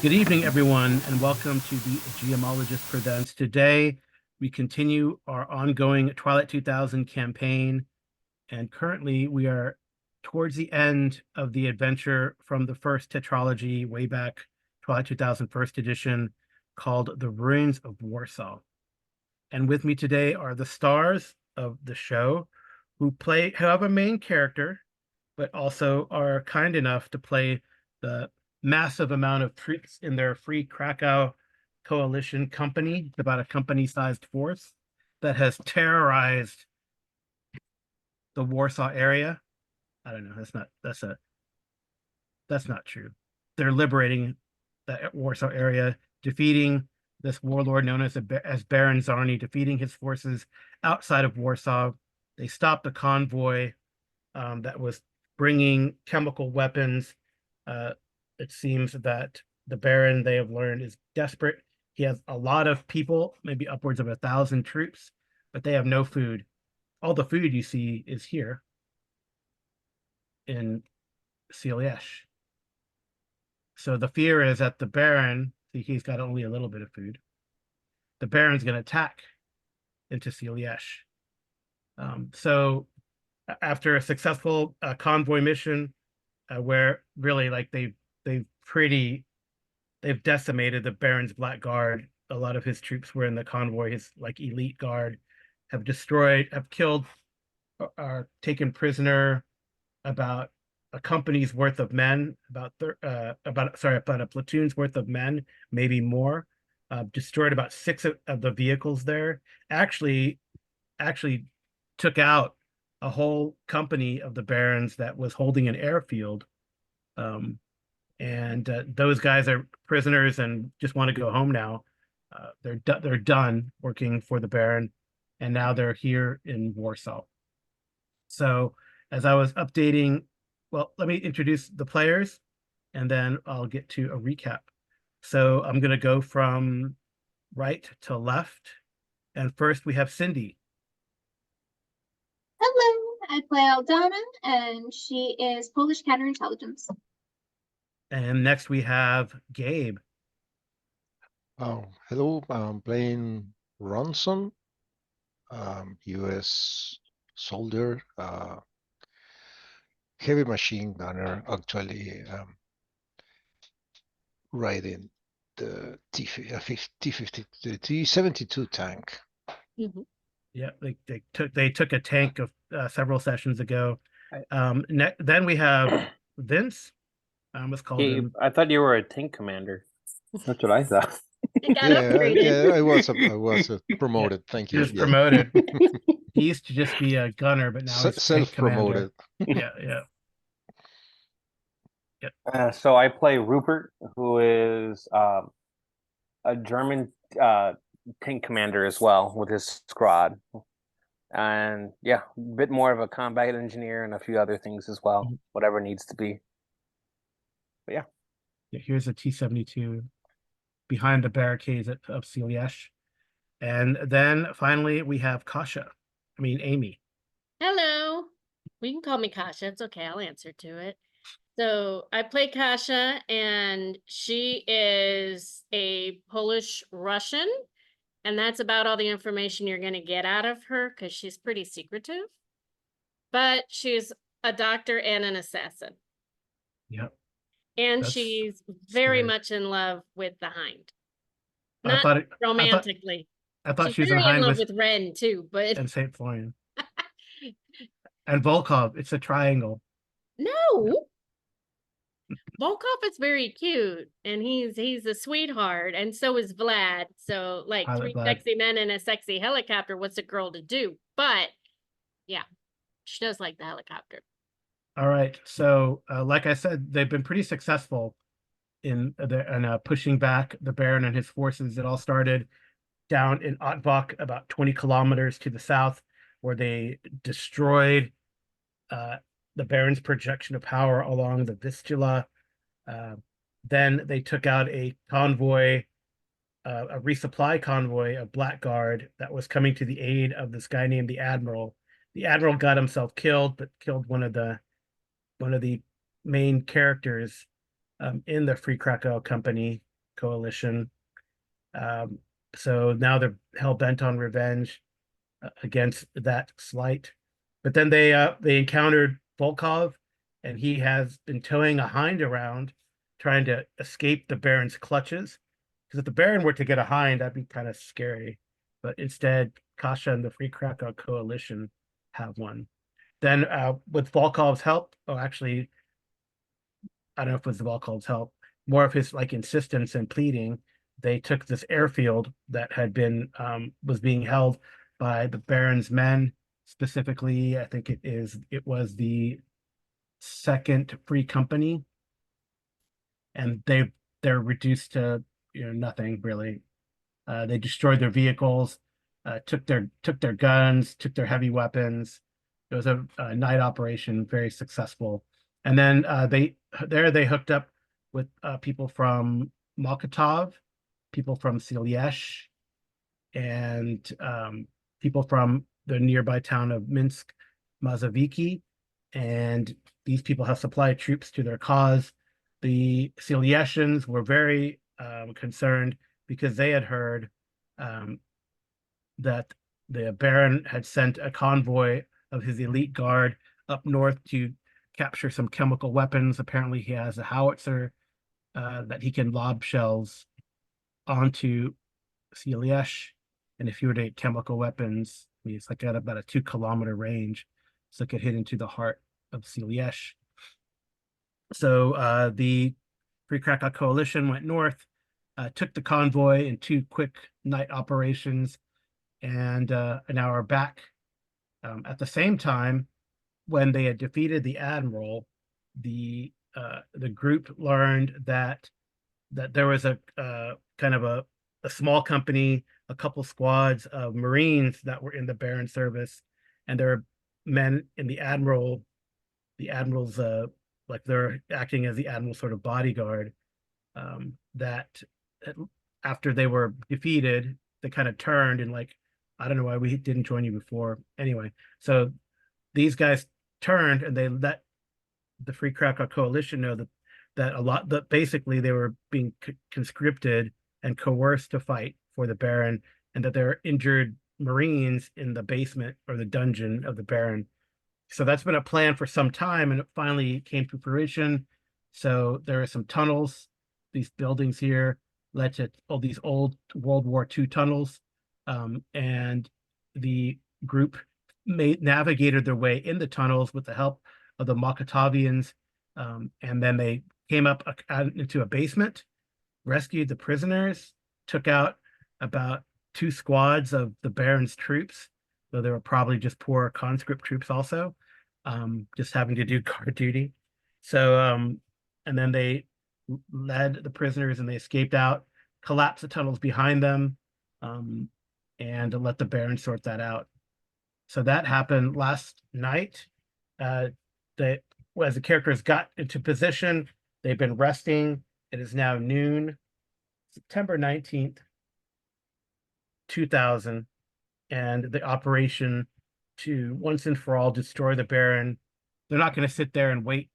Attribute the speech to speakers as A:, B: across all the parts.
A: Good evening, everyone, and welcome to the Geomologist Presents. Today, we continue our ongoing Twilight 2000 campaign, and currently we are towards the end of the adventure from the first tetralogy way back, Twilight 2000 first edition, called The Ruins of Warsaw. And with me today are the stars of the show who have a main character, but also are kind enough to play the massive amount of troops in their free Krakow Coalition company. It's about a company-sized force that has terrorized the Warsaw area. I don't know. That's not true. They're liberating the Warsaw area, defeating this warlord known as Baron Czarny, defeating his forces outside of Warsaw. They stopped the convoy that was bringing chemical weapons. It seems that the Baron, they have learned, is desperate. He has a lot of people, maybe upwards of 1,000 troops, but they have no food. All the food you see is here in Silesh. So the fear is that the Baron, see, he's got only a little bit of food. The Baron's going to attack into Silesh. So after a successful convoy mission, where really like they've decimated the Baron's Black Guard. A lot of his troops were in the convoy. His like elite guard have killed, or taken prisoner about a company's worth of men, about a platoon's worth of men, maybe more. Destroyed about 6 of the vehicles there. Actually took out a whole company of the Barons that was holding an airfield. And those guys are prisoners and just want to go home now. They're done working for the Baron, and now they're here in Warsaw. So as I was updating, well, let me introduce the players, and then I'll get to a recap. So I'm going to go from right to left, and first we have Cindy.
B: Hello, I play Aldana, and she is Polish counterintelligence.
A: And next we have Gabe.
C: Oh, hello, I'm playing Ronson, US soldier, heavy machine gunner, actually riding the T-50, the T-72 tank.
B: Mm-hmm.
A: Yeah, they took a tank of several sessions ago. Then we have Vince. I almost called him.
D: I thought you were a tank commander. That's what I thought.
C: Yeah, I was promoted.
A: Yeah,
C: Thank
A: he
C: you.
A: was promoted. He used to just be a gunner, but now he's
C: self-promoted.
A: Yeah.
D: So I play Rupert, who is a German tank commander as well with his squad. And yeah, a bit more of a combat engineer and a few other things as well, whatever needs to be. But yeah.
A: Here's a T-72 behind the barricades of Silesh. And then finally we have Amy.
E: Hello. You can call me Kasha. It's okay. I'll answer to it. So I play Kasha, and she is a Polish Russian, and that's about all the information you're going to get out of her because she's pretty secretive. But she's a doctor and an assassin.
A: Yep.
E: And she's very much in love with the Hind. Not romantically.
A: I thought
E: she's very in love with Ren too, but
A: and Saint Florian. And Volkov, it's a triangle.
E: No. Volkov is very cute, and he's a sweetheart, and so is Vlad. So like sexy men in a sexy helicopter, what's a girl to do? But yeah, she does like the helicopter.
A: All right. So like I said, they've been pretty successful in pushing back the Baron and his forces. It all started down in Otbach, about 20 kilometers to the south, where they destroyed the Baron's projection of power along the Vistula. Then they took out a convoy, a resupply convoy of Blackguard that was coming to the aid of this guy named the Admiral. The Admiral got himself killed, but killed one of the main characters in the Free Krakow company. coalition. So now they're hell-bent on revenge against that slight. But then they encountered Volkov, and he has been towing a hind around, trying to escape the Baron's clutches. Because if the Baron were to get a hind, that'd be kind of scary. But instead, Kasha and the Free Krakow Coalition have one. Then with Volkov's help, actually, I don't know if it was Volkov's help, more of his like insistence and pleading, they took this airfield that had been was being held by the Baron's men. Specifically, I think it was the Second Free Company, and they're reduced to nothing really. They destroyed their vehicles, took their guns, took their heavy weapons. It was a night operation, very successful. And then they hooked up with people from Mokotov, people from Silesh, and people from the nearby town of Minsk, Mazoviki. And these people have supplied troops to their cause. The Silesians were very concerned because they had heard that the Baron had sent a convoy of his elite guard up north to capture some chemical weapons. Apparently, he has a howitzer that he can lob shells onto Silesh. And if you were to get chemical weapons, it's like at about a 2-kilometer range, so it could hit into the heart of Silesh. So the Free Krakow Coalition went north, took the convoy in 2 quick night operations, and now are back. At the same time, when they had defeated the admiral, the group learned that there was a kind of a small company, a couple squads of Marines that were in the Baron service, and there were men in the admiral's like they're acting as the admiral's sort of bodyguard. That after they were defeated, they kind of turned and like, I don't know why we didn't join you before. Anyway, so these guys turned and they let the Free Krakow Coalition know that basically they were being conscripted and coerced to fight for the Baron, and that there are injured Marines in the basement or the dungeon of the Baron. So that's been a plan for some time, and it finally came to fruition. So there are some tunnels. These buildings here led to all these old World War II tunnels, and the group navigated their way in the tunnels with the help of the Mokotovians, and then they came up into a basement, rescued the prisoners, took out about 2 squads of the Baron's troops, though they were probably just poor conscript troops also, just having to do guard duty. So, and then they led the prisoners and they escaped out, collapsed the tunnels behind them, and let the Baron sort that out. So that happened last night. As the characters got into position, they've been resting. It is now noon, September 19th, 2000, and the operation to once and for all destroy the Baron. They're not going to sit there and wait.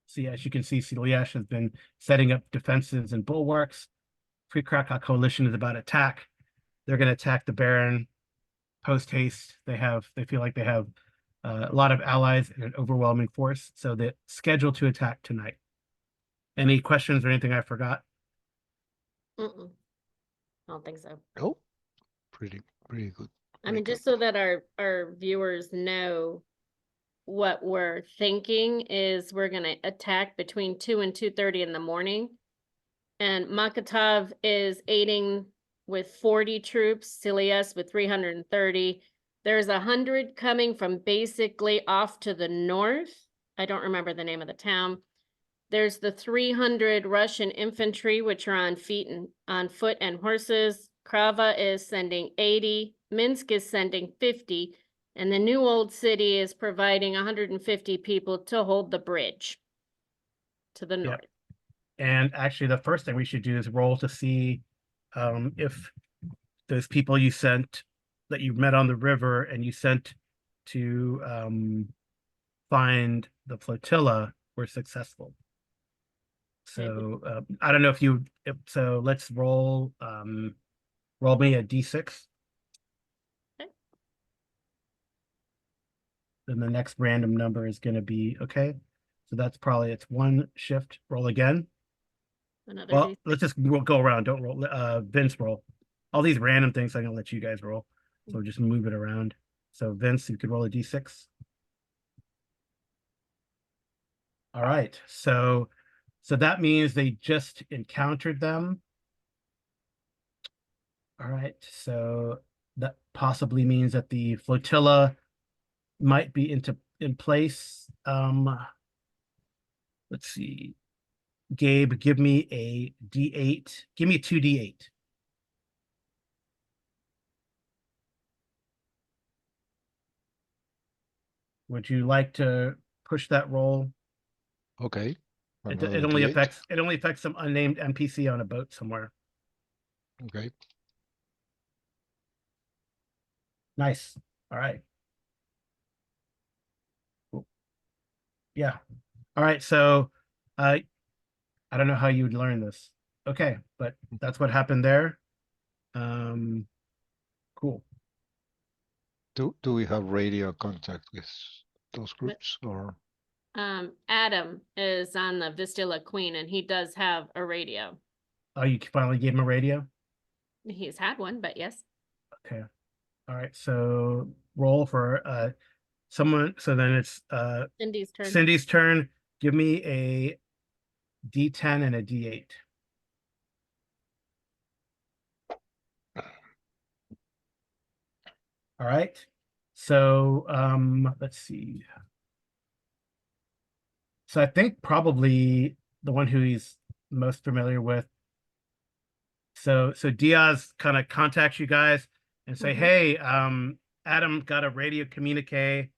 A: See, as you can see, Silesh has been setting up defenses and bulwarks. Free Krakow Coalition is about attack. They're going to attack the Baron post haste. They feel like they have a lot of allies and an overwhelming force, so they're scheduled to attack tonight. Any questions or anything I forgot?
E: I don't think so.
C: Oh, pretty good.
E: I mean, just so that our viewers know what we're thinking is we're going to attack between 2 and 2:30 in the morning. And Mokotov is aiding with 40 troops, Silius with 330. There's 100 coming from basically off to the north. I don't remember the name of the town. There's the 300 Russian infantry, which are on foot and horses. Krava is sending 80. Minsk is sending 50. And the new old city is providing 150 people to hold the bridge to the north.
A: And actually, the first thing we should do is roll to see if those people you sent that you met on the river and you sent to find the flotilla were successful. So I don't know if you. So let's roll. Roll me a d6.
E: Okay.
A: Then the next random number is going to be okay. So that's probably it's one shift. Roll again.
E: Another
A: Well,
E: D.
A: let's just go around. Don't roll. Vince roll. All these random things I'm gonna let you guys roll. So just move it around. So Vince, you could roll a d6. All right. So that means they just encountered them. All right. So that possibly means that the flotilla might be in place. Let's see. Gabe, give me a d8. Give me a 2d8. Would you like to push that roll?
C: Okay.
A: It
C: Another
A: only
C: D8.
A: affects some unnamed NPC on a boat somewhere.
C: Okay.
A: Nice. All right. Cool. Yeah. All right. So I don't know how you would learn this. Okay, but that's what happened there. Cool.
C: Do we have radio contact with those groups or?
E: Adam is on the Vistula Queen, and he does have a radio.
A: Oh, you finally gave him a radio?
E: He's had one, but yes.
A: Okay. All right. So roll for someone. So then it's
E: Cindy's turn.
A: Cindy's turn. Give me a D10 and a D8. All right. So let's see. So I think probably the one who he's most familiar with. So Diaz kind of contacts you guys and say,
E: Mhm.
A: hey, Adam got a radio communique.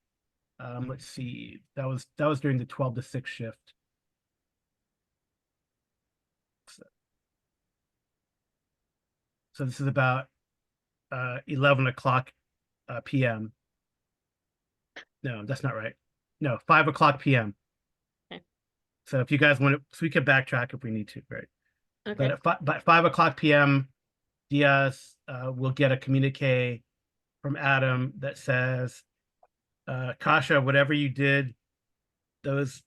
A: Let's see. That was during the 12 to 6 shift. So this is about 11 o'clock p.m. No, that's not right. No, 5 o'clock p.m.
E: Okay.
A: So if you guys want to, so we can backtrack if we need to, right?
E: Okay.
A: But at 5 o'clock p.m., Diaz will get a communique from Adam that says, Kasha, whatever you did, those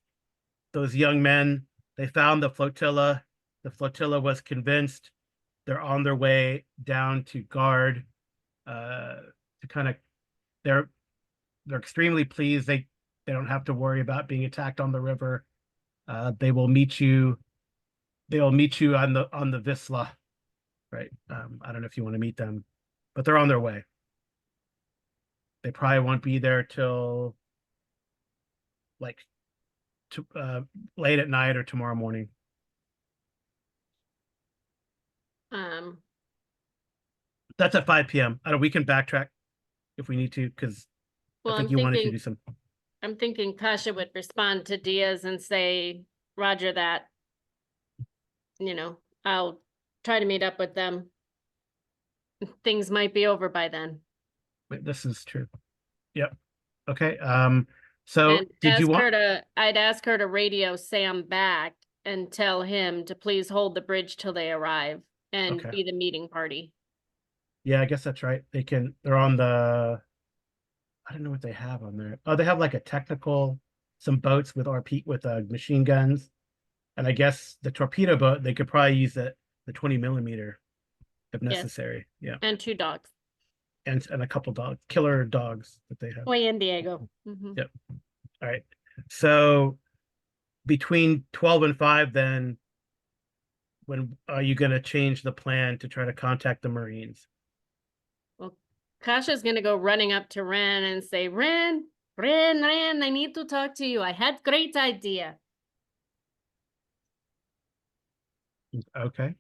A: young men, they found the flotilla. The flotilla was convinced they're on their way down to guard. To kind of, they're extremely pleased. They don't have to worry about being attacked on the river. They will meet you. They will meet you on the Wisla, right? I don't know if you want to meet them, but they're on their way. They probably won't be there till like late at night or tomorrow morning. That's at 5 p.m. I don't. We can backtrack if we need to, because
E: Well,
A: I think you wanted to do some.
E: I'm thinking Kasha would respond to Diaz and say, Roger that. I'll try to meet up with them. Things might be over by then.
A: Wait, this is true. Yep. Okay. So
E: And
A: did you want?
E: I'd ask her to radio Sam back and tell him to please hold the bridge till they arrive and
A: Okay.
E: be the meeting party.
A: Yeah, I guess that's right. They're on the, I don't know what they have on there. Oh, they have like some boats with machine guns. And I guess the torpedo boat, they could probably use the 20 millimeter if
E: Yes.
A: necessary. Yeah.
E: And 2 dogs.
A: And a couple killer dogs that they have.
E: Oy and Diego. Mhm.
A: Yep. All right. So between 12 and 5, then when are you going to change the plan to try to contact the Marines?
E: Well, Kasha's gonna go running up to Ren and say, Ren, I need to talk to you. I had great idea.
A: Okay.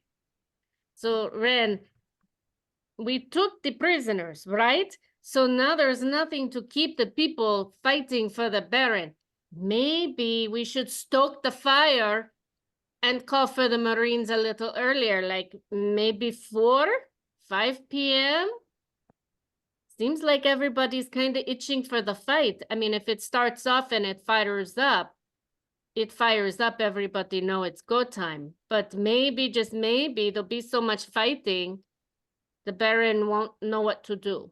E: So, Ren, we took the prisoners, right? So now there's nothing to keep the people fighting for the Baron. Maybe we should stoke the fire and call for the Marines a little earlier, like maybe 5 p.m.? Seems like everybody's kind of itching for the fight. I mean, if it starts off and it fires up, it fires up, everybody know it's go time. But maybe, just maybe, there'll be so much fighting, the Baron won't know what to do.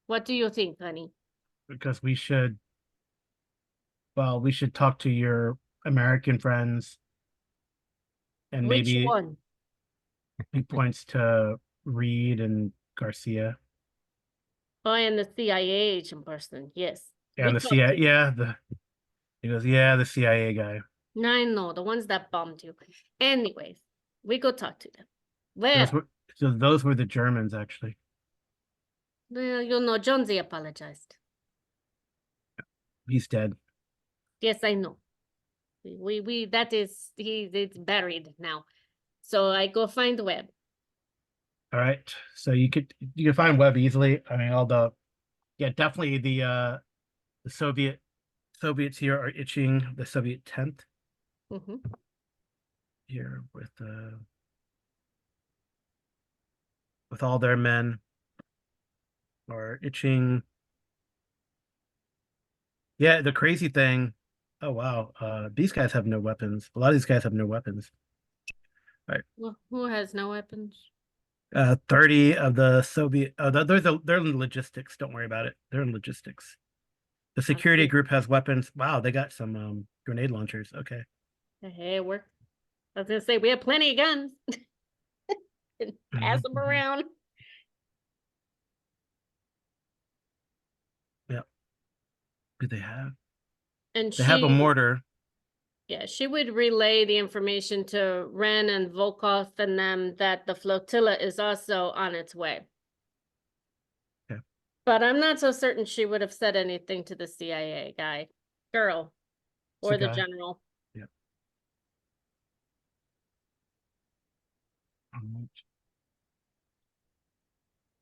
E: What do you think, honey?
A: Because we should talk to your American friends, and
E: Which
A: maybe
E: one?
A: he points to Reed and Garcia.
E: Oh, and the CIA agent person, yes.
A: And
E: We
A: the
E: talked
A: CIA,
E: to-
A: yeah, he goes, yeah, the CIA guy.
E: I know, the ones that bombed you. Anyways, we go talk to them.
A: Those
E: Well,
A: those were the Germans, actually.
E: you know, Jonesy apologized.
A: He's dead.
E: Yes, I know. That is, it's buried now. So I go find Webb.
A: All right. So you can find Webb easily. I mean, definitely the Soviets here are itching the Soviet 10th
E: Mhm.
A: here with all their men are itching. Yeah, the crazy thing. Oh wow. These guys have no weapons. A lot of these guys have no weapons.
E: Well, who has no weapons?
A: 30 of the Soviet they're in logistics. Don't worry about it. They're in logistics. The security
E: see.
A: group has weapons. Wow, they got some grenade launchers. Okay.
E: Hey, we're. I was gonna say we have plenty of guns. And pass them
A: Mhm.
E: around.
A: Yeah. Do they have?
E: And
A: They have a
E: she,
A: mortar.
E: yeah, she would relay the information to Ren and Volkov and them that the flotilla is also on its way.
A: Okay.
E: But I'm not so certain she would have said anything to the CIA girl,
A: It's a
E: or the
A: guy.
E: general.
A: Yeah.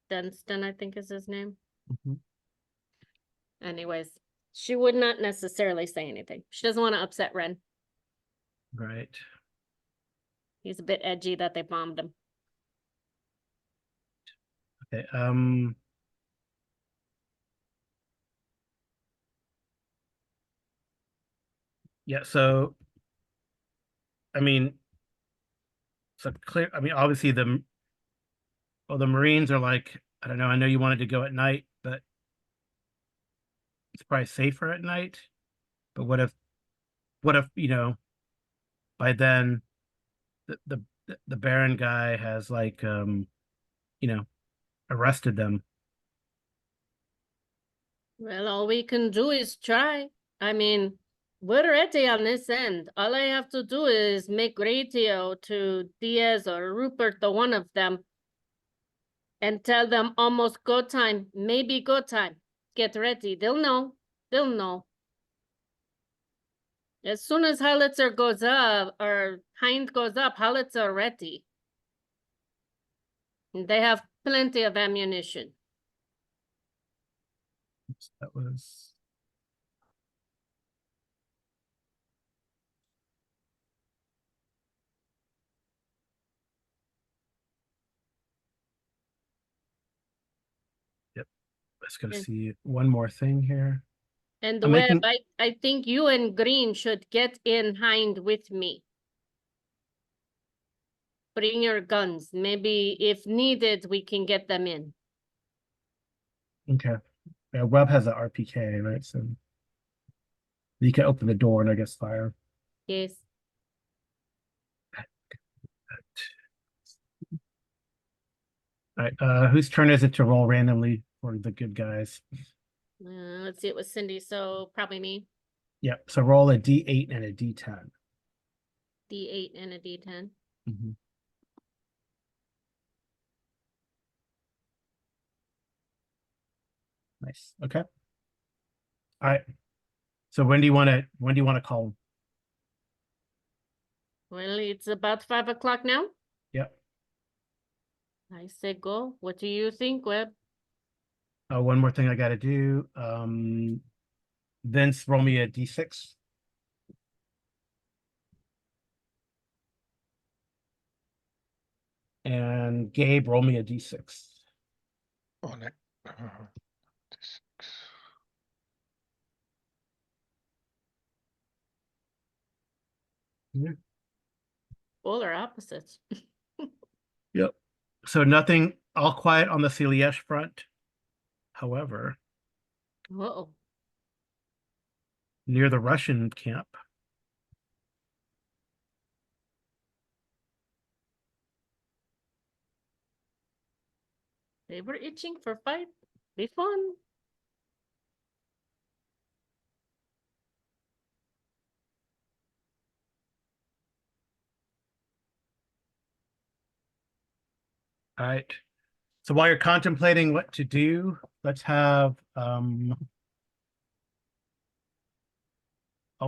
E: Dunstan, I think is his name.
A: Mhm.
E: Anyways, she would not necessarily say anything. She doesn't want to upset Ren.
A: Right.
E: He's a bit edgy that they bombed him.
A: Okay. Yeah, so I mean, so clear. I mean, obviously the Marines are like, I don't know. I know you wanted to go at night, but it's probably safer at night. But what if by then the Baron guy has like arrested them.
E: Well, all we can do is try. I mean, we're ready on this end. All I have to do is make radio to Diaz or Rupert, the one of them, and tell them almost go time, maybe go time. Get ready. They'll know. They'll know. As soon as Howitzer goes up, or Hind goes up, Howitzer ready. And they have plenty of ammunition.
A: That was yep. Let's go
E: Yeah.
A: see one more thing here.
E: And
A: I'm
E: Webb,
A: making
E: I think you and Green should get in Hind with me. Bring your guns. Maybe if needed, we can get them in.
A: okay. Yeah, Webb has an RPK, right? So you can open the door and I guess fire.
E: Yes.
A: All right. Whose turn is it to roll randomly for the good guys?
E: Let's see, it was Cindy, so probably me.
A: Yep. So roll a D8 and a D10.
E: D8 and a D10.
A: Mm-hmm. Nice. Okay. All right. So when do you want to call him?
E: Well, it's about 5 o'clock now.
A: Yep.
E: I say go. What do you think, Webb?
A: One more thing I got to do. Vince, roll me a D6. And Gabe, roll me a D6.
C: On it. D6.
E: Polar opposites.
A: Yep. So nothing, all quiet on the Celiesh front. However,
E: Uh-oh.
A: near the Russian camp,
E: They were itching for fight. Be fun.
A: all right. So while you're contemplating what to do, let's have I'll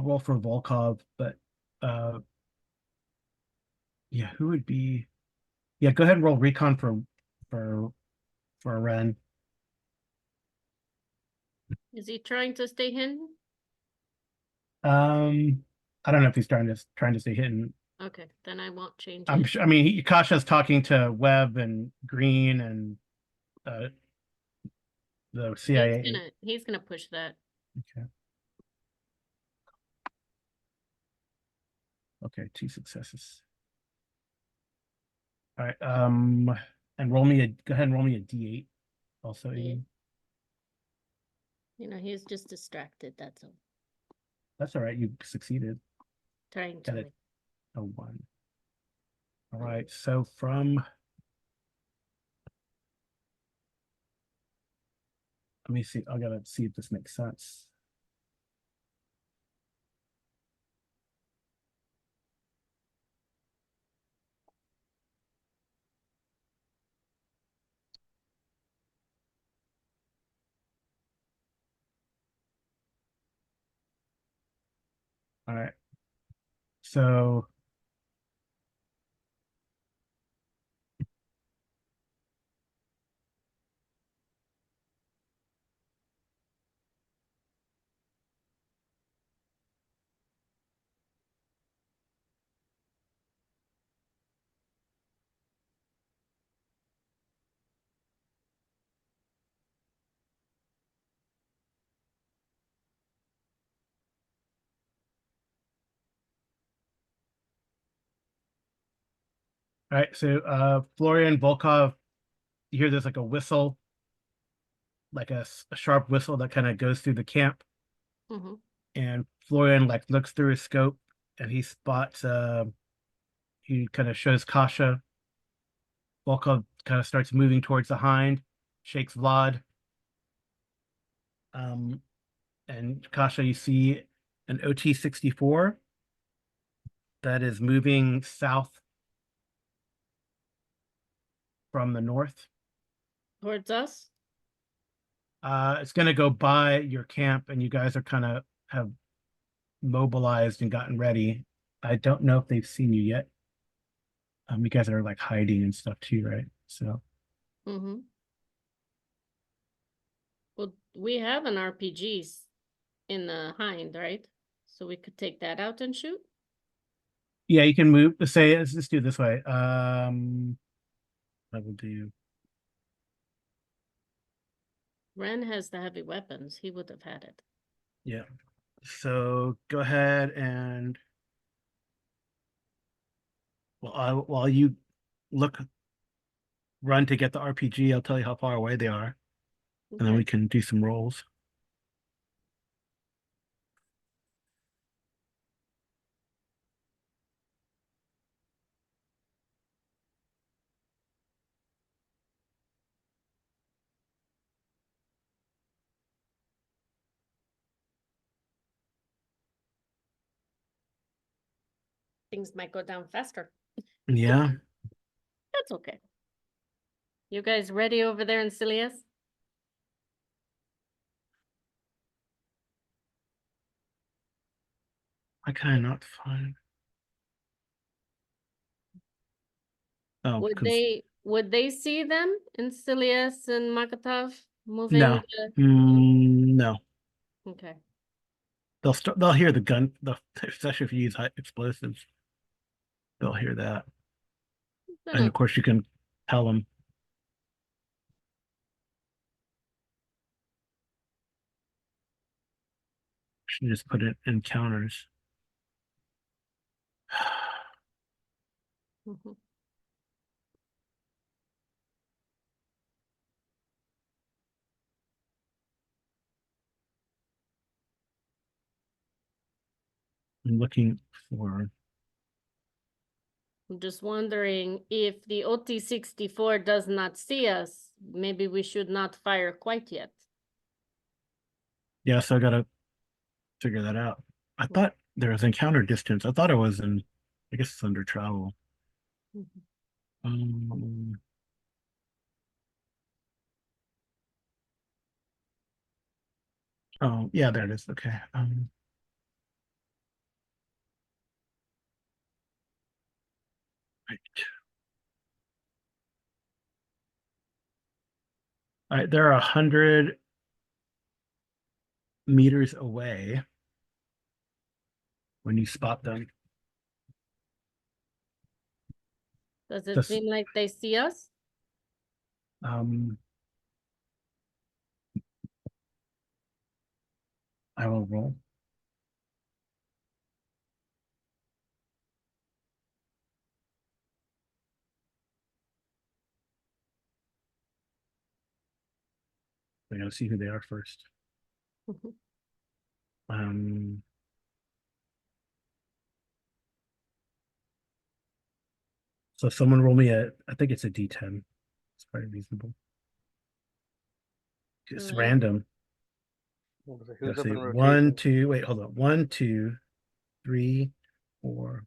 A: roll for Volkov, but yeah, who would be, yeah, go ahead and roll recon for for Ren.
E: Is he trying to stay hidden?
A: I don't know if he's trying to stay hidden.
E: Okay, then I won't change
A: I'm
E: it.
A: sure, I mean, Kasha's talking to Webb and Green and the CIA.
E: He's gonna push that.
A: Okay. Okay, 2 successes. All right, and roll me go ahead and roll me a D8 also,
E: Yeah.
A: Ian.
E: You know, he's just distracted, that's all.
A: That's all right, you succeeded.
E: Trying
A: Got
E: to.
A: it. A 1. All right, so from, let me see, I gotta see if this makes sense. All right. So all right, so Florian Volkov, you hear there's like a whistle, like a sharp whistle that kind of goes through the camp,
E: Mm-hmm.
A: and Florian like looks through his scope and he spots he kind of shows Kasha. Volkov kind of starts moving towards the hind, shakes Vlad. And Kasha, you see an OT-64 that is moving south from the north.
E: Towards us?
A: It's going to go by your camp, and you guys are kind of have mobilized and gotten ready. I don't know if they've seen you yet. You guys are like hiding and stuff too, right? So
E: Mm-hmm. Well, we have an RPGs in the hind, right? So we could take that out and shoot.
A: yeah, you can move. Let's just do it this way. I will do.
E: Ren has the heavy weapons. He would have had it.
A: Yeah. So go ahead and while you look, run to get the RPG, I'll tell you how far away they are, and then
E: Okay.
A: we can do some rolls.
E: Things might go down faster.
A: Yeah.
E: That's okay. You guys ready over there in Silius?
A: Why can I not find? Oh, because
E: Would they see them in Silius and Makatov moving?
A: no, no.
E: Okay.
A: They'll hear the gun. Especially if you use high explosives, they'll hear that.
E: Then
A: And of course, you can tell them. Should just put it in counters.
E: Mhm.
A: I'm looking for.
E: I'm just wondering if the OT-64 does not see us, maybe we should not fire quite yet.
A: Yeah, so I gotta figure that out. I thought there was encounter distance. I thought it was in. I guess it's under travel.
E: Mhm.
A: Um, oh, yeah, there it is. Okay. Right. All right, they're 100 meters away when you spot them.
E: Does it
A: Just-
E: seem like they see us?
A: Um, I will roll. I gotta see who they are first.
E: Mhm.
A: Um, so someone roll me I think it's a D10. It's probably reasonable. It's
E: Alright.
A: random.
D: Who's
A: Let's
D: up
A: see,
D: in
A: 1,
D: rotation?
A: 2, wait, hold on. 1, 2, 3, 4,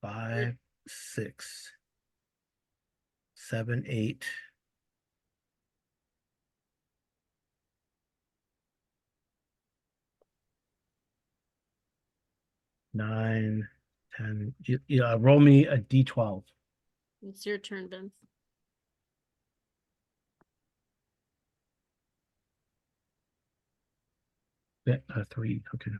A: 5, 6, 7, 8. Nine, 10. Yeah, roll me a D12.
E: It's your turn, Vince.
A: Yeah, 3. Okay.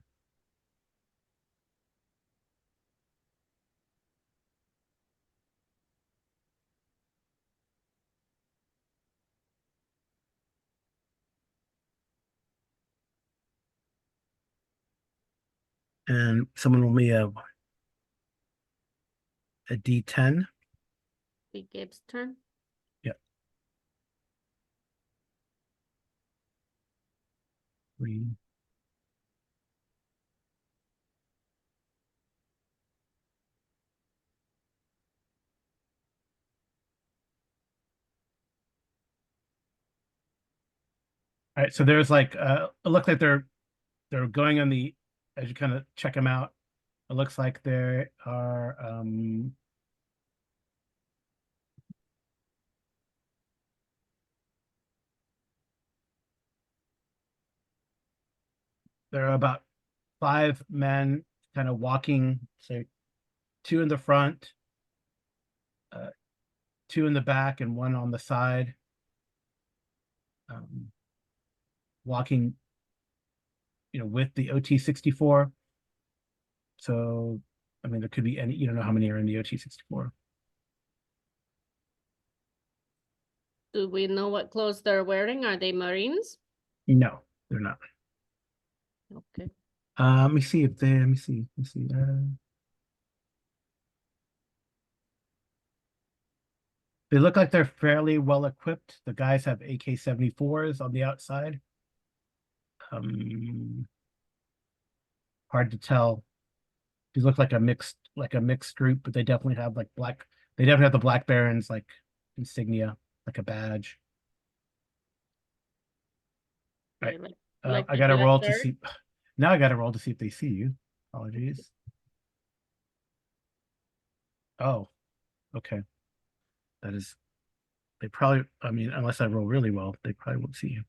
A: And someone roll me a D10.
E: Be Gabe's turn.
A: Yeah. 3. All right, so there's like it looks like they're going on the as you kind of check them out. It looks like there are there are about 5 men kind of walking, say 2 in the front, 2 in the back, and 1 on the side. Walking, with the OT-64. So, I mean, there could be any, you don't know how many are in the OT-64.
E: Do we know what clothes they're wearing? Are they Marines?
A: No, they're not.
E: Okay.
A: Let me see if they, let me see. They look like they're fairly well equipped. The guys have AK-74s on the outside. Hard to tell. They look like a mixed group, but they definitely have like they definitely have the Black Barons like insignia, like a badge.
E: Okay,
A: Right.
E: like
A: I
E: the
A: got to
E: Black
A: roll to
E: Bear?
A: see. Now I got to roll to see if they see you. Apologies. Oh, okay. That is, they probably, I mean, unless I roll really well, they probably won't see you.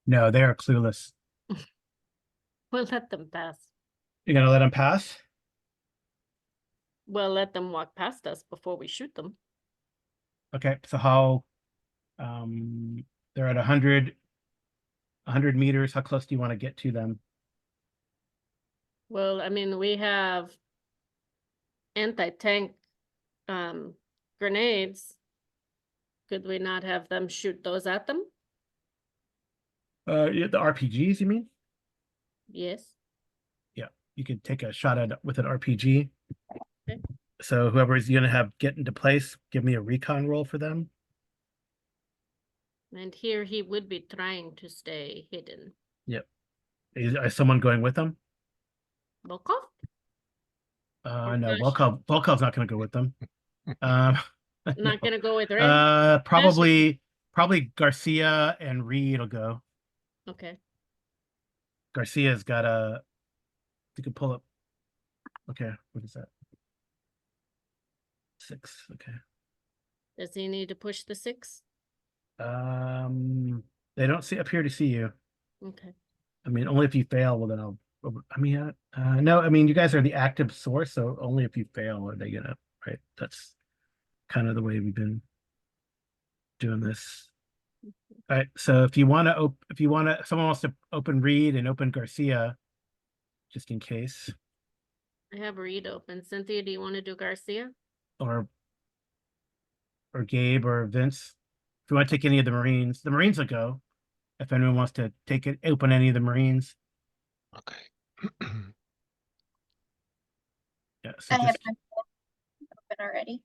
A: No, they are clueless.
E: We'll let them pass.
A: You're gonna let them pass?
E: We'll let them walk past us before we shoot them.
A: Okay, so how, they're at 100 meters. How close do you want to get to them?
E: Well, I mean, we have anti-tank grenades. Could we not have them shoot those at them?
A: Yeah, the RPGs, you mean?
E: Yes.
A: You could take a shot at it with an RPG.
E: Okay.
A: So whoever is gonna have get into place, give me a recon roll for them.
E: And here he would be trying to stay hidden.
A: Is someone going with them?
E: Volkov? Or
A: No,
E: Kash?
A: Volkov's not gonna go with them. Um,
E: Not gonna go with Ren?
A: probably Garcia and Reed will go.
E: Okay.
A: Garcia's got a. You can pull up. Okay, what is that? 6. Okay.
E: Does he need to push the 6?
A: They don't appear to see you.
E: Okay.
A: I mean, only if you fail. Well, then I'll. I mean, no. I mean, you guys are the active source, so only if you fail are they gonna. Right. That's kind of the way we've been doing this. All right. So if you want to, someone wants to open Reed and open Garcia, just in case,
E: I have Reed open. Cynthia, do you want to do Garcia?
A: or Gabe or Vince. If you want to take any of the Marines will go. If anyone wants to open any of the Marines.
C: Okay.
A: Yeah. So
B: I have
A: just,
B: them open already.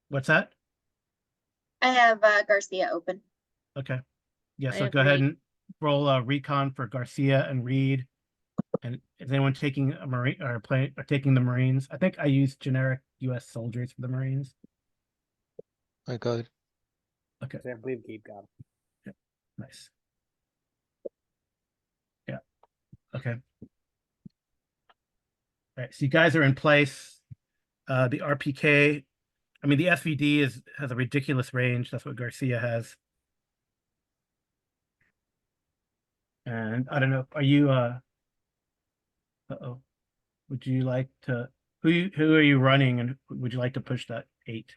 A: what's that?
B: I have Garcia open.
A: Okay. Yeah.
E: I
A: So
E: have
A: go ahead
E: Reed.
A: and roll a recon for Garcia and Reed. And is anyone taking a Marine or taking the Marines? I think I used generic US soldiers for the Marines.
C: I got it.
A: Okay.
D: I believe Gabe got it.
A: Nice. Yeah. Okay. All right. So you guys are in place. The RPK, I mean, the SVD has a ridiculous range. That's what Garcia has. And I don't know, are you uh-oh. Would you like to who are you running, and would you like to push that 8?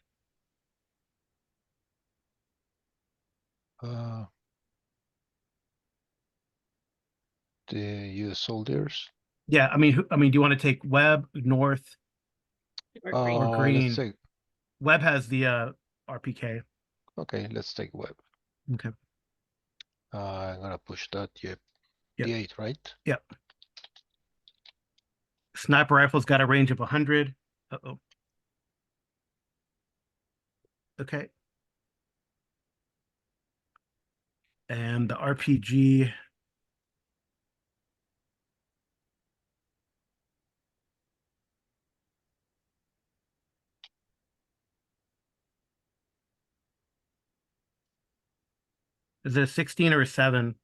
C: The US soldiers.
A: Yeah, I mean, do you want to take Webb, North,
E: Or
A: or
E: Green?
A: Green?
C: Let's take.
A: Webb has the RPK.
C: Okay, let's take web.
A: Okay.
C: I'm gonna push that. Yep.
A: Yep.
C: The 8, right?
A: Yep. Sniper rifle's got a range of 100. Uh-oh. Okay. And the RPG, is it a 16 or a 7?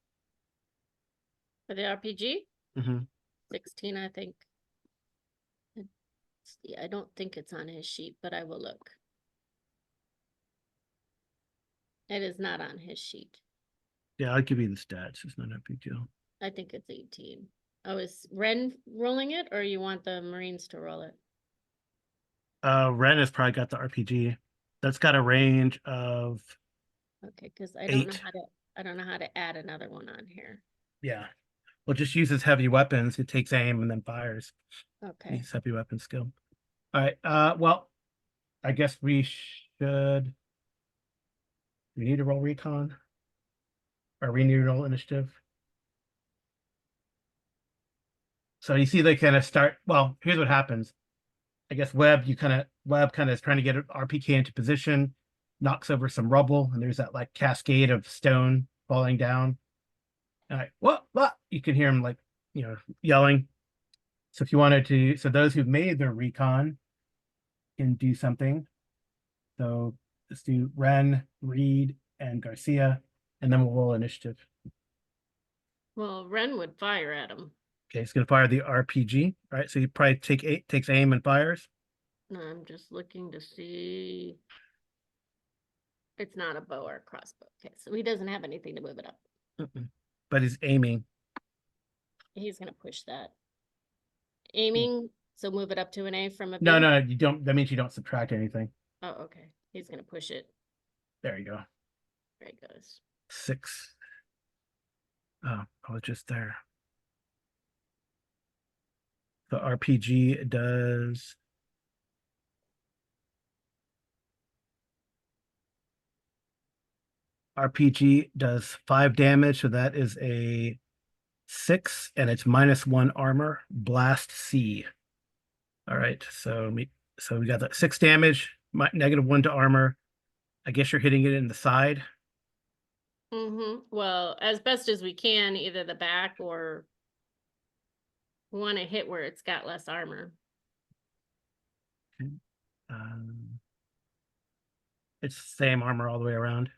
E: For the RPG?
A: Mm-hmm.
E: 16, I think. Yeah, I don't think it's on his sheet, but I will look. It is not on his sheet.
A: Yeah, I'll give you the stats. It's not a big deal.
E: I think it's 18. Oh, is Ren rolling it, or you want the Marines to roll it?
A: Ren has probably got the RPG. That's got a range of,
E: Okay, because I don't know
A: 8.
E: I don't know how to add another one on here.
A: yeah. Well, just uses heavy weapons. It takes aim and then fires.
E: Okay.
A: He's heavy weapon skill. All right. Well, I guess we should. We need to roll recon. Or we need to roll initiative. So you see they kind of start. Well, here's what happens. I guess Webb kind of is trying to get an RPK into position, knocks over some rubble, and there's that like cascade of stone falling down. And what? You can hear him like, yelling. So if you wanted to, so those who've made their recon can do something. So let's do Ren, Reed, and Garcia, and then we'll roll initiative.
E: Well, Ren would fire at him.
A: Okay, he's gonna fire the RPG. All right, so you probably takes aim and fires.
E: No, I'm just looking to see. It's not a bow or a crossbow. Okay, so he doesn't have anything to move it up.
A: But he's aiming.
E: He's gonna push that. Aiming, so move it up to an A from a B?
A: No, you don't. That means you don't subtract anything.
E: Oh, okay. He's gonna push it.
A: There you go.
E: There he goes.
A: 6. Oh, it's just there. The RPG does. RPG does 5 damage, so that is a 6, and it's -1 armor. Blast C. All right, so we got that 6 damage, -1 to armor. I guess you're hitting it in the side.
E: Well, as best as we can, either the back or we want to hit where it's got less armor.
A: Um, it's same armor all the way around.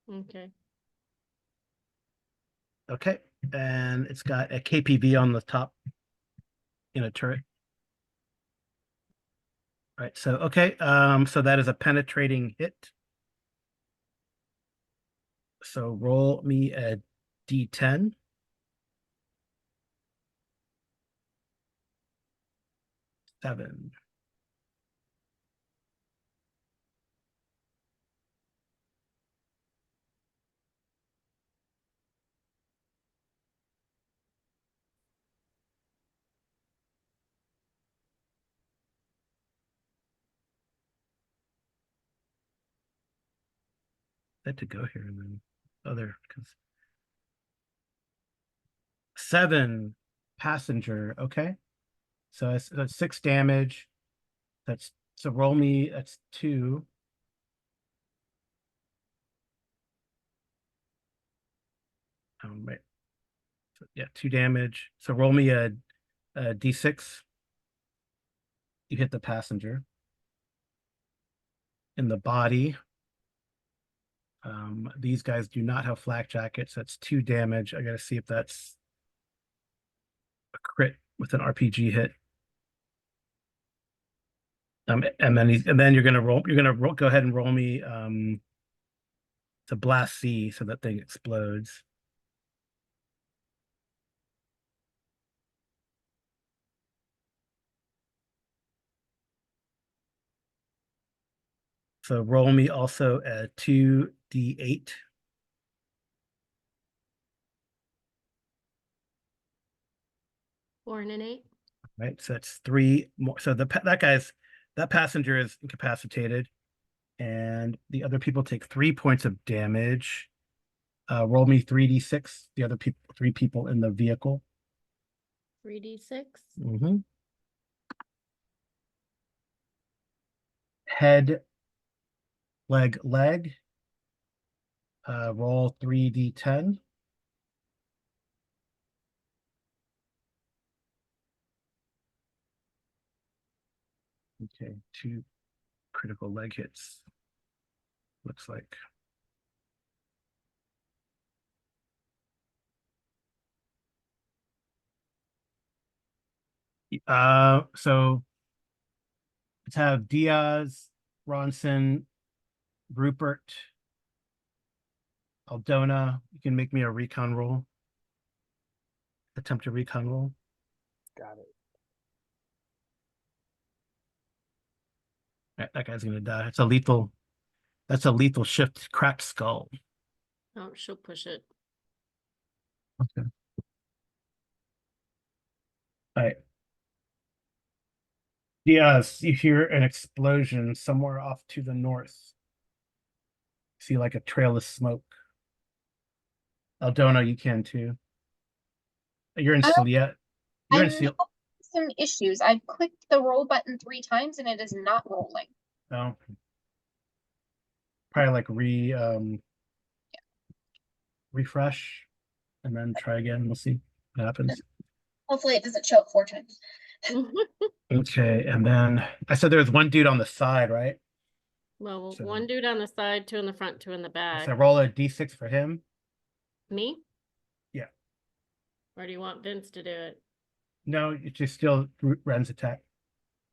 E: Okay.
A: Okay, and it's got a KPV on the top in a turret. All right, so okay, so that is a penetrating hit. So roll me a D10. Seven. That to go here and then other because 7 passenger. Okay, so that's 6 damage. That's so roll me. That's 2. Wait. So, yeah, 2 damage. So roll me a D6. You hit the passenger in the body. These guys do not have flak jackets. That's 2 damage. I gotta see if that's a crit with an RPG hit. And then you're gonna roll. Go ahead and roll me to blast C, so that thing explodes. So roll me also a 2d8.
E: Four and an 8.
A: Right, so that's 3 more. So that passenger is incapacitated, and the other people take 3 points of damage. Roll me 3d6. The other 3 people in the vehicle.
E: 3d6.
A: Head, leg. Roll 3d10. Okay, 2 critical leg hits. Looks like. So let's have Diaz, Ronson, Rupert, Aldona. You can make me a recon roll. Attempt a recon roll.
D: Got it.
A: That guy's gonna die. That's a lethal shift, cracked skull.
E: Oh, she'll push it.
A: Okay. All right. Diaz, you hear an explosion somewhere off to the north. See like a trail of smoke. Aldona, you can too. You're in Celia. You're in
B: I'm
A: Celia.
B: having some issues. I've clicked the roll button 3 times and it is not rolling.
A: Oh. Probably like refresh and then try again. We'll see what happens.
B: Hopefully it doesn't show up 4 times.
A: Okay, and then I said there was one dude on the side, right?
E: Well,
A: So-
E: one dude on the side, 2 in the front, 2 in the back.
A: So roll a d6 for him.
E: Me?
A: Yeah.
E: Or do you want Vince to do it?
A: No, it's just still Ren's attack.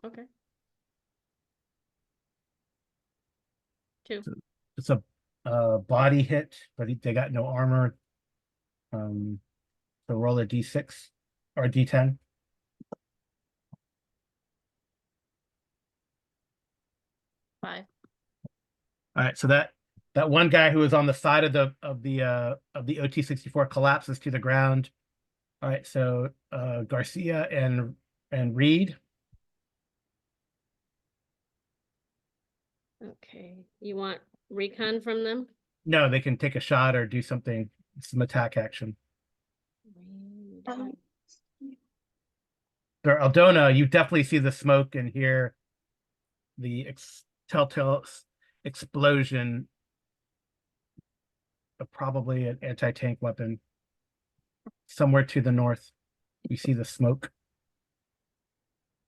E: Okay. 2.
A: It's a body hit, but they got no armor. So roll a d6 or a d10.
E: 5.
A: All right, so that one guy who was on the side of the OT-64 collapses to the ground. All right, so Garcia and and Reed.
E: Okay, you want recon from them?
A: No, they can take a shot or do something, some attack action.
E: Reed.
B: Um,
A: For Aldona, you definitely see the smoke and hear the telltale explosion of probably an anti-tank weapon somewhere to the north. You see the smoke.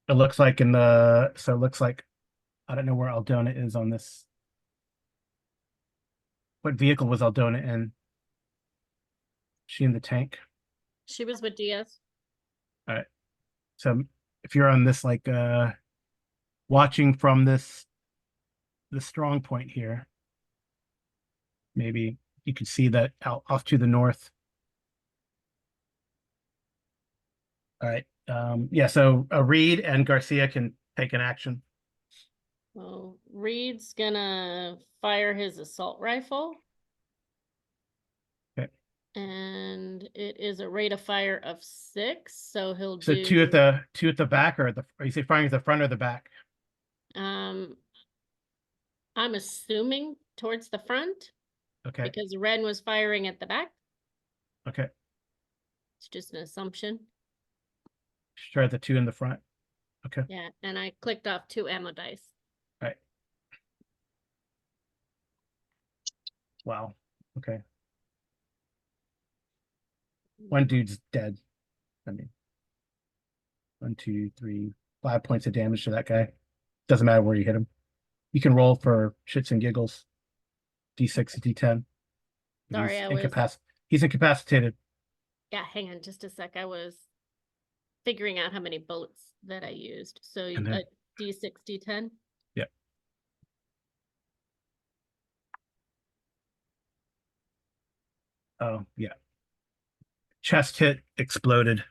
A: It looks like it looks like, I don't know where Aldona is on this. What vehicle was Aldona in? She in the tank?
E: She was with DS.
A: All right. So if you're on this, like, watching from the strong point here, maybe you can see that out off to the north. All right. Yeah, so Reed and Garcia can take an action.
E: Well, Reed's gonna fire his assault rifle.
A: Okay.
E: And it is a rate of fire of 6, so he'll
A: So
E: do
A: two at the back, or are you say firing at the front or the back?
E: I'm assuming towards the front
A: Okay.
E: because Ren was firing at the back.
A: Okay.
E: It's just an assumption.
A: Try the 2 in the front. Okay.
E: Yeah, and I clicked off 2 ammo dice.
A: All right. Wow. Okay. One dude's dead. I mean, 1, 2, 3, 5 points of damage to that guy. Doesn't matter where you hit him. You can roll for shits and giggles. D6, D10.
E: Sorry,
A: He's incapacitated.
E: Yeah, hang on just a sec. I was figuring out how many bullets that I used. So
A: And then-
E: D6, D10.
A: Yep. Oh, yeah. Chest hit, exploded.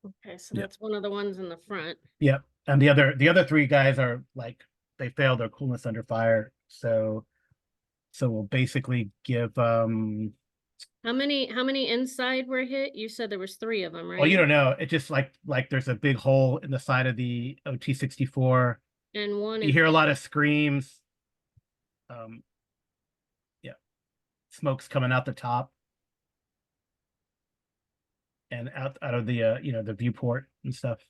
E: Okay, so
A: Yep.
E: that's one of the ones in the front.
A: Yep. And the other 3 guys are like, they failed their coolness under fire. So we'll basically give
E: How many inside were hit? You said there was 3 of them, right?
A: well, you don't know. It just like there's a big hole in the side of the OT-64.
E: And one
A: You
E: is
A: hear a lot of screams. Yeah. Smoke's coming out the top. And out of the the viewport and stuff.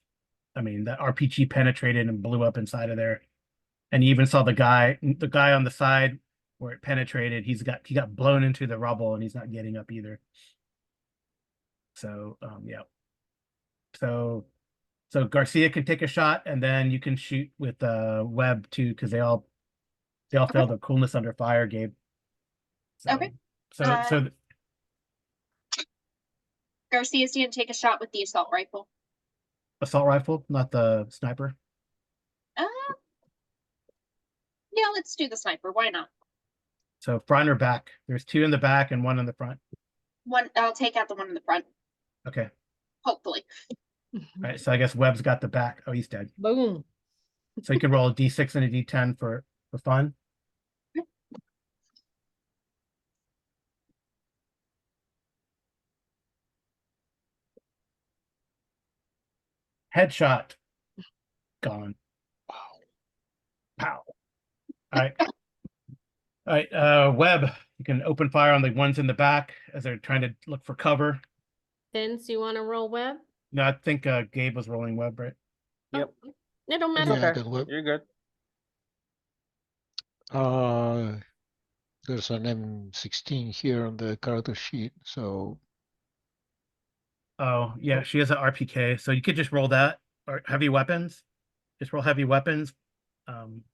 A: I mean, the RPG penetrated and blew up inside of there. And you even saw the guy on the side where it penetrated. He got blown into the rubble and he's not getting up either. So yeah. So Garcia can take a shot and then you can shoot with Webb too, because they all failed their coolness under fire, Gabe. So,
B: Okay.
A: So
B: Garcia's gonna take a shot with the assault rifle.
A: assault rifle, not the sniper.
B: Yeah, let's do the sniper. Why not?
A: So front or back? There's 2 in the back and 1 in the front.
B: I'll take out the one in the front,
A: Okay.
B: hopefully.
A: All right. So I guess Webb's got the back. Oh, he's dead.
E: boom.
A: So you can roll a D6 and a D10 for fun. Headshot. Gone. Wow. Pow. All right. All right. Webb, you can open fire on the ones in the back as they're trying to look for cover.
E: Vince, you want to roll Web?
A: No, I think Gabe was rolling Webb, right?
D: Yep.
E: Oh, it don't matter.
C: Yeah,
D: Okay.
C: that will-
D: You're good.
C: There's an M16 here on the character sheet, so
A: Oh, yeah, she has an RPK, so you could just roll that or heavy weapons. Just roll heavy weapons. And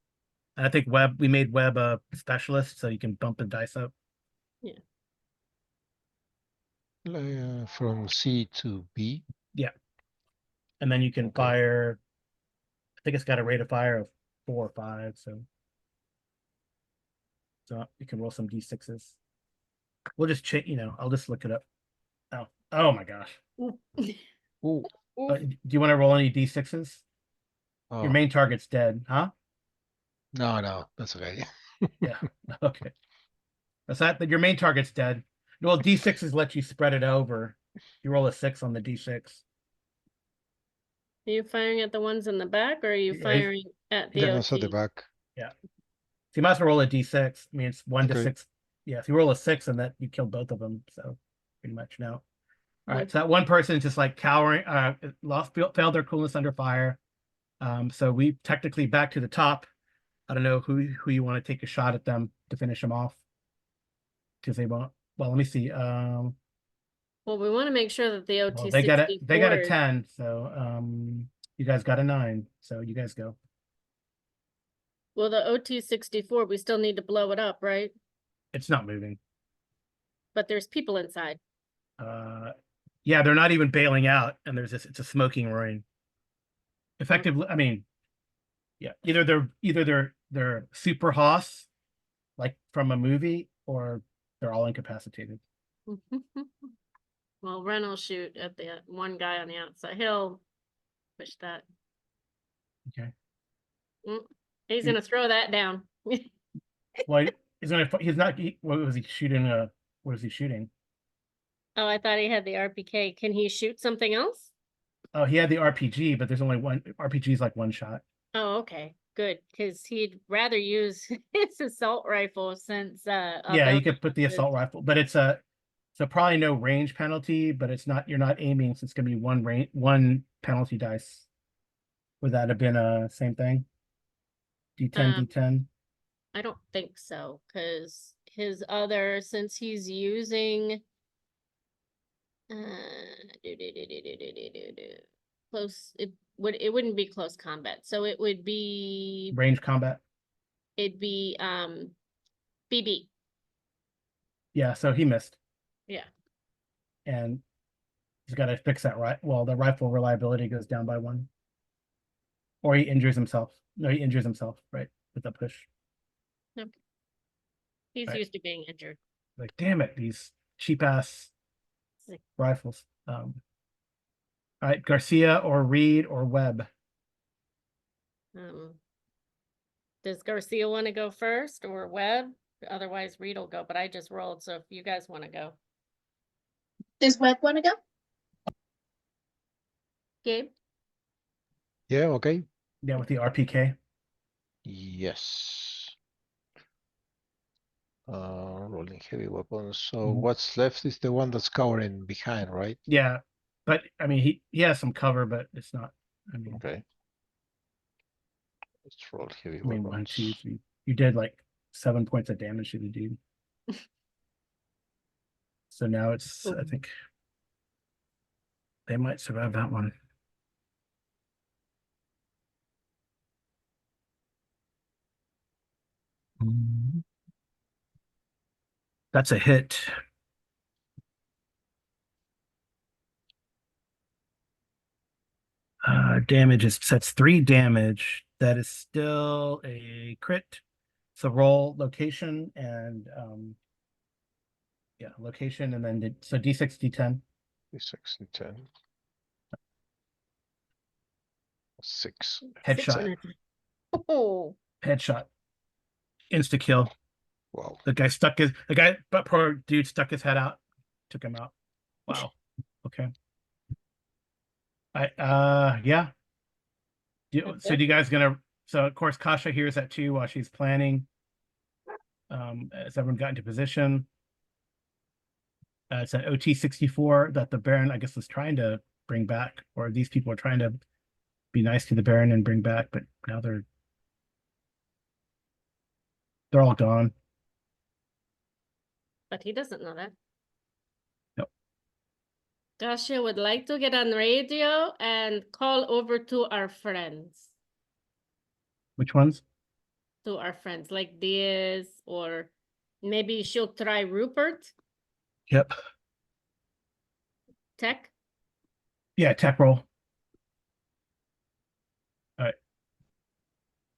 A: I think we made Webb a specialist, so you can bump the dice up.
C: from C to B.
A: And then you can
C: Okay.
A: fire. I think it's got a rate of fire of 4 or 5, so you can roll some D6s. We'll just check, I'll just look it up. Oh my gosh.
C: Ooh,
A: Do you want to roll any D6s?
C: oh,
A: Your main target's dead, huh?
C: no, that's okay.
A: Yeah. Okay. That's that. Your main target's dead. Well, D6s let you spread it over. You roll a 6 on the D6.
E: Are you firing at the ones in the back, or are you
A: Yeah,
E: firing at the
C: Yeah, also the
E: OT?
C: back.
A: So you might as well roll a d6. I mean, it's 1 to
C: Okay.
A: 6. Yeah, if you roll a 6 and that you kill both of them, so pretty much no. All right,
E: Okay.
A: so that one person is just like cowering, failed their coolness under fire. So we technically back to the top. I don't know who you want to take a shot at them to finish them off. Because they won't. Well, let me see.
E: Well, we want to make sure that the OT
A: Well, they got a
E: 64 is-
A: 10, so you guys got a 9, so you guys go.
E: Well, the OT 64, we still need to blow it up, right?
A: It's not moving.
E: But there's people inside.
A: Yeah, they're not even bailing out, and there's this. It's a smoking ruin. Effectively, I mean, yeah, either they're super hoss, like from a movie, or they're all incapacitated.
E: Well, Ren will shoot at the one guy on the outside. He'll push that.
A: Okay.
E: He's
A: Mm.
E: gonna throw that down.
A: Well, he's not. What was he shooting? What was he shooting?
E: Oh, I thought he had the RPK. Can he shoot something else?
A: Oh, he had the RPG, but there's only one. RPG is like one shot.
E: Oh, okay, good, because he'd rather use his assault rifle since
A: Yeah, you could put the assault rifle, but it's so probably no range penalty, but it's not. You're not aiming, so it's gonna be one penalty dice. Would that have been same thing? D10, D10.
E: I don't think so, because his other, since he's using close, it wouldn't be close combat, so it would be
A: Range combat.
E: it'd be BB.
A: Yeah, so he missed.
E: Yeah.
A: And he's got to fix that, right? Well, the rifle reliability goes down by 1. Or he injures himself. No, he injures himself, right? With the push.
E: He's
A: Right.
E: used to being injured.
A: Like, damn it, these cheap ass
E: Sick.
A: rifles. All right, Garcia or Reed or Webb.
E: Does Garcia want to go first or Webb? Otherwise, Reed will go, but I just rolled, so if you guys want to go.
B: Does Webb want to go?
E: Gabe?
C: Yeah, okay.
A: Yeah, with the RPK.
C: Yes. Rolling heavy weapons. So
A: Mhm.
C: what's left is the one that's covering behind, right?
A: Yeah, but I mean, he has some cover, but it's not. I mean,
C: Okay. Let's roll heavy
A: I mean,
C: weapons.
A: 1, 2, 3. You did like 7 points of damage to the dude. So now it's, I think they might survive that one. That's a hit. Damage is sets 3 damage. That is still a crit. So roll location and yeah, location and then so D6, D10.
C: D6 and 10. 6.
A: Headshot.
E: Oh,
A: Headshot. Insta kill.
C: Wow.
A: But poor dude stuck his head out, took him out. Wow. Okay. Yeah. So do you guys so of course Kasha hears that too while she's planning. As everyone got into position. It's an OT 64 that the Baron, I guess, was trying to bring back, or these people are trying to be nice to the Baron and bring back, but now they're all gone.
E: but he doesn't know that.
A: Nope.
E: Dasha would like to get on radio and call over to our friends.
A: Which ones?
E: To our friends, like Diaz, or maybe she'll try Rupert.
A: Yep.
E: Tech.
A: Yeah, tech roll.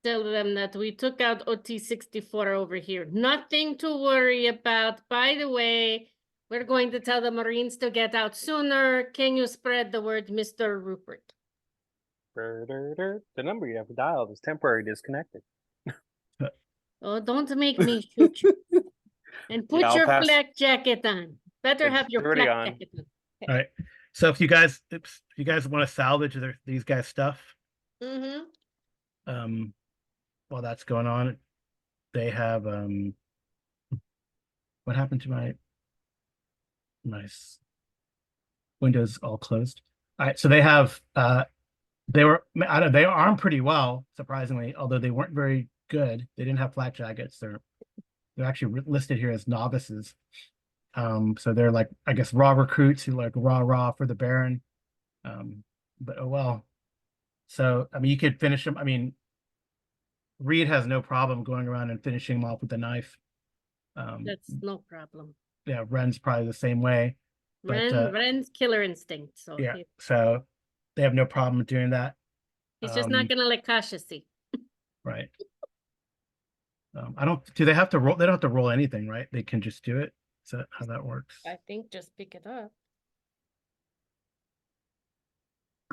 E: Tell them that we took out OT 64 over here. Nothing to worry about. By the way, we're going to tell the Marines to get out sooner. Can you spread the word, Mr. Rupert?
D: The number you have dialed is temporarily disconnected.
E: Oh, don't make me shoot you. And put
D: Yeah, I'll
E: your
D: pass.
E: flak jacket on. Better
D: It's
E: have your
D: already
E: flak
D: on.
E: jacket on.
A: All right. So if you guys want to salvage these guys' stuff,
E: Mm-hmm.
A: while that's going on, they have what happened to my windows all closed? All right, so they have they armed pretty well, surprisingly, although they weren't very good. They didn't have flak jackets. They're actually listed here as novices. So they're like, I guess, raw recruits who like raw for the Baron. But oh well. So I mean, you could finish them. I mean, Reed has no problem going around and finishing them off with a knife.
E: That's no problem.
A: Yeah, Ren's probably the same way. But
E: Ren's killer instinct, so
A: yeah, so they have no problem doing that.
E: he's just not gonna let Kasha see.
A: Right. I don't. Do they have to roll? They don't have to roll anything, right? They can just do it. Is that how that works?
E: I think just pick it up.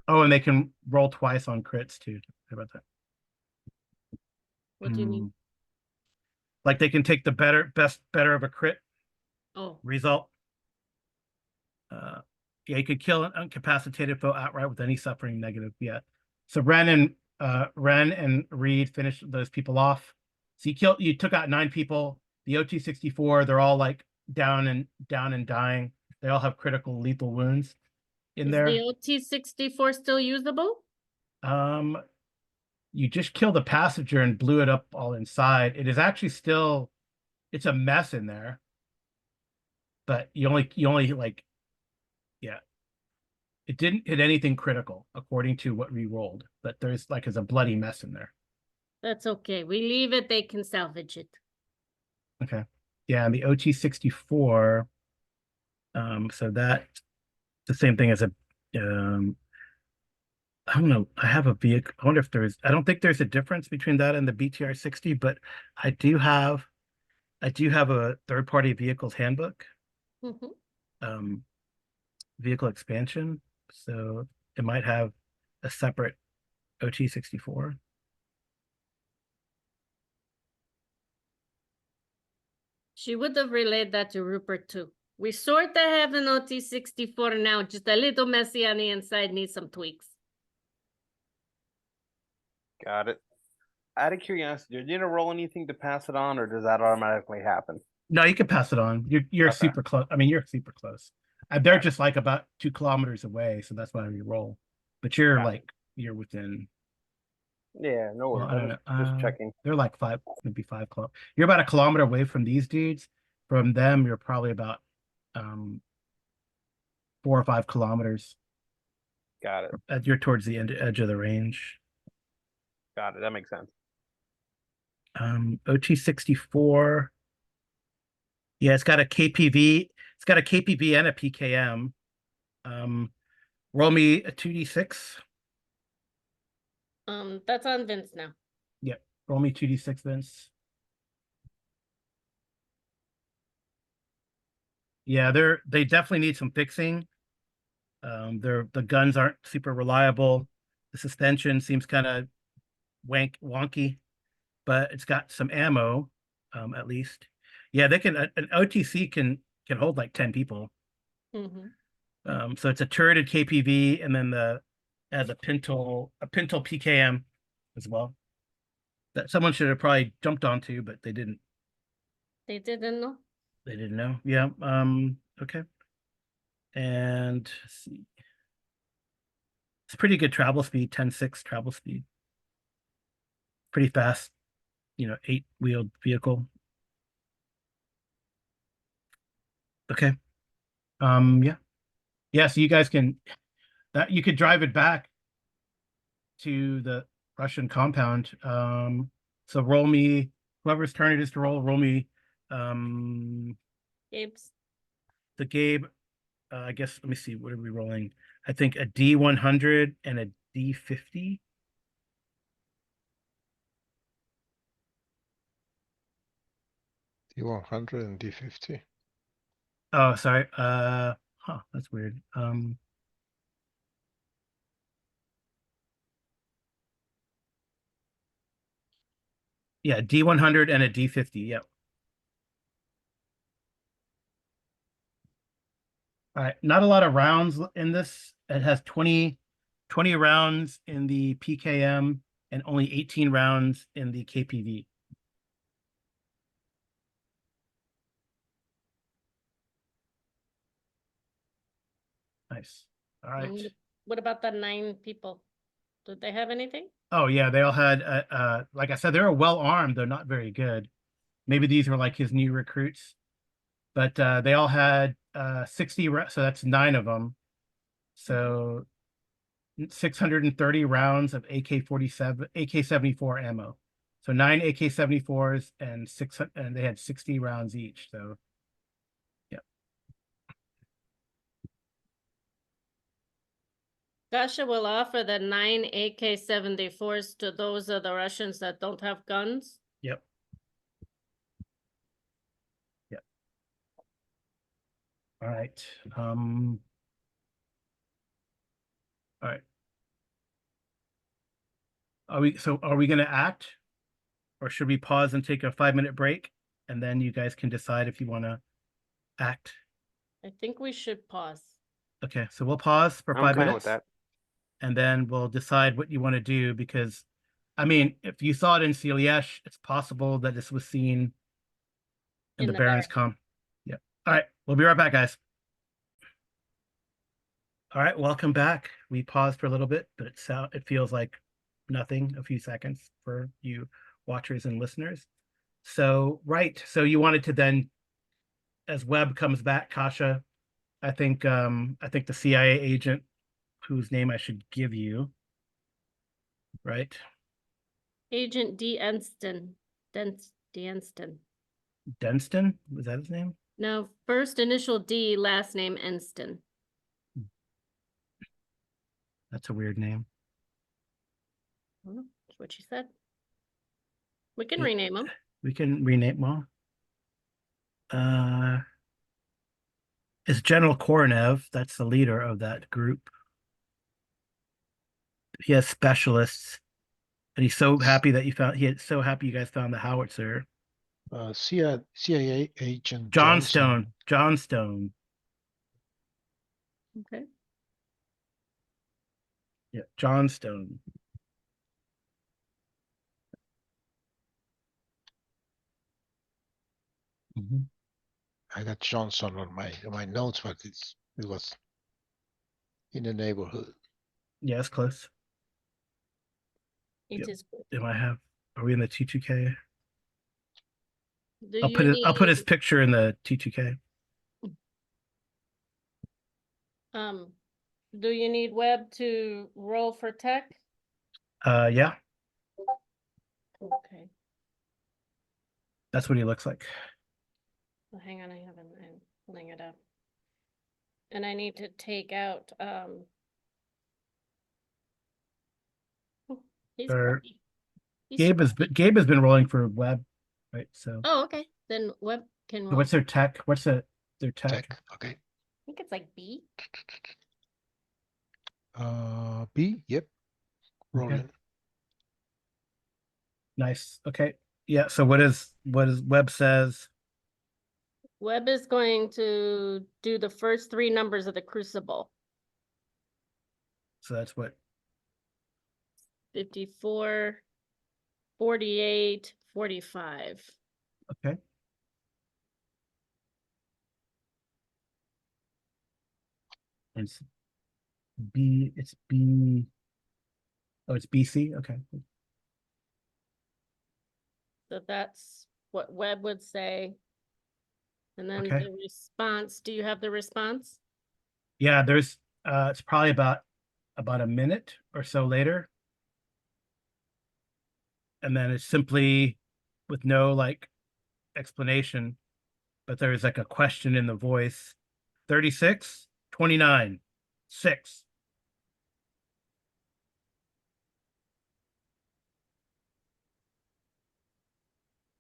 A: Oh, and they can roll twice on crits too. How about that?
E: What do you mean?
A: Like they can take the better of a crit
E: Oh,
A: result. Yeah, you could kill an incapacitated foe outright with any suffering negative. Yeah. So Ren and Reed finished those people off. So you took out 9 people. The OT-64, they're all like down and dying. They all have critical lethal wounds in
E: is
A: there.
E: the OT-64 still usable?
A: You just killed a passenger and blew it up all inside. It is actually still, it's a mess in there. But you only like, yeah. It didn't hit anything critical according to what we rolled, but there's like a bloody mess in there.
E: That's okay. We leave it, they can salvage it.
A: Okay. Yeah, and the OT-64, so that the same thing as a I don't know. I have a vehicle. I wonder if I don't think there's a difference between that and the BTR-60, but I do have a third-party vehicles handbook,
E: Mhm.
A: vehicle expansion. So it might have a separate OT-64.
E: She would have relayed that to Rupert too. We sort of have an OT-64 now, just a little messy on the inside, needs some tweaks.
D: Got it. Out of curiosity, did you need to roll anything to pass it on, or does that automatically happen?
A: No, you can pass it on. You're
D: Okay.
A: super close. I mean, you're super close. They're
D: Got it.
A: just like about 2 kilometers away, so that's why we roll. But you're
D: Got it.
A: like you're within.
D: Yeah, no
A: Well,
D: worries.
A: I don't know.
D: Just checking.
A: They're like 5, maybe 5 kilometers. You're about 1 kilometer away from these dudes. From them, you're probably about 4 or 5 kilometers.
D: Got it.
A: You're towards the edge of the range.
D: Got it. That makes sense.
A: OT-64. Yeah, it's got a KPV. It's got a KPV and a PKM. Roll me a 2d6.
E: That's on Vince now.
A: Yep. Roll me 2d6, Vince. Yeah, they definitely need some fixing. The guns aren't super reliable. The suspension seems kind of wonky, but it's got some ammo, at least. Yeah, they can. An OTC can hold like 10 people. So it's a turreted KPV, and then as a pintle PKM as well. That someone should have probably jumped onto, but they didn't.
E: They didn't know.
A: They didn't know. Yeah. Okay. And let's see. It's pretty good travel speed, 10.6 travel speed. Pretty fast, 8-wheeled vehicle. Okay. Yeah. Yeah, so you guys you could drive it back to the Russian compound. So roll me, whoever's turn it is to roll me
E: Gabe's.
A: the Gabe, I guess, let me see, what are we rolling? I think a D100 and a D50.
C: D100 and D50.
A: Oh, sorry. That's weird. Yeah, D100 and a D50. Yep. All right, not a lot of rounds in this. It has 20 rounds in the PKM and only 18 rounds in the KPV. Nice. All right.
E: And what about the 9 people? Did they have anything?
A: Oh yeah, they all had like I said, they were well armed. They're not very good. Maybe these were like his new recruits, but they all had 60. So that's 9 of them. So 630 rounds of AK-47, AK-74 ammo. So 9 AK-74s and and they had 60 rounds each. So yeah.
E: Kasha will offer the 9 AK-74s to those of the Russians that don't have guns.
A: Yep. Yep. All right. All right. Are we going to act, or should we pause and take a 5-minute break, and then you guys can decide if you want to act?
E: I think we should pause.
A: Okay, so we'll pause for
D: I'm
A: 5
D: fine
A: minutes,
D: with that.
A: and then we'll decide what you want to do. Because, I mean, if you saw it in Silesh, it's possible that this was seen in the Baron's Com. Yeah. All right, we'll be right back, guys. All right, welcome back. We paused for a little bit, but it feels like nothing, a few seconds for you watchers and listeners. So, right. So you wanted to then, as Webb comes back, Kasha, I think the CIA agent whose name I should give you, right?
E: Agent D. Enston. D. Enston.
A: Denston? Was that his name?
E: No, first initial D, last name Enston.
A: That's a weird name.
E: Well, that's what she said. We can
A: Yeah.
E: rename him.
A: We can rename well. It's General Koronev. That's the leader of that group. He has specialists, and he's so happy that so happy you guys found the howitzer.
C: CIA agent
A: Johnstone. Johnstone.
E: Okay.
A: Yeah, Johnstone. Mm-hmm.
C: I got Johnson on my notes, but it was in the neighborhood.
A: Yeah, it's close.
E: It
A: Yep.
E: is good.
A: Are we in the T2K?
E: Do
A: I'll
E: you
A: put his
E: need,
A: picture in the T2K.
E: do you need Webb to roll for tech?
A: Yeah,
E: Okay.
A: that's what he looks like.
E: Well, hang on, I'm pulling it up. And I need to take out, oh, he's
A: Or-
E: grumpy. He's
A: Gabe has been rolling for Webb, right? So
E: Oh, okay. Then Webb can roll.
A: what's their tech? What's their tech?
C: Tech, okay.
E: I think it's like B.
C: B, yep. Rolling.
A: Nice. Okay. Yeah. So what is Webb says?
E: Webb is going to do the first 3 numbers of the crucible.
A: So that's what
E: 54, 48, 45.
A: okay. And it's B. It's B. Oh, it's BC. Okay.
E: So that's what Webb would say. And then
A: Okay.
E: the response, do you have the response?
A: Yeah. There's it's probably about a minute or so later, and then it's simply with no like explanation, but there's like a question in the voice. 36, 29, 6.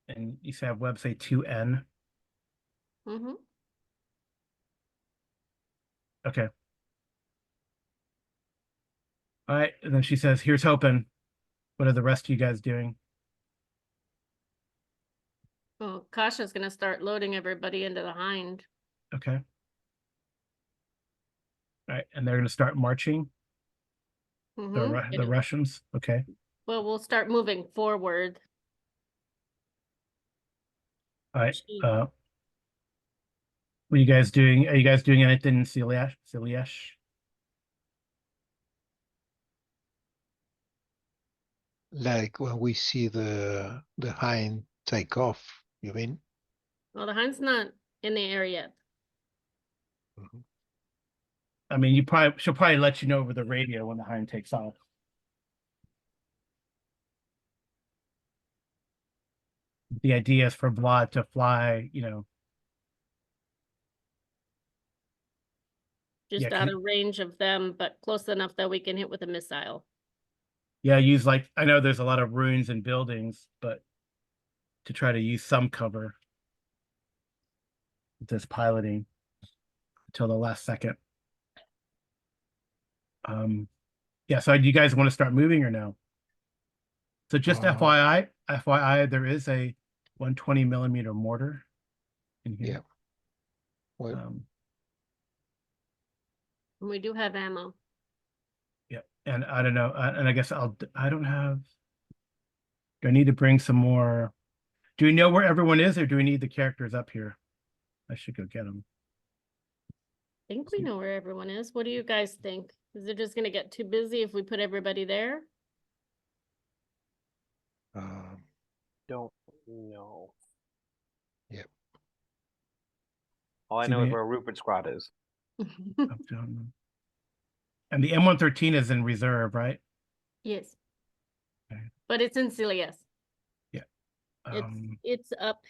A: And you should have Webb say 2N.
E: Mm-hmm.
A: Okay. All right. And then she says, here's hoping. What are the rest of you guys doing?
E: Well, Kasha's gonna start loading everybody into the Hind.
A: Okay. All right, and they're gonna start marching,
E: Mhm.
A: the Russians, okay.
E: Well, we'll start moving forward.
A: All right,
E: She-
A: what are you guys doing? Are you guys doing anything in Siliash?
C: Like when we see the hind take off, you mean?
E: Well, the hind's not in the area yet.
C: Mhm.
A: I mean, she'll probably let you know over the radio when the hind takes off. The idea is for Vlad to fly,
E: Just
A: Yeah,
E: out of range of them, but close enough that we can hit with a missile.
A: yeah, use like, I know there's a lot of ruins and buildings, but to try to use some cover with this piloting until the last second. Yeah, so do you guys want to start moving or no? So just FYI, there is a 120 millimeter mortar in here.
C: Yeah. Well,
E: And we do have ammo.
A: Yeah, and I don't know, and I guess I don't have. Do I need to bring some more? Do we know where everyone is, or do we need the characters up here? I should go get them.
E: I think we know where everyone is. What do you guys think? Is it just gonna get too busy if we put everybody there?
D: Don't know.
C: Yep.
D: All I
A: See
D: know is
A: the-
D: where Rupert's squad is.
A: Up down. And the M113 is in reserve, right?
E: Yes.
A: Okay.
E: But it's in Cilias.
A: Um,
E: It's up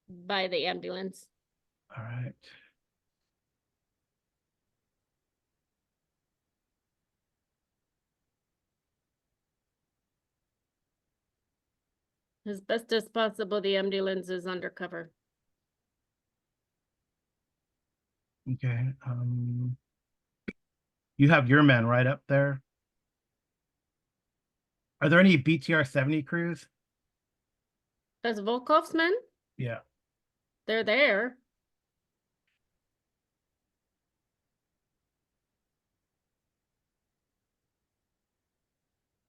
E: by the ambulance.
A: all right.
E: As best as possible, the ambulance is undercover.
A: Okay. You have your men right up there. Are there any BTR 70 crews?
E: That's Volkov's men?
A: Yeah.
E: They're there.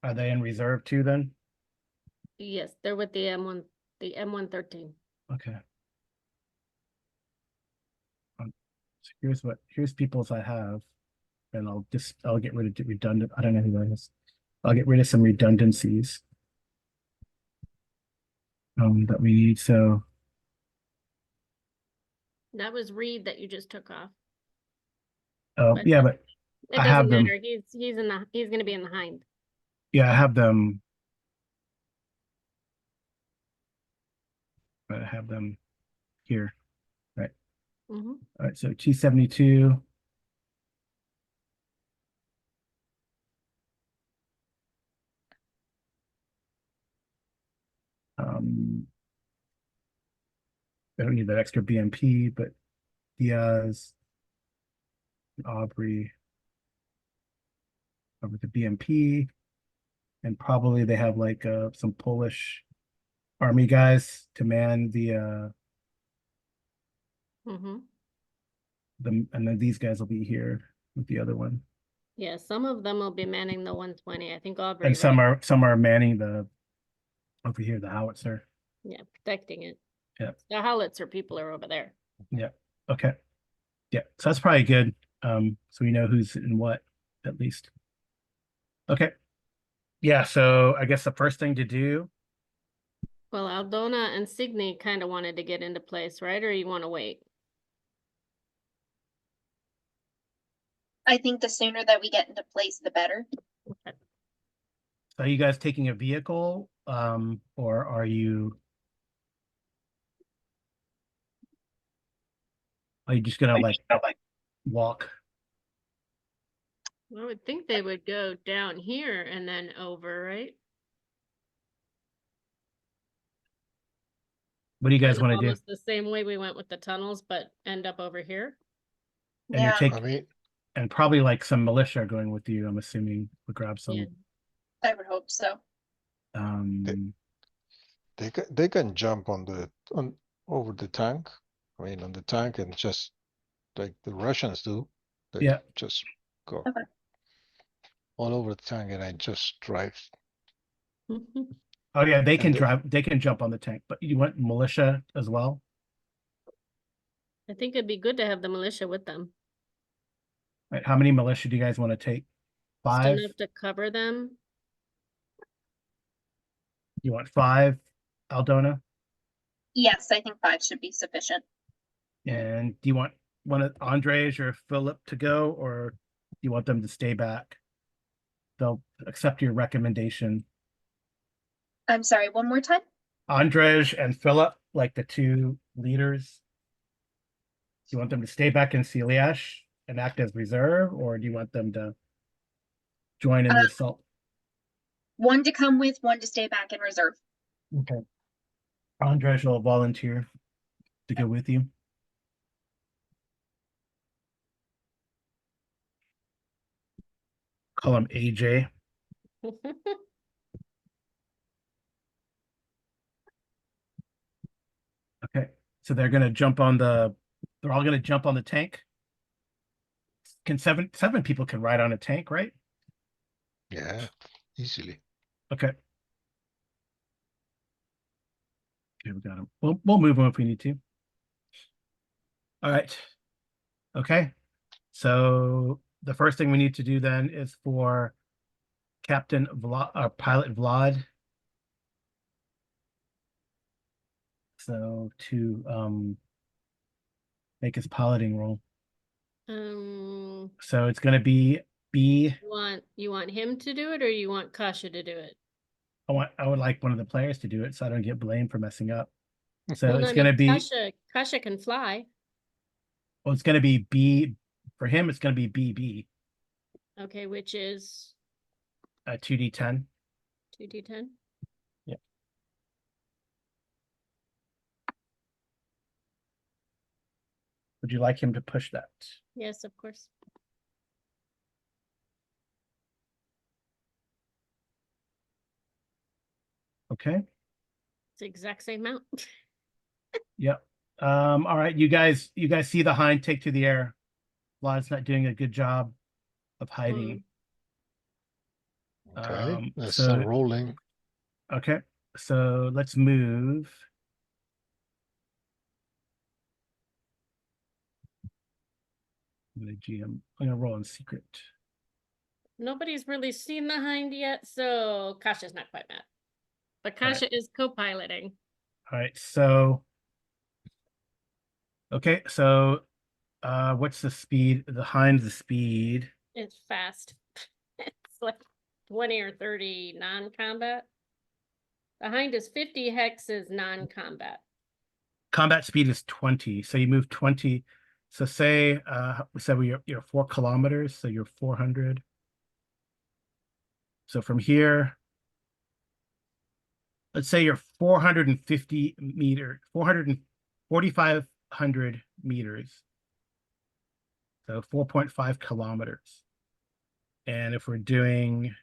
A: Are they in reserve too then?
E: Yes, they're with the M113.
A: Okay. So here's people's I have, and I'll get rid of redundant. I don't know who that is. I'll get rid of some redundancies that we need. So
E: That was Reed that you just took off. But
A: yeah, but
E: it
A: I have
E: doesn't
A: them.
E: matter. He's gonna be in the hind.
A: Yeah, I have them. But I have them here. Right.
E: Mhm.
A: All right. So T-72. I don't need that extra BMP, but Diaz, Aubrey, over the BMP, and probably they have like some Polish army guys to man
E: Mhm.
A: and then these guys will be here with the other one,
E: Yeah, some of them will be manning the 120. I think Aubrey,
A: and some
E: right?
A: are manning the over here the howitzer.
E: Yeah, protecting it.
A: Yeah.
E: The howitzer people are over there.
A: Yeah. Okay. Yeah. So that's probably good. So we know who's in what at least. Okay. Yeah. So I guess the first thing to do.
E: Well, Aldona and Signy kind of wanted to get into place, right? Or you want to wait?
B: I think the sooner that we get into place, the better.
A: Are you guys taking a vehicle, or are you just gonna like walk?
E: I would think they would go down here and then over, right?
A: What do you guys
E: Kind of
A: want to do?
E: almost the same way we went with the tunnels, but end up over here.
A: And you're
B: Yeah,
C: I
A: taking
C: mean,
A: and probably like some militia are going with you. I'm assuming we'll grab some.
E: Yeah.
B: I would hope so.
C: they can jump on over the tank. I mean, on the tank and just like the Russians do. They
A: Yeah.
C: just go
B: Okay.
C: all over the tank and I just drive.
A: Oh yeah, they can
C: And the-
A: drive, they can jump on the tank, but you want militia as well?
E: I think it'd be good to have the militia with them.
A: Right, how many militia do you guys want to take?
E: Just
A: 5?
E: enough to cover them.
A: You want 5, Aldona?
B: Yes, I think 5 should be sufficient.
A: And do you want one of Andres or Philip to go, or do you want them to stay back? They'll accept your recommendation.
B: I'm sorry, one more time?
A: Andres and Philip, like the 2 leaders. Do you want them to stay back in Siliash and act as reserve, or do you want them to join in the assault?
B: 1 to come with, 1 to stay back in reserve.
A: Okay. Andres will volunteer to go with you. Call him AJ. Okay, so they're gonna jump on the. They're all gonna jump on the tank. Can 7 people can ride on a tank, right?
C: Yeah, easily.
A: Okay. Okay, we got him. We'll move him if we need to. All right. Okay. So the first thing we need to do then is for Captain Vlad, Pilot Vlad. So to make his piloting roll.
E: Um,
A: So it's gonna be B.
E: you want him to do it or you want Kasha to do it?
A: I would like one of the players to do it so I don't get blamed for messing up. So
E: Well, no,
A: it's
E: I
A: gonna
E: mean,
A: be
E: Kasha can fly.
A: well, it's gonna be B for him, it's gonna be BB,
E: Okay, which is
A: 2d10.
E: 2d10.
A: Would you like him to push that?
E: Yes, of course.
A: Okay.
E: It's the exact same amount.
A: Yep. All right, you guys see the hind take to the air. Vlad's not doing a good job of hiding.
C: Okay, let's
A: So
C: start rolling.
A: okay, so let's move. I'm gonna roll in secret.
E: Nobody's really seen the hind yet, so Kasha's not quite mad. But
A: All right.
E: Kasha is co-piloting.
A: All right, so okay, so what's the speed? The hind's the speed.
E: It's fast. It's like 20 or 30 non-combat. The hind is 50 hexes non-combat.
A: Combat speed is 20, so you move 20. So say we said you're 4 kilometers, so you're 400. So from here, let's say you're 450 meter, 4,500 meters. So 4.5 kilometers. And if we're doing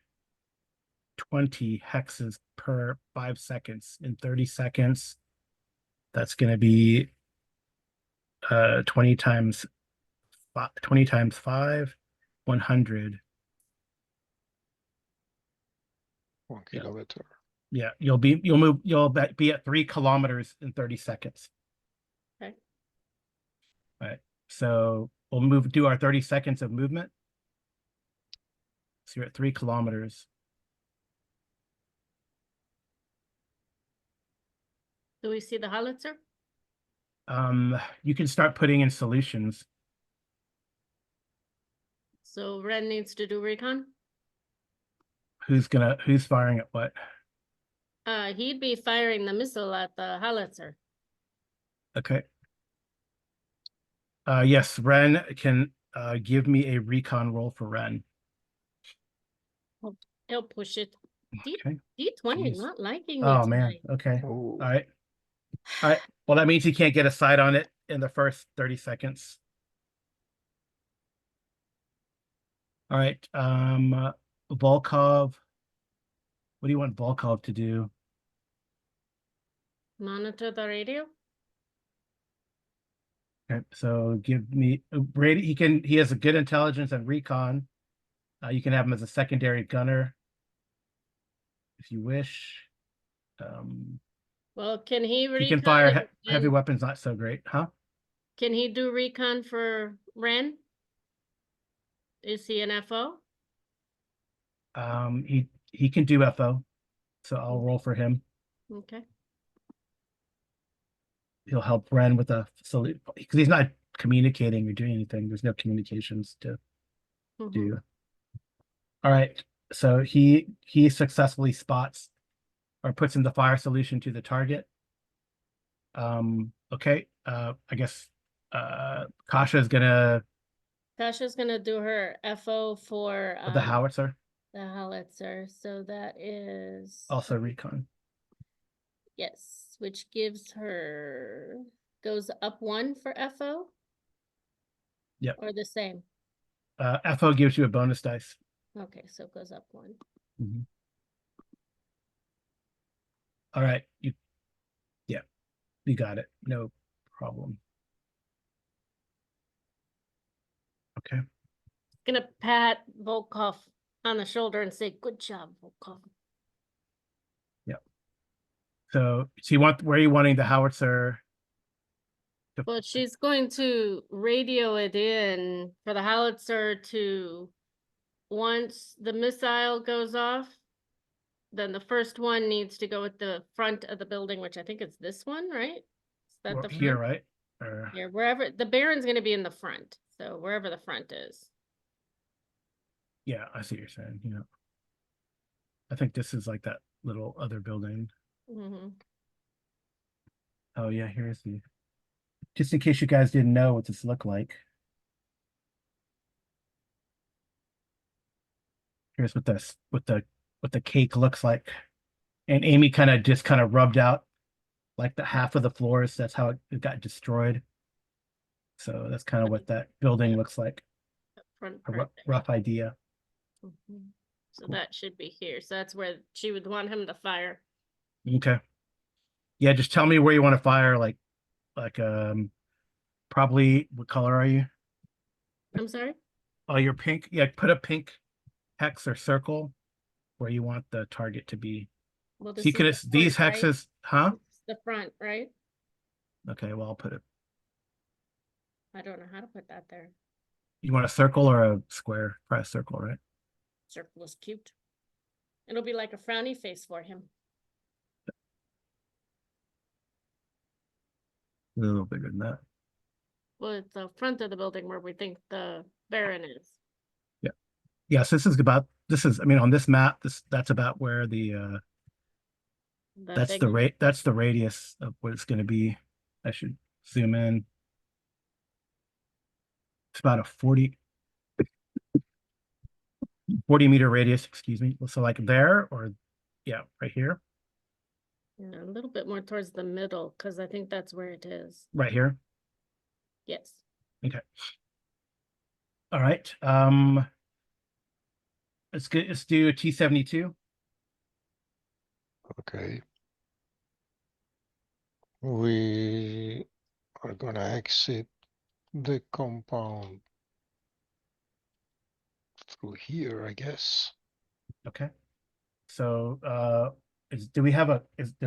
A: 20 hexes per 5 seconds in 30 seconds, that's going to be 20 times 5, 100.
C: 1
A: Yeah.
C: kilometer.
A: Yeah, you'll be at 3 kilometers in 30 seconds.
E: Okay.
A: All right. So we'll do our 30 seconds of movement. So you're at 3 kilometers.
E: Do we see the howitzer?
A: You can start putting in solutions.
E: So Ren needs to do recon.
A: Who's firing at what?
E: He'd be firing the missile at the howitzer.
A: Okay. Yes, Ren can give me a recon roll for Ren.
E: He'll push it.
A: Okay.
E: D20 is
A: Jeez.
E: not liking me
A: Oh man.
E: tonight.
A: Okay.
C: Oh,
A: All right. All right. Well, that means he can't get a sight on it in the first 30 seconds. All right. Volkov. What do you want Volkov to do?
E: Monitor the radio.
A: Okay, so give me radio. He has a good intelligence and recon. You can have him as a secondary gunner if you wish.
E: Well, can he
A: He can
E: recon
A: fire heavy
E: and
A: weapons, not so great, huh?
E: can he do recon for Ren? Is he an FO?
A: He can do FO, so I'll roll for him.
E: Okay.
A: He'll help Ren with the facility because he's not communicating or doing anything. There's no communications to
E: Mhm.
A: do. All right, so he successfully spots or puts in the fire solution to the target. Okay, I guess Kasha's gonna
E: Tasha's gonna do her FO for
A: with the howitzer,
E: the howitzer, so that is
A: also recon.
E: yes, which gives her goes up 1 for FO.
A: Yep.
E: Or the same.
A: FO gives you a bonus dice.
E: Okay, so it goes up 1.
A: Mhm. All right, you got it. No problem. Okay.
E: Gonna pat Volkov on the shoulder and say, "Good job, Volkov."
A: So where are you wanting the howitzer?
E: Well, she's going to radio it in for the howitzer to, once the missile goes off, then the first one needs to go at the front of the building, which I think is this one, right? Is that the
A: Here,
E: front?
A: right? Or
E: Yeah, wherever the Baron's gonna be in the front, so wherever the front is.
A: yeah, I see what you're saying. Yeah. I think this is like that little other building.
E: Mm-hmm.
A: Oh yeah, here's the just in case you guys didn't know what this looked like. Here's what the cake looks like. And Amy kind of rubbed out like the half of the floors. That's how it got destroyed. So that's kind of what that building looks like.
E: Front
A: A
E: part there.
A: rough idea.
E: Mhm. So
A: Cool.
E: that should be here. So that's where she would want him to fire.
A: Okay. Yeah, just tell me where you want to fire. Like probably what color are you?
E: I'm sorry?
A: Oh, you're pink. Yeah, put a pink hex or circle where you want the target to be.
E: Well,
A: So you could
E: is the
A: these
E: front, right?
A: hexes, huh?
E: This is the front, right?
A: Okay, well I'll put it.
E: I don't know how to put that there.
A: You want a circle or a square? Probably a circle, right?
E: Circle is cute. It'll be like a frowny face for him.
A: A little bigger than that.
E: Well, it's the front of the building where we think the Baron is.
A: Yes, this is I mean on this map, that's about where the that's
E: big
A: the
E: one.
A: rate that's the radius of what it's gonna be. I should zoom in. It's about a 40 meter radius, excuse me. So like there or yeah, right here,
E: Yeah, a little bit more towards the middle, because I think that's where it is.
A: right here.
E: Yes.
A: Okay. All right. Let's do a T-72.
C: Okay. We are gonna exit the compound through here, I guess.
A: Okay. So does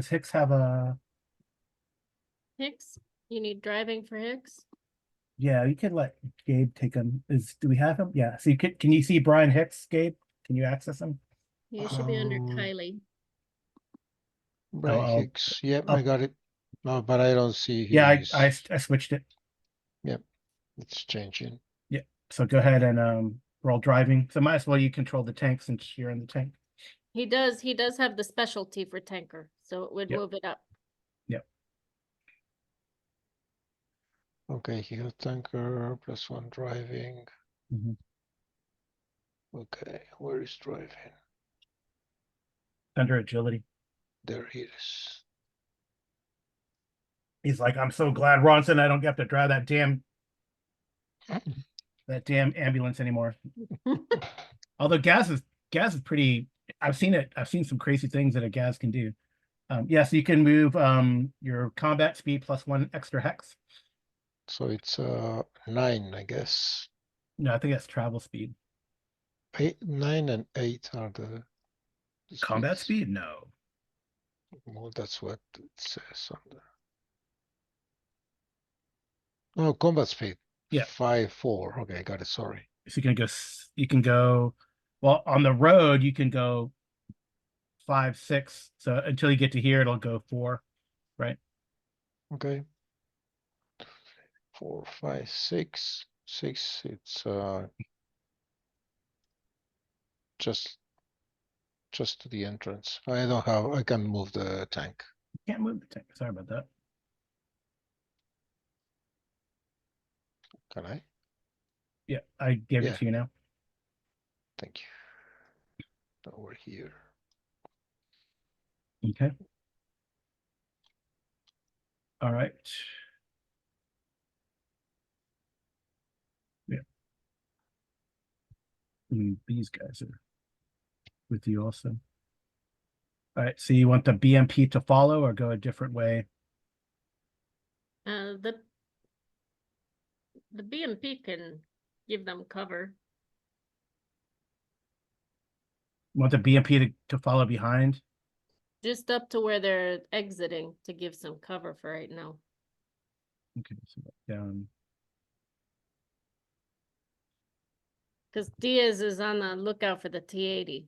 A: Hicks have a
E: Hicks, you need driving for Hicks?
A: yeah, you can let Gabe take him. Do we have him? Yeah. So can you see Brian Hicks, Gabe? Can you access him?
E: You should be under
C: Um,
E: Kylie.
C: Brian
A: I'll-
C: Hicks. Yep,
A: I'll-
C: I got it. No, but I don't see
A: Yeah,
C: his.
A: I switched it.
C: It's changing.
A: So go ahead and roll driving. So might as well you control the tank since you're in the tank.
E: He does have the specialty for tanker, so it would
A: Yep.
E: move it up.
C: Okay, he got tanker +1 driving.
A: Mhm.
C: Okay, where is driving?
A: Under agility.
C: There he is.
A: He's like, I'm so glad, Ronson, I don't have to drive that damn ambulance anymore. Although gas is pretty. I've seen some crazy things that a gas can do. Yeah, so you can move your combat speed +1 extra hex.
C: So it's 9, I guess.
A: No, I think that's travel speed.
C: 9 and 8 are the
A: Combat
C: speeds.
A: speed? No.
C: Well, that's what it says on the. Oh, combat speed.
A: Yeah.
C: 5, 4. Okay, got it. Sorry.
A: So you can go, well, on the road, you can go 5, 6. So until you get to here, it'll go 4, right?
C: Okay. 4, 5, 6. 6. It's just to the entrance. I don't have. I can move the tank.
A: Can't move the tank. Sorry about that.
C: Can I?
A: Yeah, I gave
C: Yeah.
A: it to you now.
C: Thank you. Over here.
A: Okay. All right. Yeah. These guys are with you also. All right, so you want the BMP to follow or go a different way?
E: The BMP can give them cover.
A: You want the BMP to follow behind?
E: Just up to where they're exiting to give some cover for right now.
A: Okay, so down.
E: Because Diaz is on the lookout for the T-80.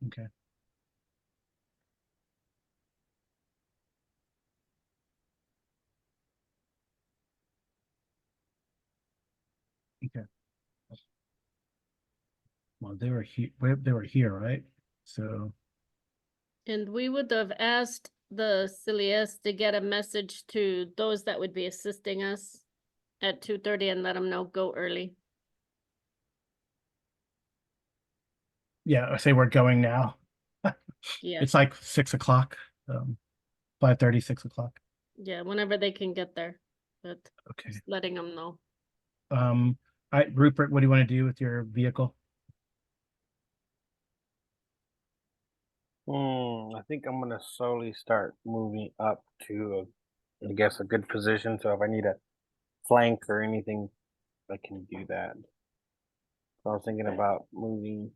A: Okay. Okay. Well, they were here. They were here, right? So
E: And we would have asked the Cilias to get a message to those that would be assisting us at 2:30 and let them know go early.
A: yeah, I say we're going now.
E: Yeah,
A: It's like 6 o'clock. 5:30, 6 o'clock.
E: yeah, whenever they can get there, but
A: Okay.
E: just letting them know.
A: All right, Rupert, what do you want to do with your vehicle?
D: I think I'm gonna slowly start moving up to, I guess, a good position. So if I need a flank or anything, I can do that. So I was thinking about moving,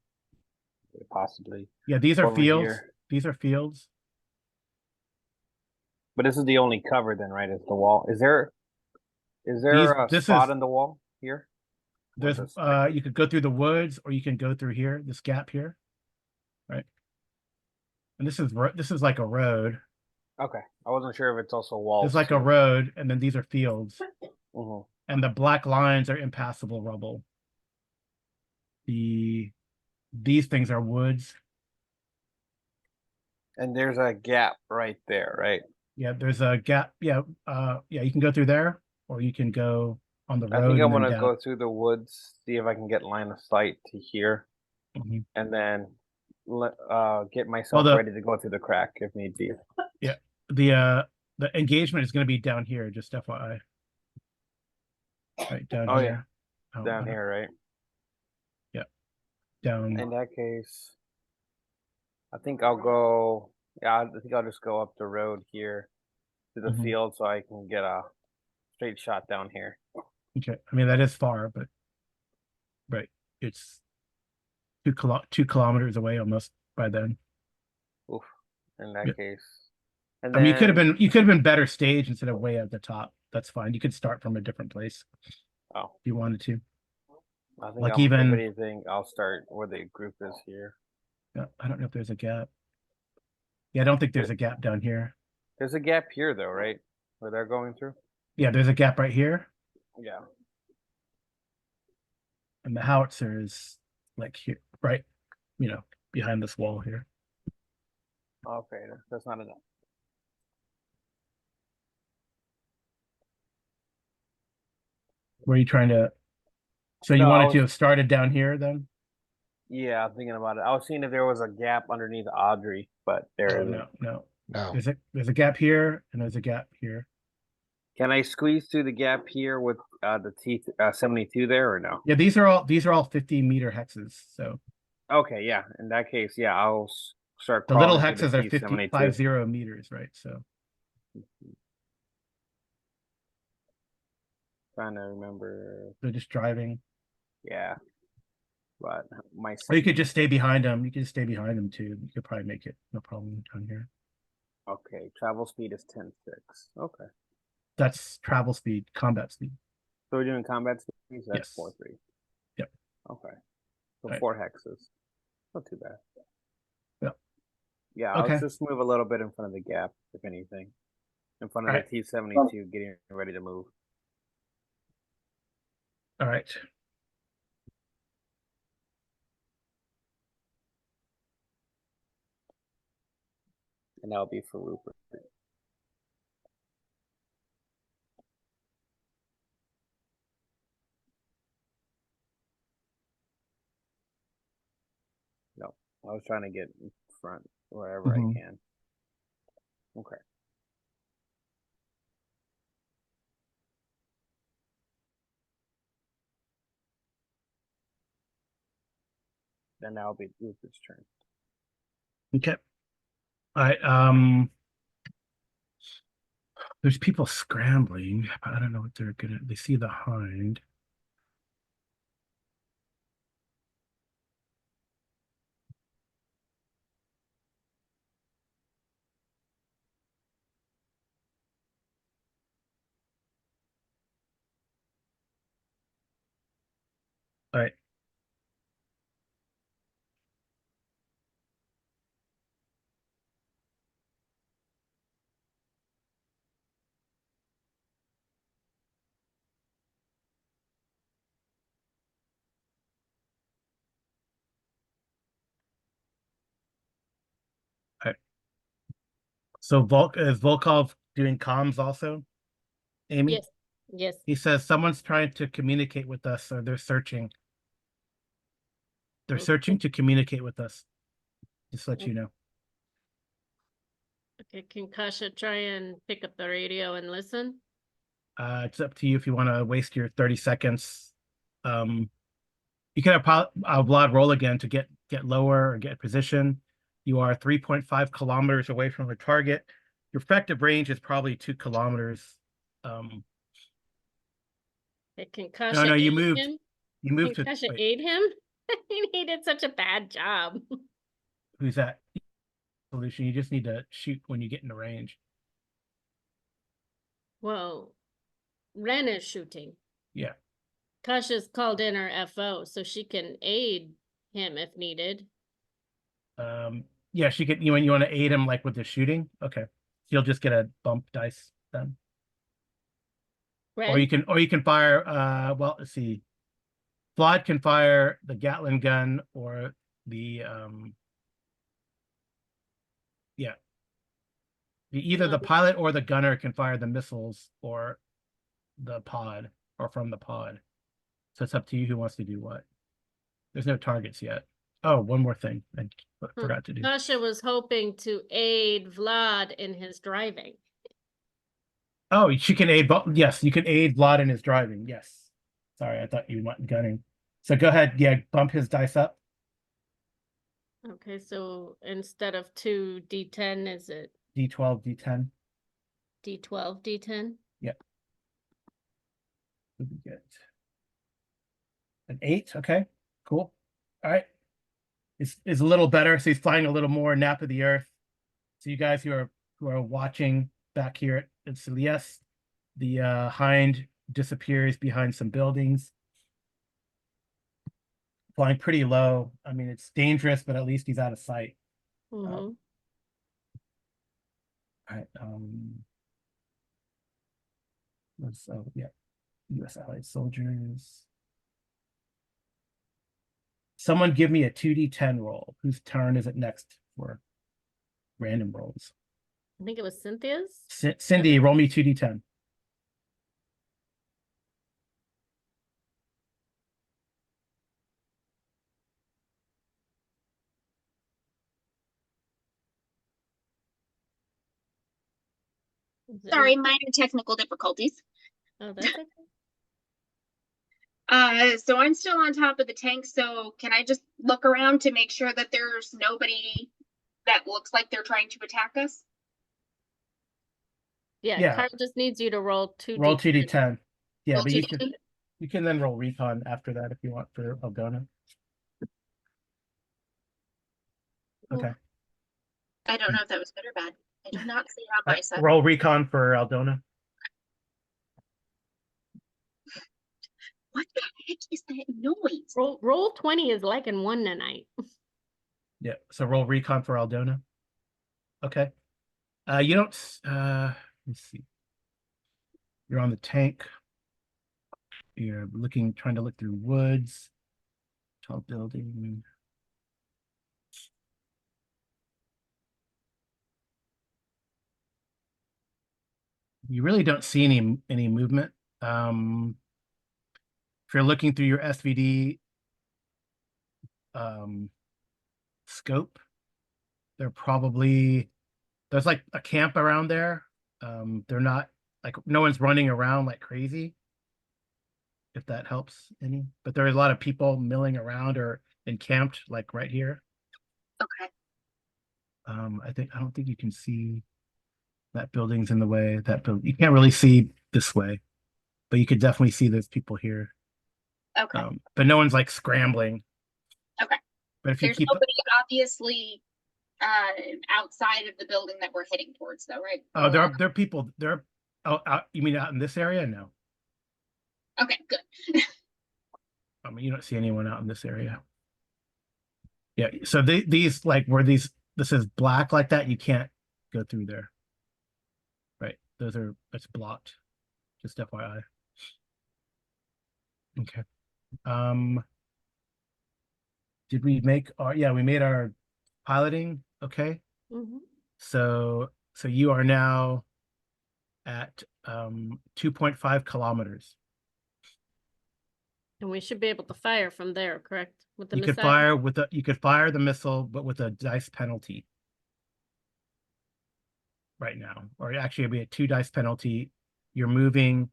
D: possibly.
A: Yeah, these are
D: Over
A: fields.
D: here.
A: These are fields.
D: But this is the only cover then, right? Is the wall? Is there a
A: This
D: spot
A: is
D: in the wall here? Where
A: there's
D: this-
A: you could go through the woods or you can go through here, this gap here. Right. And this is like a road.
D: Okay, I wasn't sure if it's also walls.
A: There's like a
D: too.
A: road, and then these are fields.
D: Mhm.
A: And the black lines are impassable rubble. These things are woods.
D: And there's a gap right there, right?
A: Yeah, there's a gap. Yeah, yeah, you can go through there, or you can go on the
D: I
A: road
D: think I'm
A: and then
D: gonna
A: down.
D: go through the woods, see if I can get line of sight to here,
A: Mhm.
D: and then get myself
A: the-
D: ready to go through the crack if need be.
A: The engagement is going to be down here, just FYI. Right down
D: Oh, yeah.
A: here. Oh,
D: Down here, right?
A: Down.
D: In that case, I think I'll go. Yeah, I think I'll just go up the road here to the
A: Mhm.
D: field so I can get a straight shot down here.
A: Okay, I mean that is far, but right, it's 2 kilometers away almost by then.
D: Oof. In that
A: Yeah.
D: case, and
A: I mean,
D: then
A: you could have been better staged instead of way at the top. That's fine. You could start from a different place
D: oh,
A: if you wanted to.
D: I think
A: like
D: if
A: even-
D: anything, I'll start where the group is here.
A: Yeah, I don't know if there's a gap. Yeah, I don't think there's a gap down here.
D: There's a gap here though, right? Where they're going through.
A: Yeah, there's a gap right here,
D: Yeah.
A: and the howitzer is like here, right? Behind this wall here.
D: Okay, that's not enough.
A: Were you trying to? So you
D: No, I
A: wanted to
D: was-
A: have started down here then?
D: Yeah, I'm thinking about it. I was seeing if there was a gap underneath Audrey, but there
A: Oh,
D: isn't.
A: no.
C: No.
A: There's a gap here and there's a gap here.
D: Can I squeeze through the gap here with the T 72 there or no?
A: Yeah, these are all 50-meter hexes. So
D: Okay, yeah. In that case, yeah, I'll start.
A: the little
D: crawling through
A: hexes
D: the
A: are 50 meters, right? So
D: Trying to remember.
A: they're just driving.
D: Yeah. But my
A: Or you could just stay behind him. You could just stay behind him too. You could probably make it no problem down here.
D: okay, travel speed is 10-6. Okay.
A: That's travel speed, combat speed.
D: So we're doing combat speeds, that's
A: Yes.
D: 4-3.
A: Yep.
D: Okay. So
A: Right.
D: 4 hexes. Not too bad.
A: Yep.
D: Yeah, I'll
A: Okay.
D: just move a little bit in front of the gap, if anything. In front of
A: Alright.
D: the T-72 getting ready to move.
A: All right.
D: And that'll be for Rupert. No, I was trying to get in front wherever
A: Mhm.
D: I can. Okay. Then that'll be Rupert's turn.
A: Okay. All right. There's people scrambling, but I don't know what they're gonna. They see the hind. All right. All right. So is Volkov doing comms also? Amy?
E: Yes, yes.
A: He says someone's trying to communicate with us, or they're searching. They're
E: Okay.
A: searching to communicate with us. Just to let you know.
E: Okay, can Kasha try and pick up the radio and listen?
A: It's up to you if you want to waste your 30 seconds. You can have Vlad roll again to get lower or get position. You are 3.5 kilometers away from the target. Your effective range is probably 2 kilometers.
E: Okay, can Kasha
A: No, you
E: aid
A: moved.
E: him?
A: You moved
E: Can
A: to.
E: Kasha
A: Wait,
E: aid him? He did such a bad job.
A: who's that? Solution. You just need to shoot when you get into range.
E: Well, Ren is shooting.
A: Yeah.
E: Kasha's called in her FO, so she can aid him if needed.
A: Yeah, she could. You want to aid him like with the shooting? Okay. He'll just get a bump dice then.
E: Ren?
A: Or you can fire. Well, let's see. Vlad can fire the Gatling gun or the yeah. Either the pilot or the gunner can fire the missiles or the pod or from the pod. So it's up to you who wants to do what. There's no targets yet. Oh, one more thing I forgot to do.
E: Kasha was hoping to aid Vlad in his driving.
A: Oh, she can aid. Yes, you can aid Vlad in his driving. Yes. Sorry, I thought you went gunning. So go ahead. Yeah, bump his dice up.
E: Okay, so instead of 2d10, is it
A: D12, D10.
E: d12, d10?
A: Yep. Would be good. An 8. Okay, cool. All right. Is a little better. So he's flying a little more nap of the earth. So you guys who are watching back here at Celias, the hind disappears behind some buildings. Flying pretty low. I mean, it's dangerous, but at least he's out of sight.
E: Mm-hmm.
A: All right. Yeah, U.S. Allied soldiers. Someone give me a 2d10 roll. Whose turn is it next for random rolls?
E: I think it was Cynthia's.
A: Cindy, roll me 2d10.
E: Is it-
B: Sorry, minor technical difficulties.
E: Oh, that's okay.
B: So I'm still on top of the tank, so can I just look around to make sure that there's nobody that looks like they're trying to attack us?
E: Yeah,
A: Yeah.
E: Carl just needs you to roll 2d10.
A: Roll 2d10. Yeah,
B: Roll
A: but you
B: 2D10?
A: should. You can then roll recon after that if you want for Aldona. Okay.
B: I don't know if that was good or bad. I did not see it on my side.
A: Roll recon for Aldona.
B: What the heck is that noise?
E: Roll 20 is liking one tonight.
A: Yeah. So roll recon for Aldona. Okay. You don't. Let's see. You're on the tank. You're trying to look through woods. Tall building. You really don't see any movement. If you're looking through your SVD scope, there's like a camp around there. They're not like no one's running around like crazy, if that helps any. But there are a lot of people milling around or encamped like right here.
B: Okay.
A: I don't think you can see that building's in the way. That building you can't really see this way, but you could definitely see those people here.
B: Okay.
A: But no one's like scrambling.
B: Okay.
A: But if you
B: There's
A: keep
B: nobody obviously outside of the building that we're heading towards, though, right?
A: there are people there. Oh, you mean out in this area? No.
B: Okay, good.
A: I mean, you don't see anyone out in this area. Yeah, so these like where this is black like that, you can't go through there. Right, it's blocked. Just FYI. Okay. Did we make we made our piloting? Okay.
E: Mhm.
A: So you are now at 2.5 kilometers.
E: And we should be able to fire from there, correct? With the
A: You could
E: missile?
A: you could fire the missile, but with a dice penalty right now, or actually it'd be a 2 dice penalty. You're moving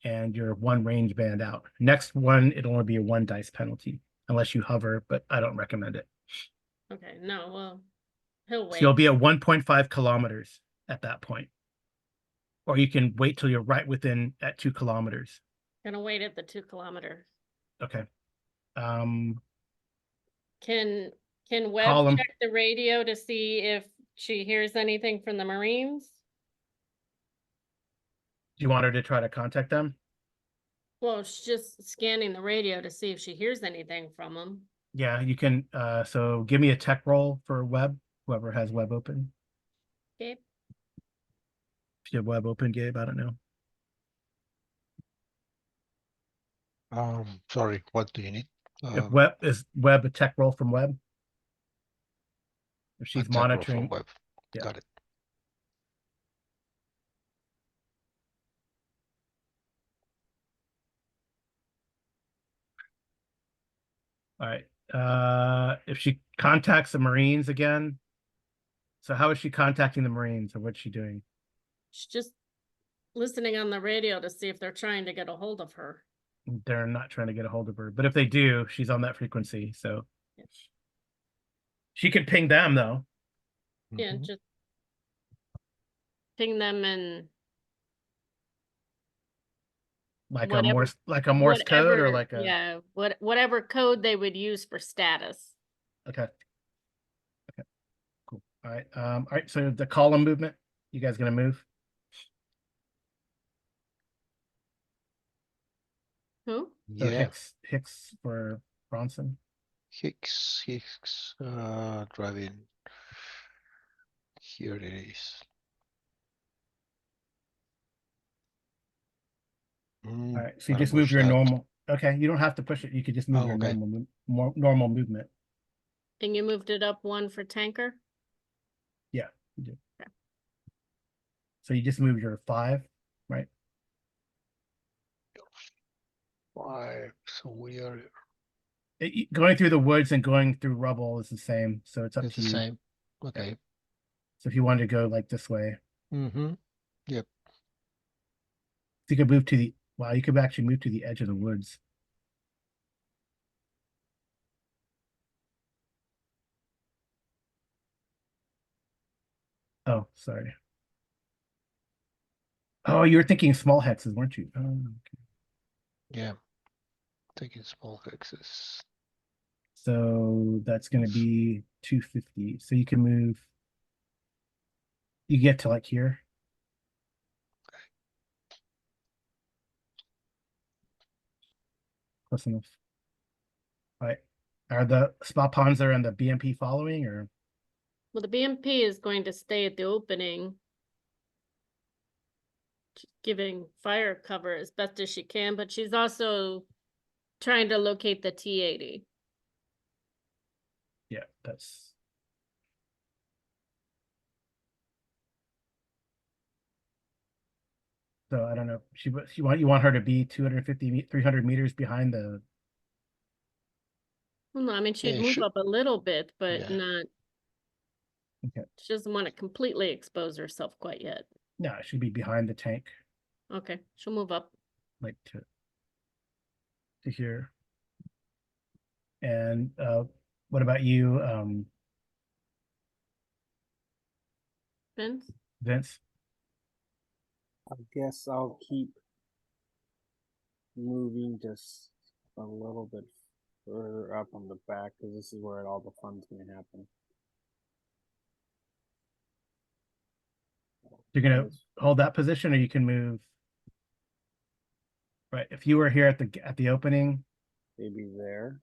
A: and you're 1 range band out. Next one, it'll only be a 1 dice penalty unless you hover, but I don't recommend it.
E: Okay, no, well, he'll
A: So you'll
E: wait.
A: be at 1.5 kilometers at that point. Or you can wait till you're right within at 2 kilometers.
E: Gonna wait at the 2 kilometer.
A: Okay.
E: Can Webb
A: Call 'em.
E: check the radio to see if she hears anything from the Marines?
A: Do you want her to try to contact them?
E: Well, she's just scanning the radio to see if she hears anything from them.
A: Yeah, you can. So give me a tech roll for web, whoever has web open.
E: Gabe?
A: If you have web open, Gabe, I don't know.
C: Sorry, what do you need?
A: If web is web a tech roll from web? If she's
C: attack roll from
A: monitoring.
C: web.
A: Yeah.
C: Got it.
A: All right. If she contacts the Marines again. So how is she contacting the Marines, or what's she doing?
E: She's just listening on the radio to see if they're trying to get a hold of her.
A: They're not trying to get a hold of her, but if they do, she's on that frequency. So she could ping them though.
E: Yeah,
C: Mhm.
E: just ping them and
A: Like
E: whatever,
A: a Morse code or
E: whatever,
A: like a
E: yeah, whatever code they would use for status.
A: okay. Okay. Cool. All right. So the column movement, you guys gonna move?
E: Who?
A: So
C: Yeah,
A: Hicks for Bronson.
C: Hicks, driving. Here it is.
A: All right. So you just move your normal. Okay, you don't have to push it. You could just move
C: Oh,
A: your
C: okay.
A: normal movement.
E: And you moved it up 1 for tanker?
A: Yeah, you did.
E: Okay.
A: So you just move your 5, right?
C: 5. So we are.
A: Going through the woods and going through rubble is the same. So it's up
C: It's
A: to
C: the
A: you.
C: same. Okay.
A: So if you wanted to go like this way,
C: Mm-hmm.
A: you could move to the. Wow, you could actually move to the edge of the woods. Oh, sorry. Oh, you were thinking small hexes, weren't you? Oh, okay.
C: Yeah. Taking small hexes.
A: So that's gonna be 250. So you can move. You get to like here. Close enough. Right. Are the spot pawns there and the BMP following or
E: Well, the BMP is going to stay at the opening, giving fire cover as best as she can, but she's also trying to locate the T-80.
A: yeah, that's so I don't know. You want her to be 250 300 meters behind the
E: Well, no, I mean, she'd
C: Yeah,
E: move
C: should-
E: up a little bit, but
C: Yeah.
E: not.
A: Okay.
E: She doesn't want to completely expose herself quite yet.
A: no, it should be behind the tank,
E: Okay, she'll move up.
A: like to here. And what about you,
E: Vince?
A: Vince?
D: I guess I'll keep moving just a little bit further up on the back because this is where all the fun's gonna happen.
A: You're gonna hold that position, or you can move. Right. If you were here at the opening,
D: Maybe there.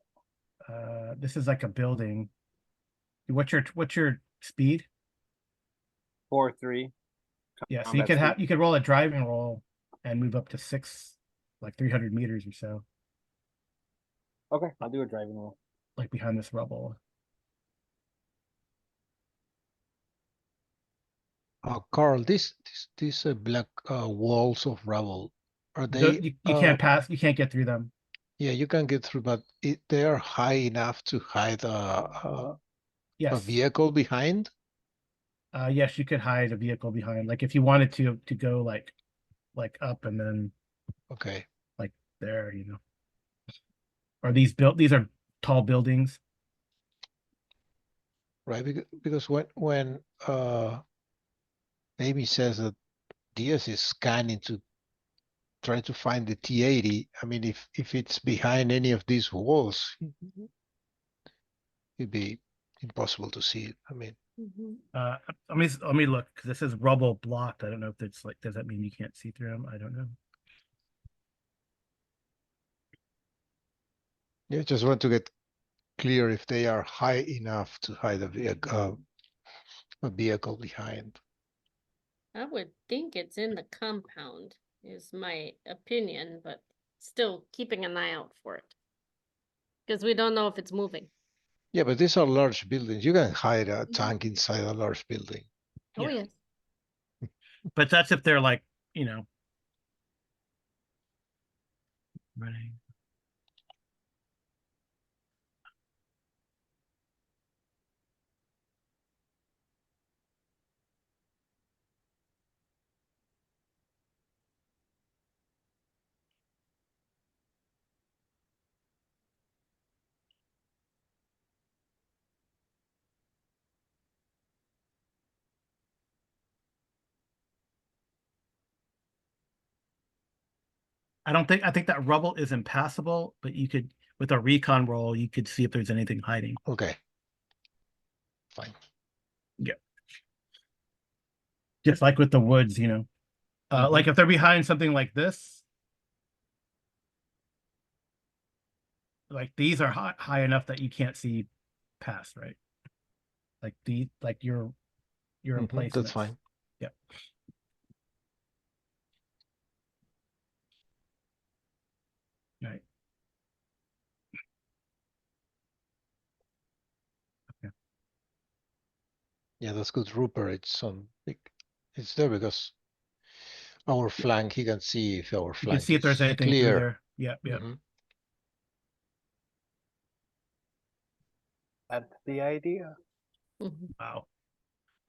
A: this is like a building. What's your speed?
D: 4-3.
A: Yeah, so you
D: Combat
A: could
D: speed.
A: you could roll a driving roll and move up to 6, like 300 meters or so,
D: Okay, I'll do a driving roll.
A: like behind this rubble.
C: Carl, these black walls of rubble, are they?
A: You can't pass. You can't get through them.
C: Yeah, you can get through, but they are high enough to hide a
A: Yes.
C: vehicle behind.
A: Yes, you could hide a vehicle behind. Like if you wanted to go like up and then
C: Okay.
A: like there, you know. Or these are tall buildings.
C: Right, because when Amy says that Diaz is scanning to try to find the T-80, I mean, if it's behind any of these walls, it'd be impossible to see it. I mean,
A: Let me look, because this is rubble blocked. I don't know if it's like, does that mean you can't see through them? I don't know.
C: you just want to get clear if they are high enough to hide a vehicle behind.
E: I would think it's in the compound, is my opinion, but still keeping an eye out for it. Because we don't know if it's moving.
C: Yeah, but these are large buildings. You can hide a tank inside a large building.
E: Oh,
A: Yeah.
E: yes.
A: But that's if they're like, you know, running. I think that rubble is impassable, but you could, with a recon roll, you could see if there's anything hiding.
C: Okay. Fine.
A: Just like with the woods, you know. Like if they're behind something like this, like these are high enough that you can't see past, right? Like your emplacements.
C: That's fine.
A: Yeah. Right. Okay.
C: Yeah, that's good. Rupert, it's there because our flank, he can see if our
A: You
C: flank
A: can see if there's
C: is
A: anything through
C: clear.
A: there. Yeah, yeah.
C: Mhm.
D: That's the idea.
E: Mhm.
A: Wow.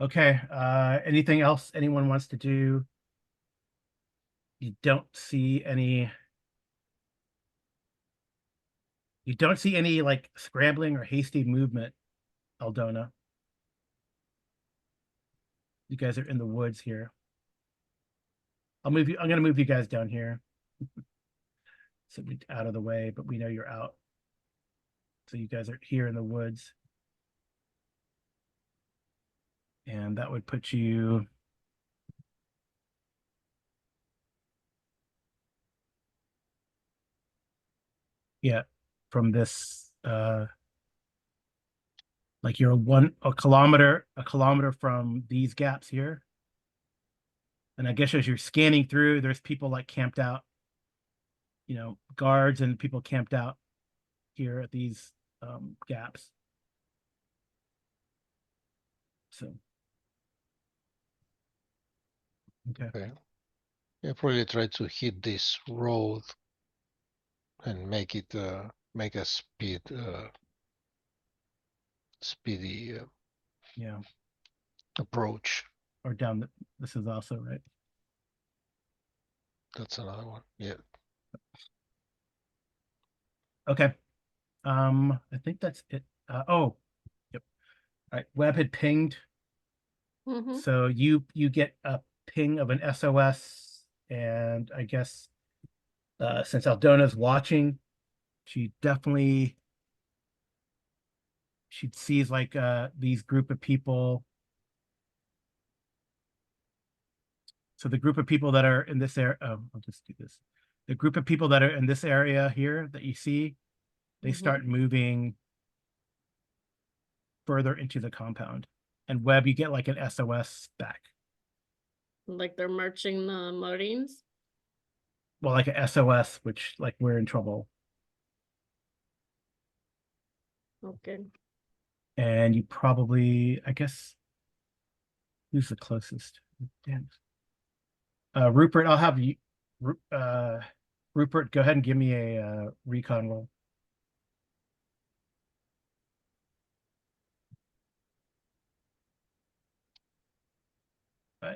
A: Okay. Anything else anyone wants to do? You don't see any like scrambling or hasty movement, Aldona. You guys are in the woods here. I'm gonna move you guys down here. So we out of the way, but we know you're out. So you guys are here in the woods. And that would put you. Yeah, from this like you're a kilometer from these gaps here. And I guess as you're scanning through, there's people like camped out, you know, guards and people camped out here at these gaps. So okay.
C: Yeah, probably try to hit this road and make it make a speedy
A: Yeah.
C: approach.
A: Or down this is also right.
C: That's another one. Yeah.
A: Okay. I think that's it. Oh, yep. All right. Webb had pinged.
E: Mhm.
A: So you get a ping of an SOS, and I guess since Aldona's watching, she sees like these group of people. So the group of people that are in this area, I'll just do this. The group of people that are in this area here that you see, they start moving further into the compound. And Webb, you get like an SOS back.
E: Like they're marching the Marines.
A: Well, like an SOS, which like we're in trouble.
E: Okay.
A: And you probably, I guess, who's the closest? Damn. Rupert, I'll have you. Rupert, go ahead and give me a recon roll.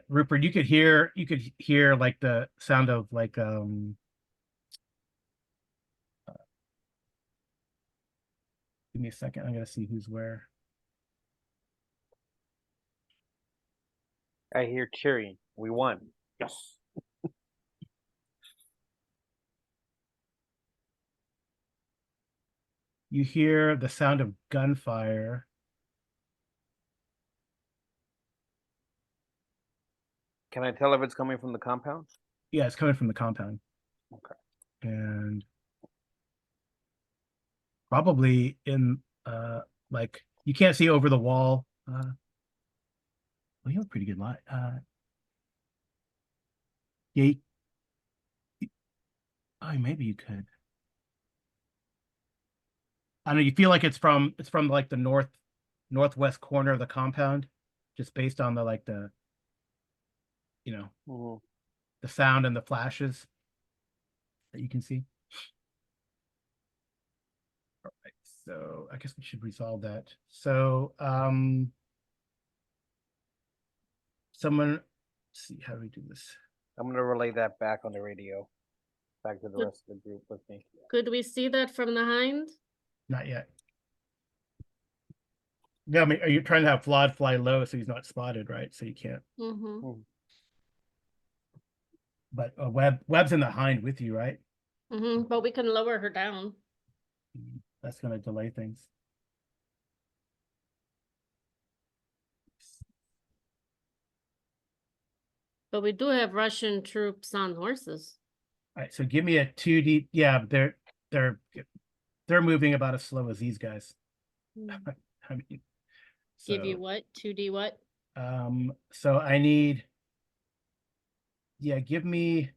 A: Rupert, you could hear like the sound of like give me a second. I'm gonna see who's where.
D: I hear cheering. We won. Yes.
A: You hear the sound of gunfire.
D: Can I tell if it's coming from the compound?
A: Yeah, it's coming from the compound.
D: Okay.
A: And probably in like you can't see over the wall. Well, you have a pretty good light. Yeah. Oh, maybe you could. I know you feel like it's from like the northwest corner of the compound, just based on the like the you know the sound and the flashes that you can see. All right, so I guess we should resolve that. So someone, let's see, how do we do this?
D: I'm gonna relay that back on the radio, back to the
E: Good.
D: rest of the group with me.
E: Could we see that from the hind?
A: Not yet. Yeah, I mean, are you trying to have Flawed fly low so he's not spotted, right? So you can't.
E: Mm-hmm.
A: But Webb's in the hind with you, right?
E: Mm-hmm. But we can lower her down.
A: That's going to delay things.
E: But we do have Russian troops on horses.
A: All right, so give me a 2D. Yeah, they're moving about as slow as these guys. I mean,
E: Give you what? 2D what?
A: So I need, yeah, give me,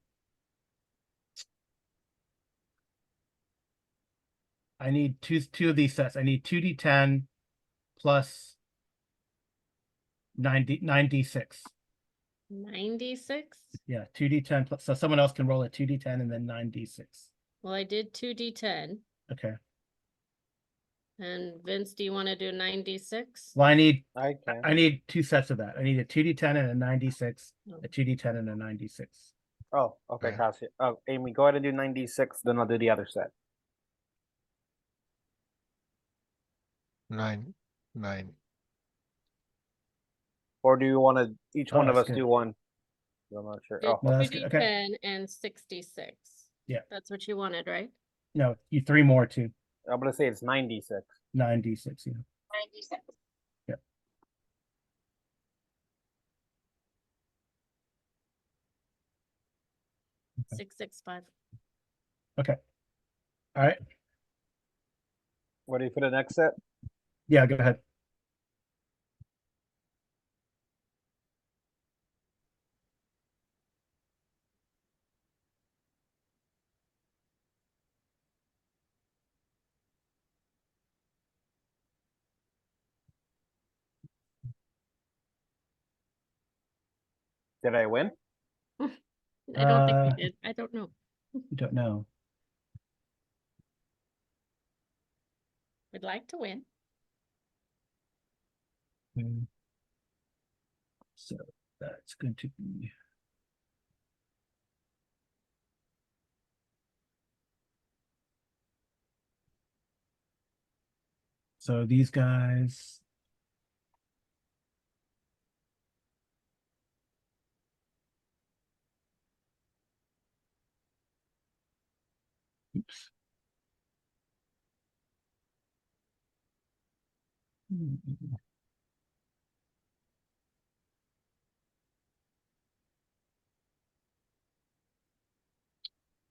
A: I need two of these sets. I need 2D10 plus 9D6.
E: 96?
A: Yeah, 2D10 plus, so someone else can roll a 2D10 and then 9D6.
E: Well, I did 2D10.
A: Okay.
E: And Vince, do you want to do 96?
A: Well, I need
D: I
A: two sets of that. I need a 2D10 and a 9D6, a 2D10 and a 9D6.
D: Oh, okay,
C: Yeah.
D: Cassie. Oh, Amy, go ahead and do 96, then I'll do the other set.
C: 9.
D: Or do you want to each
A: Oh,
D: one of
A: that's
D: us
A: good.
D: do one? I'm not sure.
E: Did
D: Oh,
A: No, that's good. Okay.
E: 2D10 and 66. That's what you wanted, right?
A: No, you 3 more too.
D: I'm gonna say it's 96.
A: 9d6, yeah.
B: 96.
A: Okay.
E: 665.
A: Okay. All right.
D: Ready for the next set?
A: Yeah, go ahead.
D: Did I win?
E: I don't think we
A: Uh,
E: did. I don't know.
A: Don't know.
E: Would like to win.
A: So that's going to be. So these guys. Oops.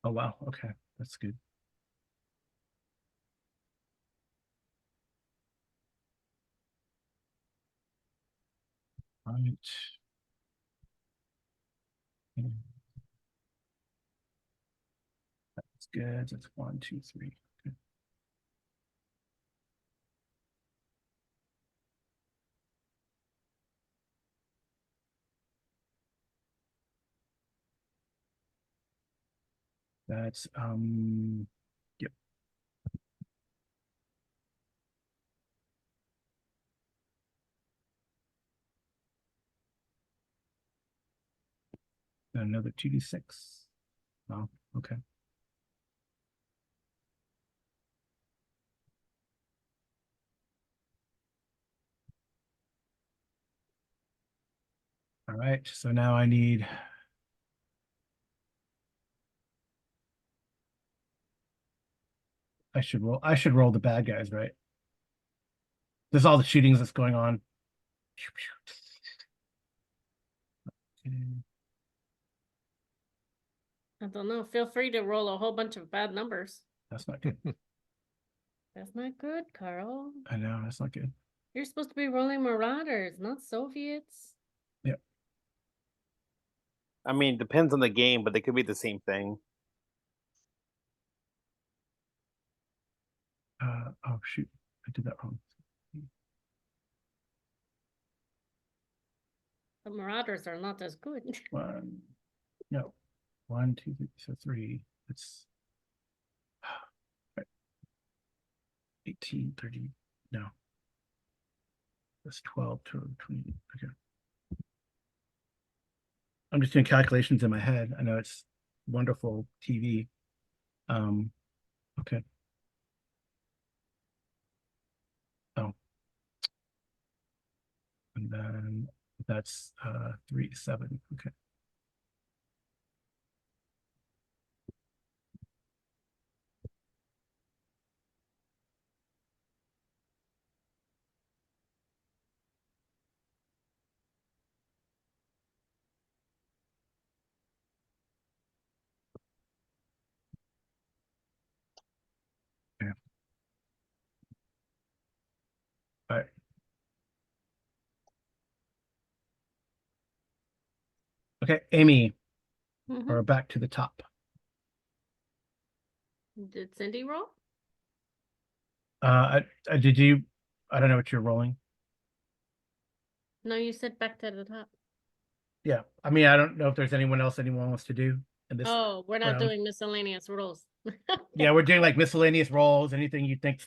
A: Oh, wow. Okay. That's good. All right. That's good. That's 1, 2, 3. Okay. That's yep. Another 2d6. Oh, okay. All right, so now I need. I should roll the bad guys, right? There's all the shootings that's going on. Okay.
E: I don't know. Feel free to roll a whole bunch of bad numbers.
A: That's not good.
E: That's not good, Carl.
A: I know, that's not good.
E: You're supposed to be rolling Marauders, not Soviets.
D: I mean, depends on the game, but they could be the same thing.
A: Oh shoot, I did that wrong.
E: The Marauders are not as good.
A: No, 1, 2, 3, so 3. It's right. 18, 30. No, that's 12 to 20. Okay. I'm just doing calculations in my head. I know it's wonderful TV. Okay. Oh. And then that's 3, 7. Okay. Yeah. All right. Okay, Amy, we're back to the top.
E: Did Cindy roll?
A: Did you? I don't know what you're rolling.
E: No, you said back to the top.
A: Yeah, I mean, I don't know if there's anyone wants to do in this.
E: Oh, we're not
A: round.
E: doing miscellaneous rolls.
A: Yeah, we're doing like miscellaneous rolls, anything you think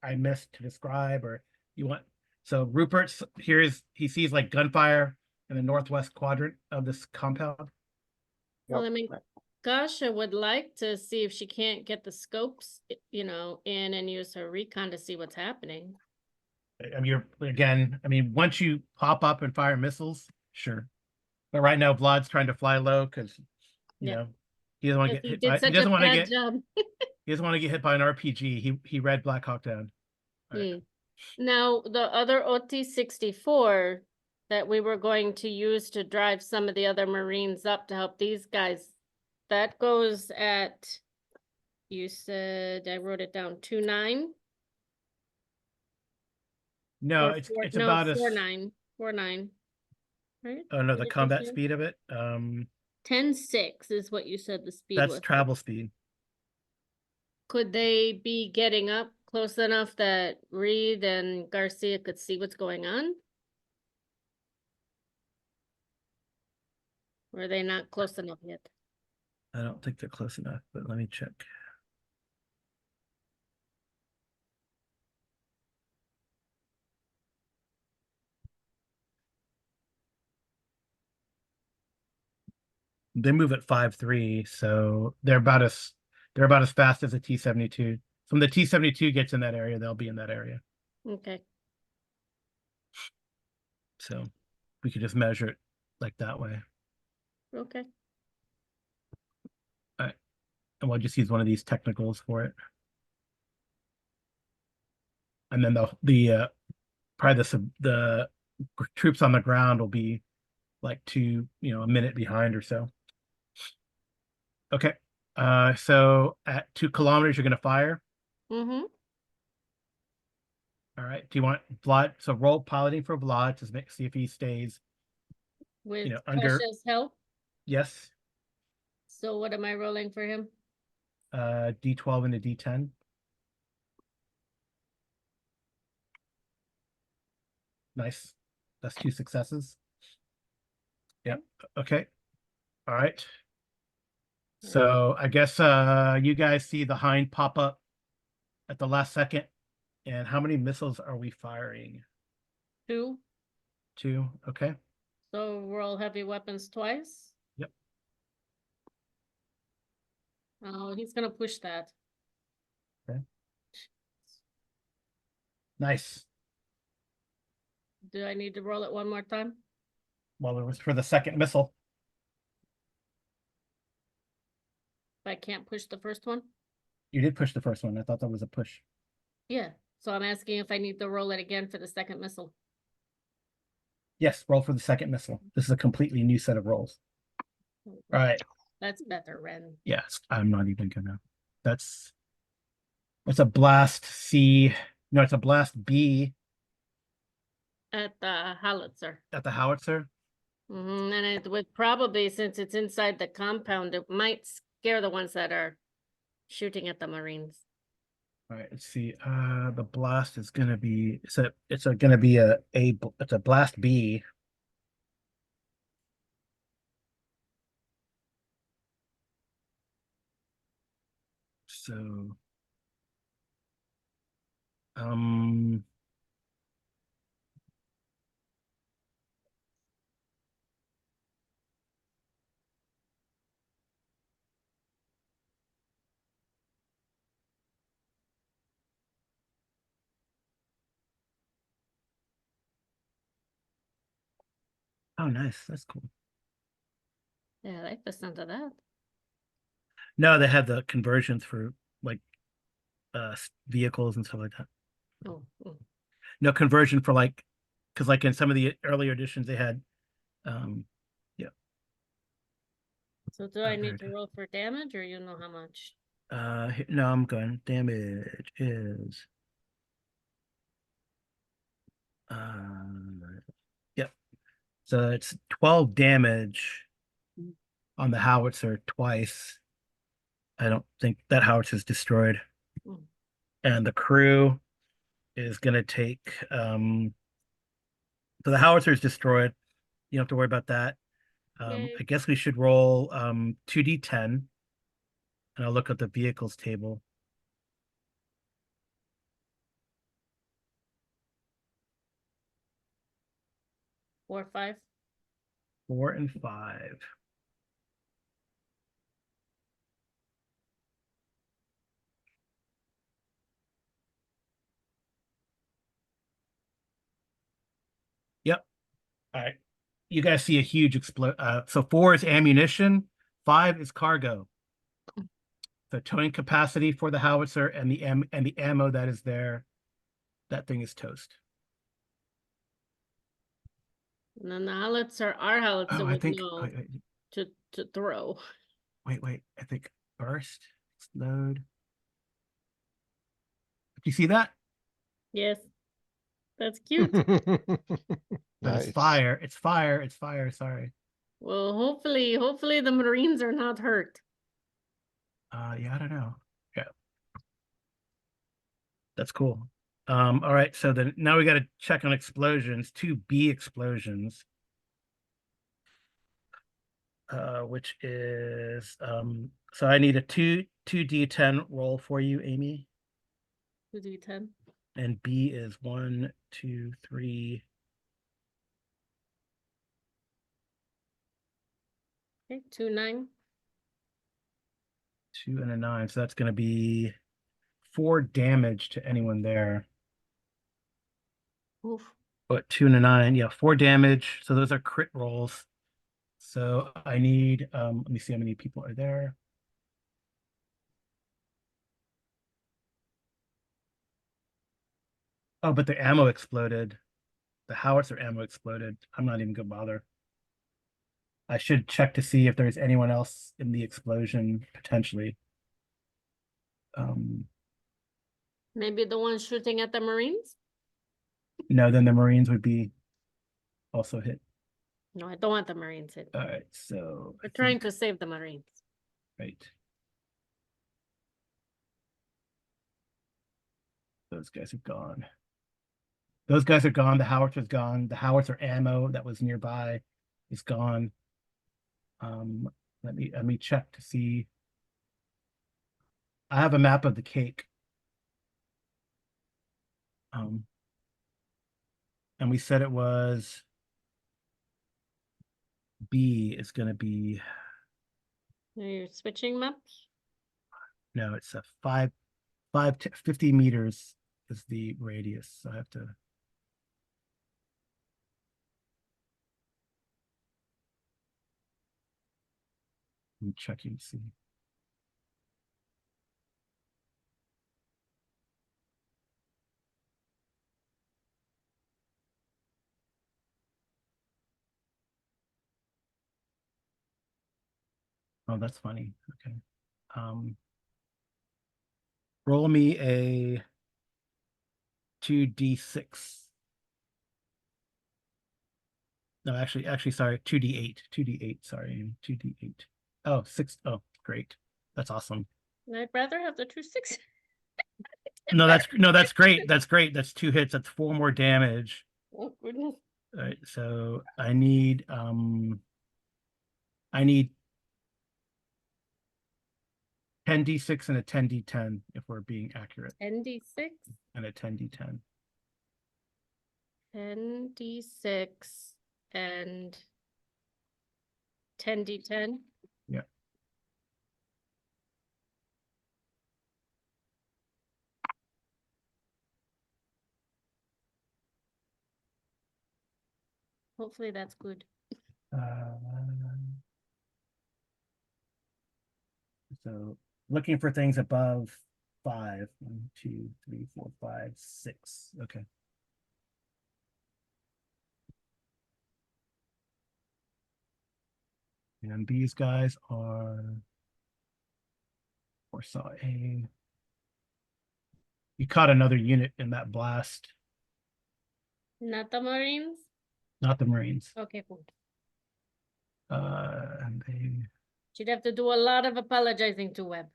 A: I missed to describe or you want. So Rupert's he sees like gunfire in the northwest quadrant of this compound.
E: Well, I mean, Gasha would like to see if she can't get the scopes, in and use her recon to see what's happening.
A: I mean, once you pop up and fire missiles, sure. But right now, Vlad's trying to fly low because, you
E: Yeah.
A: know, He doesn't want to
E: Because
A: get
E: he
A: hit
E: did
A: by. He
E: such a
A: doesn't want to
E: bad
A: get.
E: job.
A: He doesn't want to get hit by an RPG. He read Black Hawk Down. All right.
E: Hmm. Now, the other OT-64 that we were going to use to drive some of the other Marines up to help these guys, that goes at, you said, I wrote it down, 2.9?
A: No,
E: Or
A: it's
E: no,
A: about a.
E: 4.9, 4.9, right?
A: Oh no,
E: Is
A: the
E: it
A: combat
E: this one?
A: speed of it.
E: 10.6 is what you said the speed
A: That's
E: was.
A: travel speed.
E: Could they be getting up close enough that Reed and Garcia could see what's going on? Or are they not close enough yet?
A: I don't think they're close enough, but let me check. They move at 5.3, so they're about as fast as a T-72. So when the T-72 gets in that area, they'll be in that area.
E: Okay.
A: So we could just measure it like that way.
E: Okay.
A: And we'll just use one of these technicals for it. And then probably the troops on the ground will be like a minute behind or so. Okay. So at 2 kilometers, you're gonna fire.
E: Mm-hmm.
A: All right. Do you want Vlad? So roll piloting for Vlad to see if he stays.
E: With
A: under.
E: Precious help.
A: Yes.
E: So what am I rolling for him?
A: D12 and a D10. Nice. That's 2 successes. Yep. Okay. All right. So I guess you guys see the hind pop up at the last second. And how many missiles are we firing?
E: 2.
A: 2. Okay.
E: So roll heavy weapons twice.
A: Yep.
E: Oh, he's gonna push that.
A: Okay. Nice.
E: Do I need to roll it one more time?
A: Well, it was for the second missile.
E: If I can't push the first one?
A: You did push the first one. I thought that was a push.
E: Yeah. So I'm asking if I need to roll it again for the second missile.
A: Yes, roll for the second missile. This is a completely new set of rolls. All right.
E: That's better, Ren.
A: Yes, I'm not even gonna. That's a blast C. No, it's a blast B
E: At the howitzer.
A: at the howitzer.
E: And it would probably, since it's inside the compound, it might scare the ones that are shooting at the Marines.
A: All right, let's see. The blast is gonna be it's gonna be it's a blast B. So oh nice, that's cool.
E: Yeah, I like the sound of that.
A: No, they have the conversions for like vehicles and stuff like that.
E: Oh,
A: No conversion for like, because like in some of the earlier editions they had yeah.
E: So do I
A: there
E: need
A: it
E: to
A: is.
E: roll for damage, or you know how much?
A: No, I'm going. Damage is yep. So it's 12 damage on the howitzer twice. I don't think that howitzer is destroyed.
E: Mm.
A: And the crew is gonna take so the howitzer is destroyed. You don't have to worry about that.
E: Yay.
A: I guess we should roll 2d10, and I'll look at the vehicles table.
E: Four, 5.
A: 4 and 5. Yep. All right. You guys see a huge so 4 is ammunition, 5 is cargo. the towing capacity for the howitzer and the ammo that is there, that thing is toast.
E: And then the howitzer, our howitzer
A: Oh, I
E: would
A: think
E: know
A: wait,
E: to throw.
A: wait. I think burst, explode. Do you see that?
E: Yes. That's cute.
A: But it's
C: Nice.
A: fire. It's fire. It's fire. Sorry.
E: Well, hopefully the Marines are not hurt.
A: Yeah, I don't know. Yeah. That's cool. All right, so then now we got to check on explosions, 2B explosions. Which is so I need a 2D10 roll for you, Amy.
E: 2d10.
A: And B is 1, 2, 3.
E: Okay, 2, 9.
A: 2 and a 9. So that's gonna be 4 damage to anyone there.
E: Oof.
A: But 2 and a 9, yeah, 4 damage. So those are crit rolls. So I need let me see how many people are there. Oh, but the ammo exploded. The howitzer ammo exploded. I'm not even gonna bother. I should check to see if there's anyone else in the explosion potentially.
E: Maybe the one shooting at the Marines?
A: No, then the Marines would be also hit.
E: No, I don't want the Marines hit.
A: All right, so
E: We're trying to save the Marines.
A: right. Those guys are gone. Those guys are gone. The howitzer's gone. The howitzer ammo that was nearby is gone. Let me check to see. I have a map of the cake. And we said it was B is going to be,
E: You're switching maps?
A: no, it's a 50 meters is the radius. So I have to. I'm checking to see. Oh, that's funny. Okay. Roll me a 2d6. No, actually, sorry, 2d8. 2d8, sorry, 2d8. Oh, 6. Oh, great. That's awesome.
E: I'd rather have the 2-6.
A: No, that's great. That's great. That's 2 hits. That's 4 more damage.
E: Oh goodness.
A: All right, so I need 10d6 and a 10d10 if we're being accurate.
E: 10d6.
A: And a 10d10.
E: 10d6 and 10d10.
A: Yeah.
E: Hopefully that's good.
A: So looking for things above 5. 1, 2, 3, 4, 5, 6. Okay. And these guys are Warsaw A. You caught another unit in that blast,
E: Not the Marines?
A: not the Marines.
E: Okay, cool.
A: And they,
E: She'd have to do a lot of apologizing to Webb.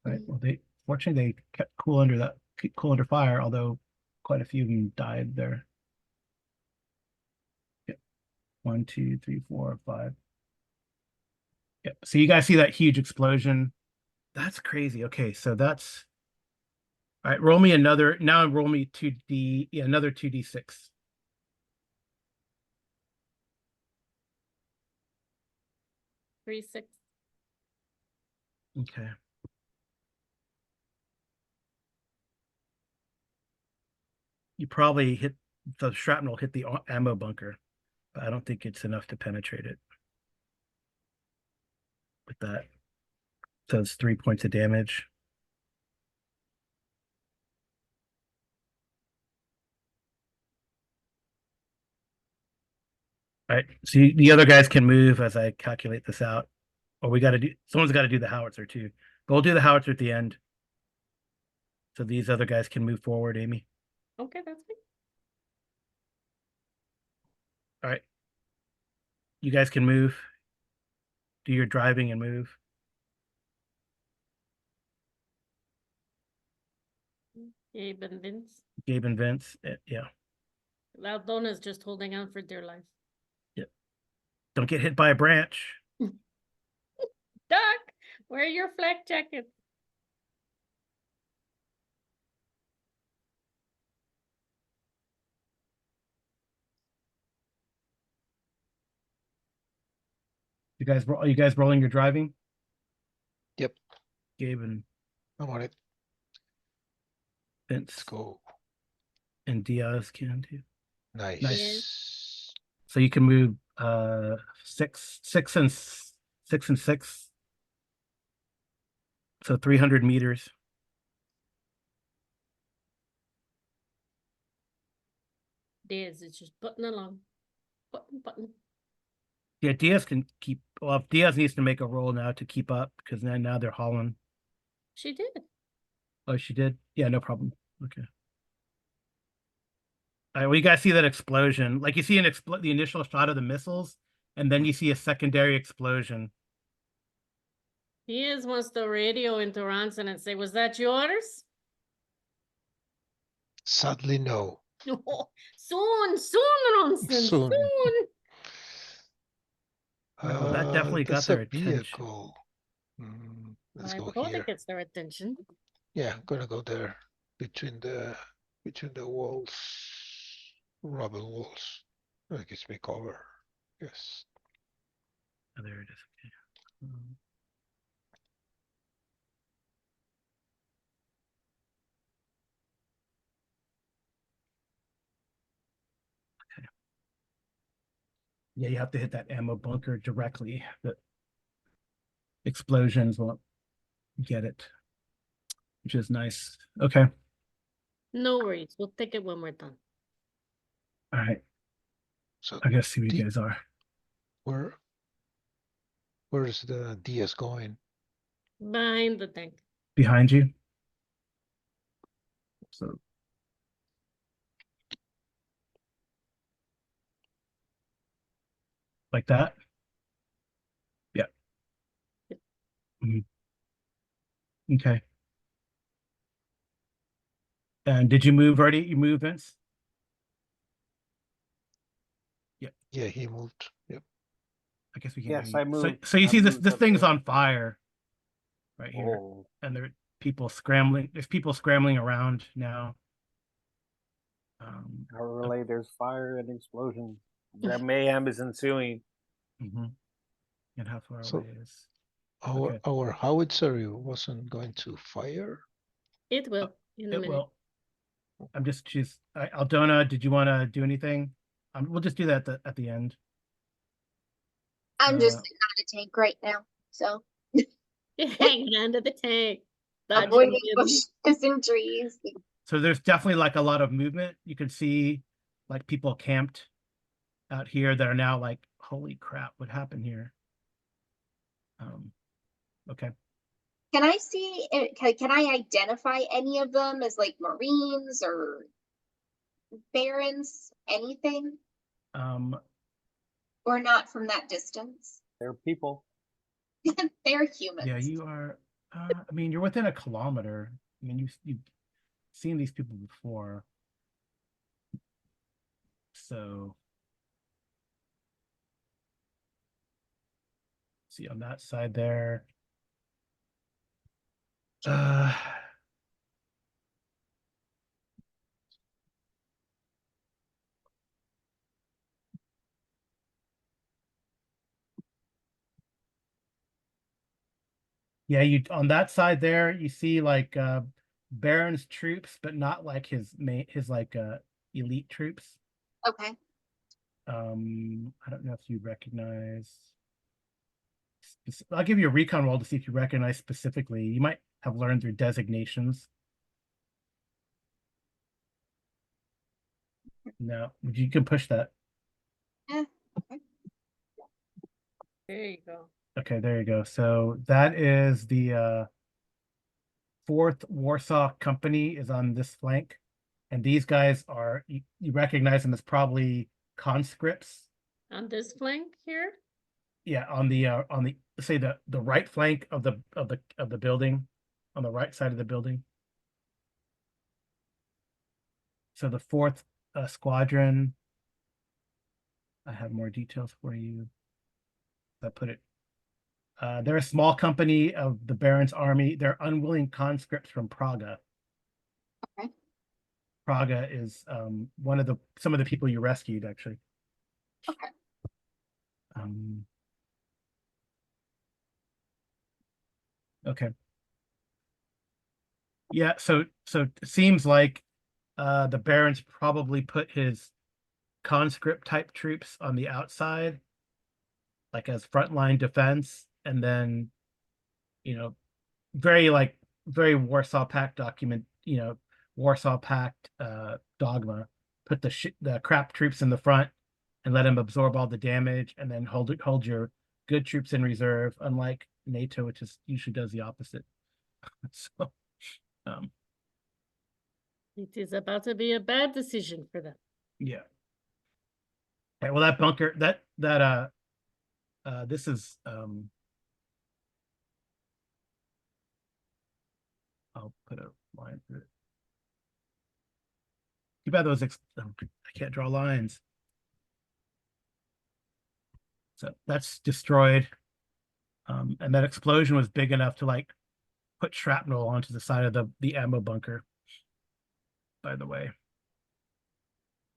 A: right, well, fortunately they kept cool under fire, although quite a few of them died there. Yep. 1, 2, 3, 4, 5. Yep. So you guys see that huge explosion? That's crazy. Okay, so that's all right. Roll me another. Now roll me 2d. Yeah, another 2d6.
E: 3, 6.
A: Okay. You probably hit the shrapnel hit the ammo bunker, but I don't think it's enough to penetrate it with that. So it's 3 points of damage. All right, so the other guys can move as I calculate this out. Or we got to do, someone's got to do the howitzer too. But we'll do the howitzer at the end. So these other guys can move forward, Amy.
E: Okay, that's fine.
A: All right. You guys can move. Do your driving and move.
E: Gabe and Vince.
A: Gabe and Vince. Yeah.
E: Laldona's just holding on for dear life.
A: Don't get hit by a branch.
E: Doc, wear your flak jacket.
A: Are you guys rolling your driving?
C: Yep.
A: Gabe and
C: I'm on it.
A: Vince
C: Let's go.
A: and Diaz can too.
C: Nice.
A: So you can move 6 and 6. So 300 meters.
E: Diaz is just putting along. Button.
A: Yeah, Diaz can keep. Well, if Diaz needs to make a roll now to keep up because now they're hauling.
E: She did.
A: Oh, she did. Yeah, no problem. Okay. All right, well, you guys see that explosion? Like you see the initial shot of the missiles, and then you see a secondary explosion.
E: Diaz wants to radio into Ronson and say, "Was that yours?"
C: Sadly, no.
E: Soon, Ronson,
C: Soon.
E: soon.
A: Well, that definitely got
C: That's
A: their
C: a
A: attention.
C: vehicle. Let's
E: I
C: go
E: hope
C: here.
E: it gets their attention.
C: Yeah, I'm gonna go there between the walls, rubble walls. That gives me cover. Yes.
A: Oh, there it is. Okay. Okay. Yeah, you have to hit that ammo bunker directly. The explosions won't get it, which is nice. Okay.
E: No worries. We'll take it when we're done.
A: All right.
C: So
A: I gotta see where you guys are.
C: where's the DS going?
E: Behind the tank.
A: Behind you. So like that. Yeah. Mhm. Okay. And did you move already? You move, Vince?
C: Yeah, he moved. Yep.
A: I guess we can.
D: Yes,
A: hear
D: I
A: you.
D: moved.
A: So you
D: I
A: see this
D: moved
A: this
D: up
A: thing's
D: there.
A: on fire right here,
D: Oh,
A: and there are people scrambling. There's people scrambling around now.
D: I relay. There's fire and explosion. That mayhem is ensuing.
A: Mhm. And how far
C: So-
A: away is?
C: Our
A: Okay.
C: our howitzer wasn't going to fire.
E: It will in a
A: It
E: minute.
A: will. I'm just choose. Aldona, did you want to do anything? We'll just do that at the end.
B: I'm just
A: Uh,
B: sitting on a tank right now, so
E: Hanging onto the tank. Dodging
B: avoiding
E: the-
B: bushes and trees.
A: So there's definitely like a lot of movement. You can see like people camped out here that are now like, holy crap, what happened here? Okay.
B: Can I see it? Can I identify any of them as like Marines or Barons? Anything? Or not from that distance?
D: There are people.
B: They're humans.
A: Yeah, you are. I mean, you're within a kilometer. I mean, you've seen these people before. So, see on that side there. Yeah, you on that side there, you see like Baron's troops, but not like his like elite troops.
B: Okay.
A: I don't know if you recognize I'll give you a recon roll to see if you recognize specifically. You might have learned their designations. No, you can push that.
B: Eh,
E: There you go.
A: Okay, there you go. So that is the 4th Warsaw Company is on this flank. And these guys are, you recognize them as probably conscripts.
E: On this flank here?
A: Yeah, on the say the right flank of the building, on the right side of the building. So the 4th squadron. I have more details for you. I put it. They're a small company of the Baron's army. They're unwilling conscripts from Praga.
B: Okay.
A: Praga is some of the people you rescued, actually.
B: Okay.
A: Okay. Yeah, so it seems like the Baron's probably put his conscript type troops on the outside, like as frontline defense, and then very Warsaw Pact document, Warsaw Pact dogma, put the crap troops in the front and let them absorb all the damage, and then hold your good troops in reserve, unlike NATO, which usually does the opposite. So
E: It is about to be a bad decision for them.
A: yeah. Okay, well, that bunker, this is I'll put a line through it. Too bad those I can't draw lines. So that's destroyed. And that explosion was big enough to like put shrapnel onto the side of the ammo bunker, by the way.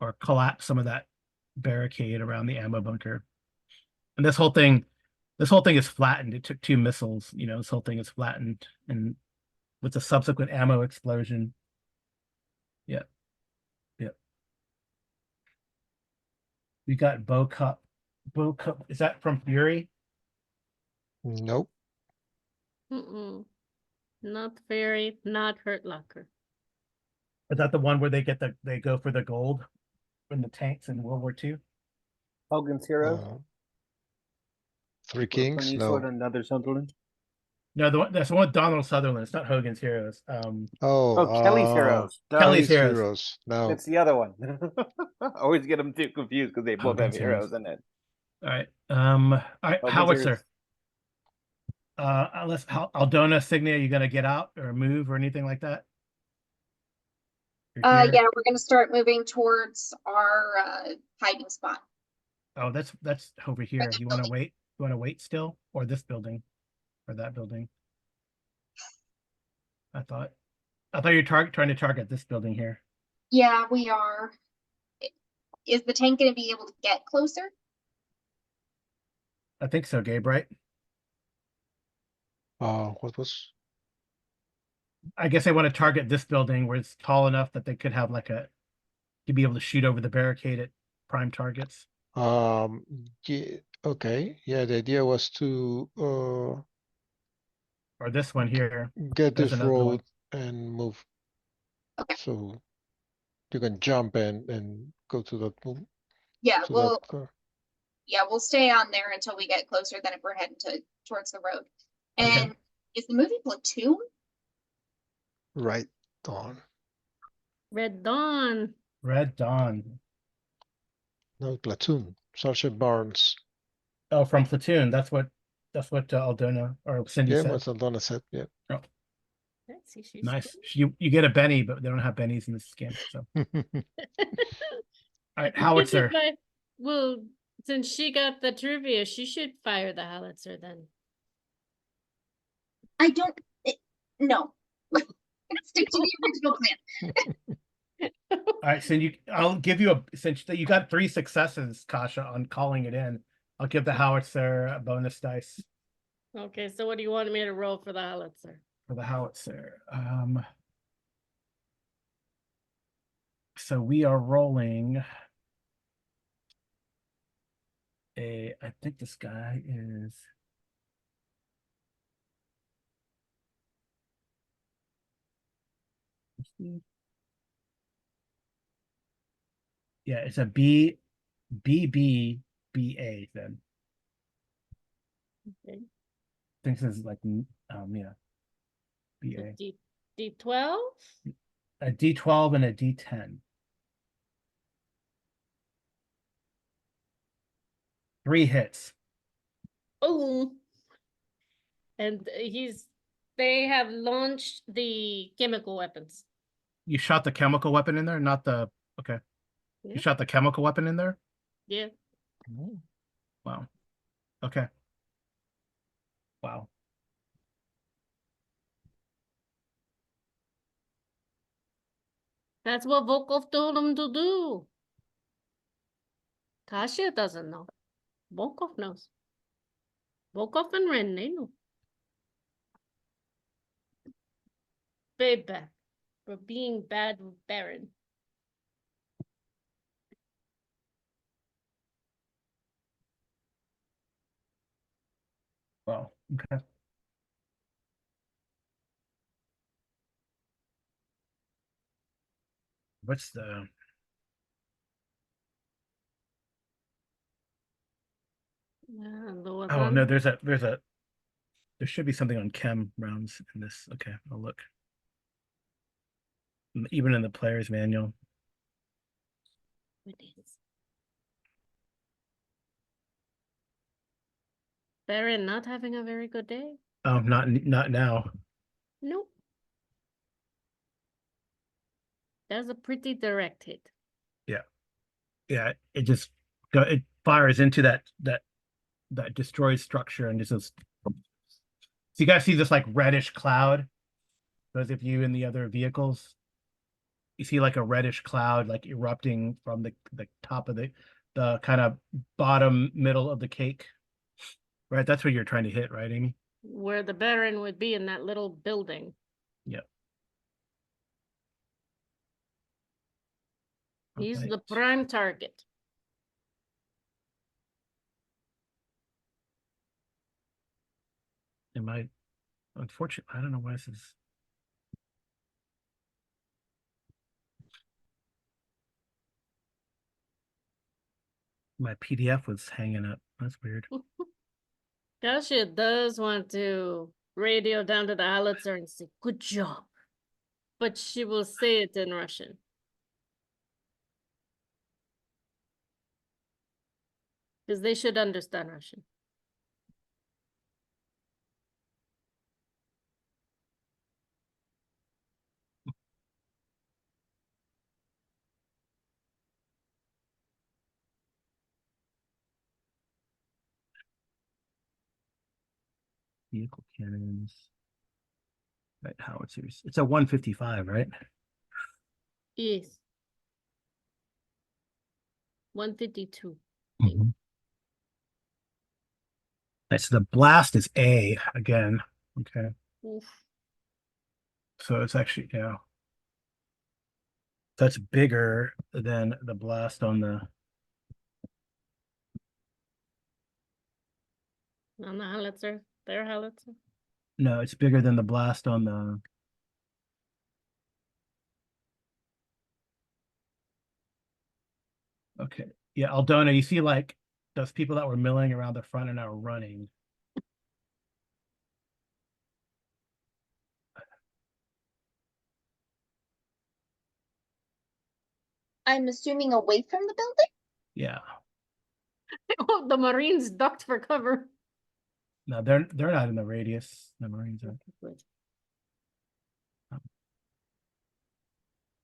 A: Or collapse some of that barricade around the ammo bunker. And this whole thing is flattened. It took 2 missiles, this whole thing is flattened, and with the subsequent ammo explosion. Yeah. We got Bow Cup. Is that from Fury?
C: Nope.
E: Mm-mm. Not very, not Hurt Locker.
A: Is that the one where they go for the gold in the tanks in World War II?
D: Hogan's Heroes.
C: Three
D: Clint
C: Kings?
D: Eastwood
C: No.
D: and another Sutherland.
A: No, that's the one with Donald Sutherland. It's not Hogan's Heroes.
D: Oh, Kelly's Heroes. Duh.
A: Kelly's
C: Kelly's
A: Heroes.
C: Heroes. No.
D: It's the other one. I always get them too confused because they both have
A: Hogan's Heroes.
D: heroes in it.
A: All right. All right.
D: Hogan's
A: Howitzer.
D: Heroes.
A: Unless Aldona, Signia, you gonna get out or move or anything like that? You're here?
B: yeah, we're gonna start moving towards our hiding spot.
A: Oh, that's over here.
B: that
A: You want to
B: building.
A: wait? You want to wait still, or this building, or that building? I thought you're trying to target this building here.
B: Yeah, we are. Is the tank gonna be able to get closer?
A: I think so, Gabe. Right?
C: What was?
A: I guess they want to target this building where it's tall enough that they could have to be able to shoot over the barricade at prime targets.
C: Yeah, okay. Yeah, the idea was to
A: Or this one here.
C: get
A: There's
C: this
A: another one.
C: road and move.
B: Okay.
C: So you can jump and go to that move.
B: Yeah,
C: To
B: we'll
C: that
B: we'll stay on there until we get closer. Then if we're heading towards the road. And is the movie Platoon?
C: right on.
E: Red Dawn.
A: Red Dawn.
C: No, Platoon. Sergeant Barnes.
A: Oh, from Platoon. That's what Aldona or Cindy
C: Yeah,
A: said.
C: what Aldona said. Yeah.
E: Let's see, she's
A: Nice.
E: cool.
A: You get a Benny, but they don't have Bennies in this game. So all right,
E: You
A: Howitzer.
E: should fi- Well, since she got the trivia, she should fire the howitzer then.
B: I don't. No. Stick to the original plan.
A: All right, so I'll give you since you got 3 successes, Kasha, on calling it in. I'll give the Howitzer a bonus dice
E: Okay, so what do you want me to roll for the howitzer?
A: for the Howitzer. So we are rolling I think this guy is Yeah, it's a B, B, B, B, A then.
E: Okay.
A: I think this is like, yeah, B,
E: So
A: A.
E: D12.
A: A D12 and a D10. 3 hits.
E: Oh. And they have launched the chemical weapons.
A: You shot the chemical weapon in there, not the, okay.
E: Yeah.
A: You shot the chemical weapon in there?
E: Yeah.
A: Wow. Okay. Wow.
E: That's what Volkov told him to do. Kasia doesn't know. Volkov knows. Volkov and Ren, they know. Payback for being bad with Baron.
A: Wow. Okay. What's the
E: Yeah,
A: oh no, there should be something on chem rounds in this. Okay, I'll look. Even in the player's manual.
E: It is. Baron not having a very good day.
A: Oh, not now.
E: Nope. That's a pretty direct hit.
A: Yeah, it fires into that destroyed structure and just so you guys see this like reddish cloud. Those of you in the other vehicles, you see like a reddish cloud like erupting from the top of the kind of bottom middle of the cake. Right, that's what you're trying to hit, right, Amy?
E: Where the Baron would be in that little building.
A: Yep.
E: He's
A: Okay.
E: the prime target.
A: Unfortunately, I don't know why this is. My PDF was hanging up. That's weird.
E: Kasia does want to radio down to the Howitzer and say, good job. But she will say it in Russian. Because they should understand Russian.
A: Vehicle cannons. Right, howitzers. It's a 155, right?
E: Yes. 152.
A: Mhm. Right, so the blast is A again. Okay.
E: Oof.
A: So it's actually, yeah. That's bigger than the blast on the.
E: On the Howitzer. Their Howitzer.
A: No, it's bigger than the blast on the. Okay. Yeah, Aldona, you see like those people that were milling around the front and now running.
B: I'm assuming away from the building?
A: Yeah.
E: Oh, the Marines ducked for cover.
A: No, they're not in the radius. The Marines are.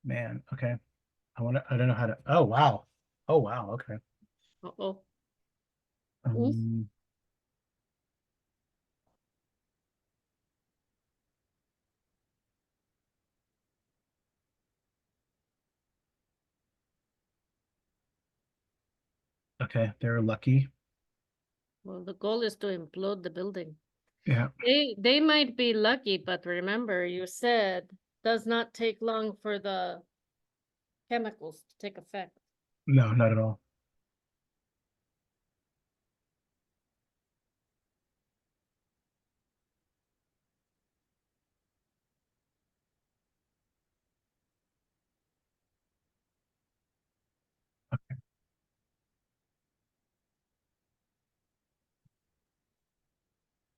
A: Man, okay. I don't know how to. Oh wow. Oh wow, okay.
E: Uh-oh.
A: Um, okay, they're lucky.
E: Well, the goal is to implode the building.
A: Yeah.
E: They might be lucky, but remember, you said does not take long for the chemicals to take effect.
A: No, not at all.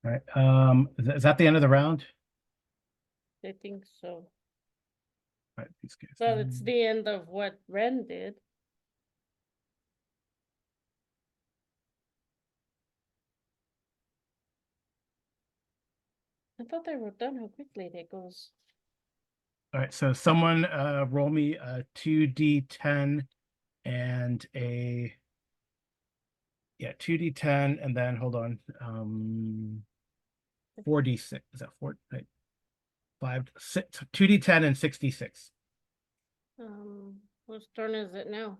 A: All right, is that the end of the round?
E: I think so.
A: All right, these guys.
E: Well, it's the end of what Ren did. I thought they were done how quickly that goes.
A: All right, so someone roll me a 2d10 and a 2d10 and then hold on. 4d6. Is that 4? Right. 5 6 2d10 and 66.
E: Whose turn is it now?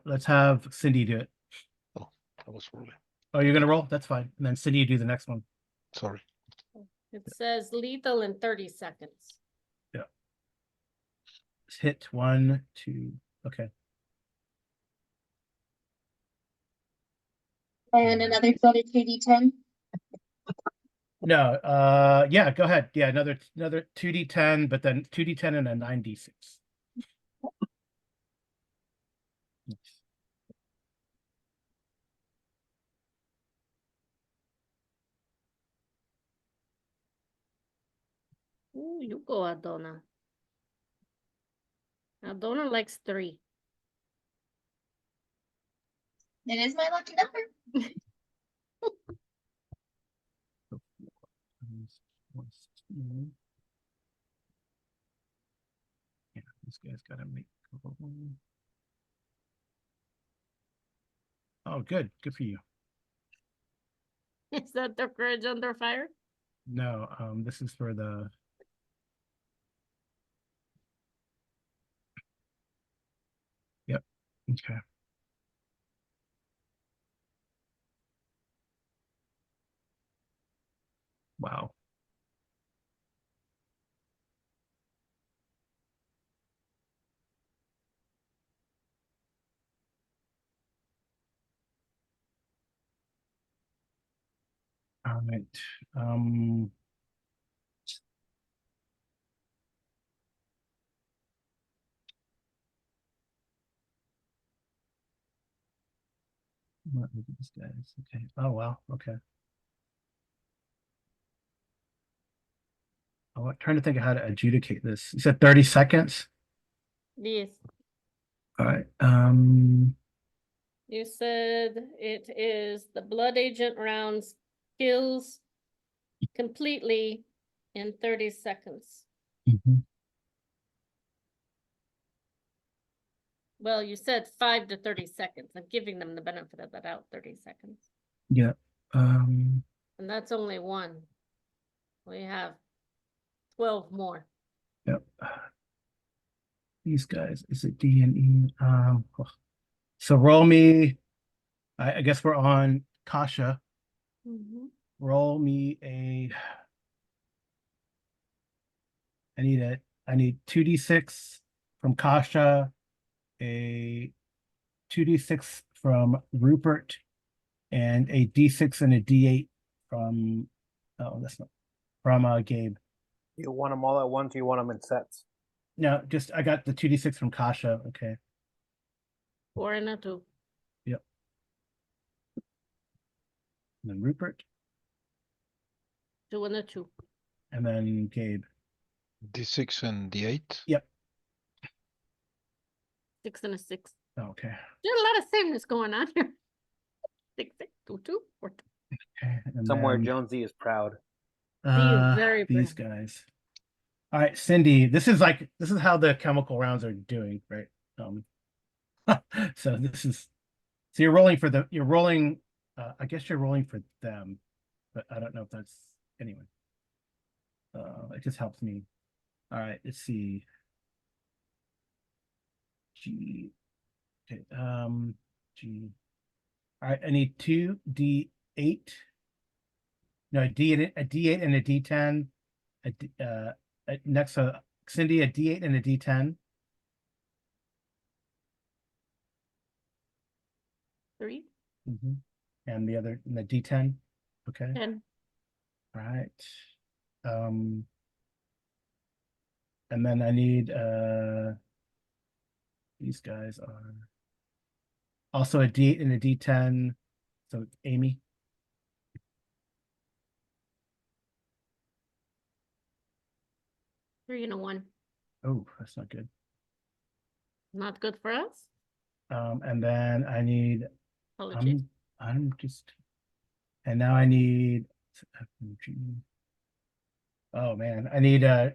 A: Let's have Cindy do it.
C: Oh, I was rolling.
A: Oh, you're gonna roll? That's fine. And then Cindy, you do the next one.
C: Sorry.
E: It says lethal in 30 seconds.
A: Hit 1, 2. Okay.
B: And another 2d10.
A: No, yeah, go ahead. Yeah, another 2d10, but then 2d10 and a 9d6.
E: Ooh, you go, Adona. Adona likes 3.
B: It is my lucky number.
A: Yeah, this guy's gotta make. Oh, good for you.
E: Is that the courage under fire?
A: No, this is for the. Yep. Okay. Wow. All right. What are these guys? Okay. Oh wow. Okay. Oh, I'm trying to think of how to adjudicate this. You said 30 seconds.
E: Yes.
A: All right.
E: You said it is the blood agent rounds kills completely in 30 seconds.
A: Mhm.
E: Well, you said 5 to 30 seconds. I'm giving them the benefit of the doubt, 30 seconds.
A: Yeah.
E: And that's only one. We have 12 more.
A: Yep. These guys, is it D and E? So roll me. I guess we're on Kasha. Roll me a. I need 2d6 from Kasha, a 2d6 from Rupert, and a d6 and a d8 from. Oh, that's not from Gabe.
D: You want them all at once? Or you want them in sets?
A: No, just I got the 2d6 from Kasha. Okay.
E: 4 and a 2.
A: Yep. And then Rupert,
E: 2 and a 2.
A: and then Gabe.
C: D6 and D8.
A: Yep.
E: 6 and a 6.
A: Okay.
E: There's a lot of sameness going on here. 6, 6, 2, 2, 4, 2.
A: Okay. And
D: Somewhere
A: then,
D: Jonesy is proud.
E: very
A: these
E: proud.
A: guys. All right, Cindy. This is how the chemical rounds are doing, right? So you're rolling for I guess you're rolling for them, but I don't know if that's anyway. It just helps me. All right, let's see. G. Okay. G. All right, I need 2d8. No, a D8 and a D10. Next, Cindy, a D8 and a D10.
E: 3.
A: And the other, and the D10. Okay.
E: 10.
A: All right. And then I need these guys are Also a D8 and a D10. So Amy.
E: Three and a one.
A: Oh, that's not good.
E: Not good for us.
A: And then I need,
E: Apologies.
A: I'm just, and now I need, oh man, I need a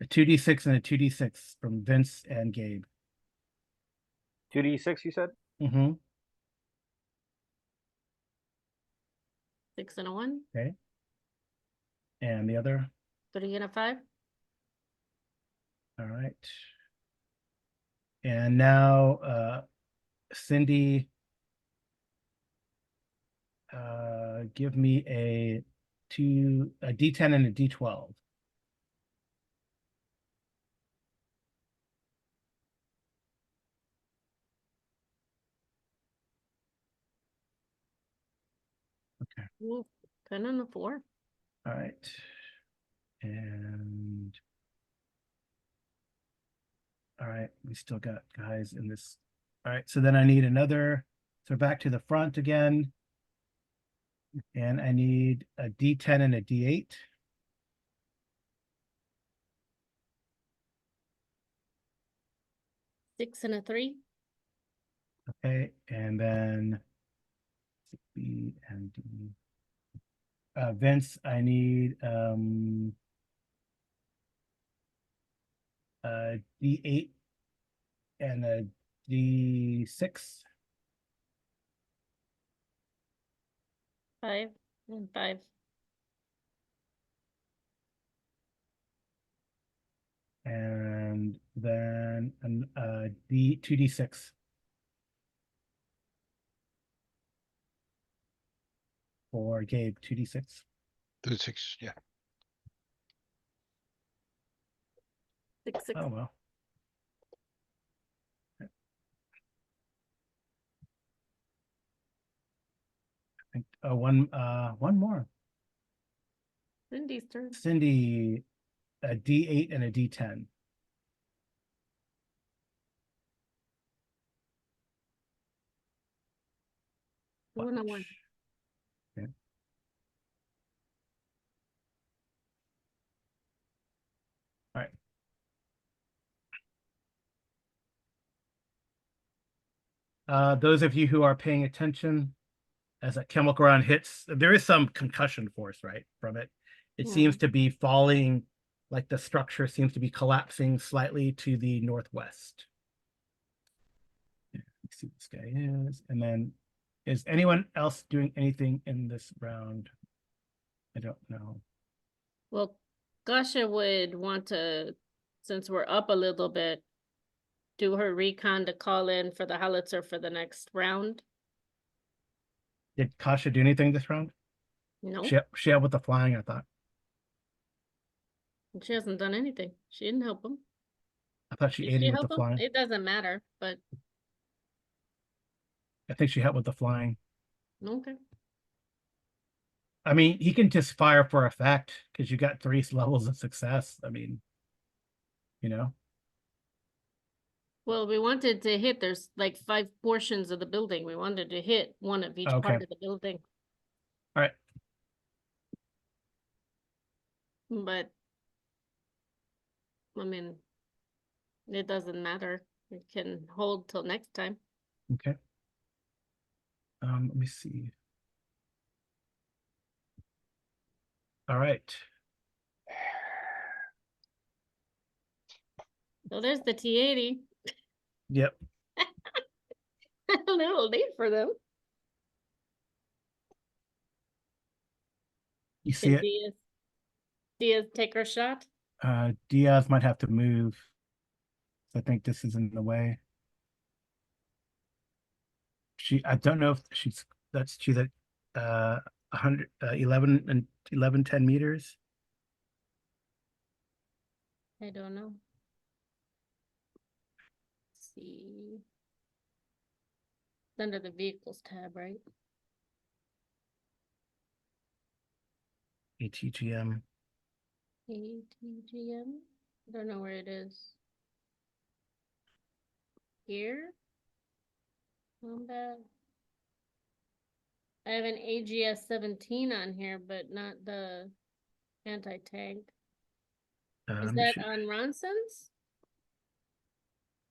A: 2d6 and a 2d6 from Vince and Gabe.
D: 2d6, you said?
A: Mm-hmm.
E: Six and a one.
A: Okay. And the other,
E: Three and a five.
A: all right. And now Cindy, give me a D10 and a D12.
E: Ooh, 10 and a four.
A: All right. And all right, we still got guys in this. All right, so then I need another. So back to the front again. And I need a D10 and a D8.
E: Six and a three.
A: Okay, and then B and D. Vince, I need a D8 and a D6.
E: Five and five.
A: And then D2d6 for Gabe, 2d6.
C: 2d6, yeah.
E: Six, six.
A: Oh well. I think one more.
E: Cindy's turn.
A: Cindy, a D8 and a D10.
E: Two and a one.
A: Okay. All right. Those of you who are paying attention, as that chemical round hits, there is some concussion force, right, from it. It seems to be falling, like the structure seems to be collapsing slightly to the northwest. Yeah, let's see what this guy is. And then, is anyone else doing anything in this round? I don't know.
E: Well, Gasha would want to, since we're up a little bit, do her recon to call in for the howitzer for the next round.
A: Did Kasha do anything this round?
E: No,
A: She had with the flying, I thought.
E: she hasn't done anything. She didn't help him.
A: I thought she
E: Did
A: aided
E: she
A: with the
E: help him?
A: flying.
E: It doesn't matter, but
A: I think she helped with the flying.
E: okay.
A: I mean, he can just fire for effect because you got 3 levels of success. I mean, you know.
E: Well, we wanted to hit, there's like 5 portions of the building. We wanted to hit one of each
A: Okay.
E: part of the building.
A: All right.
E: But, I mean, it doesn't matter. We can hold till next time.
A: Okay. Let me see. All right.
E: So there's the T-80.
A: Yep.
E: A little late for them.
A: You see it?
E: Diaz take her shot.
A: Diaz might have to move. I think this is in the way. I don't know if she's at 100 11 and 11 10 meters.
E: I don't know. Let's see. It's under the vehicles tab, right?
A: ATGM.
E: ATGM. I don't know where it is. Here? Combat. I have an AGS 17 on here, but not the anti-tank. Is that
A: Should-
E: on Ronson's?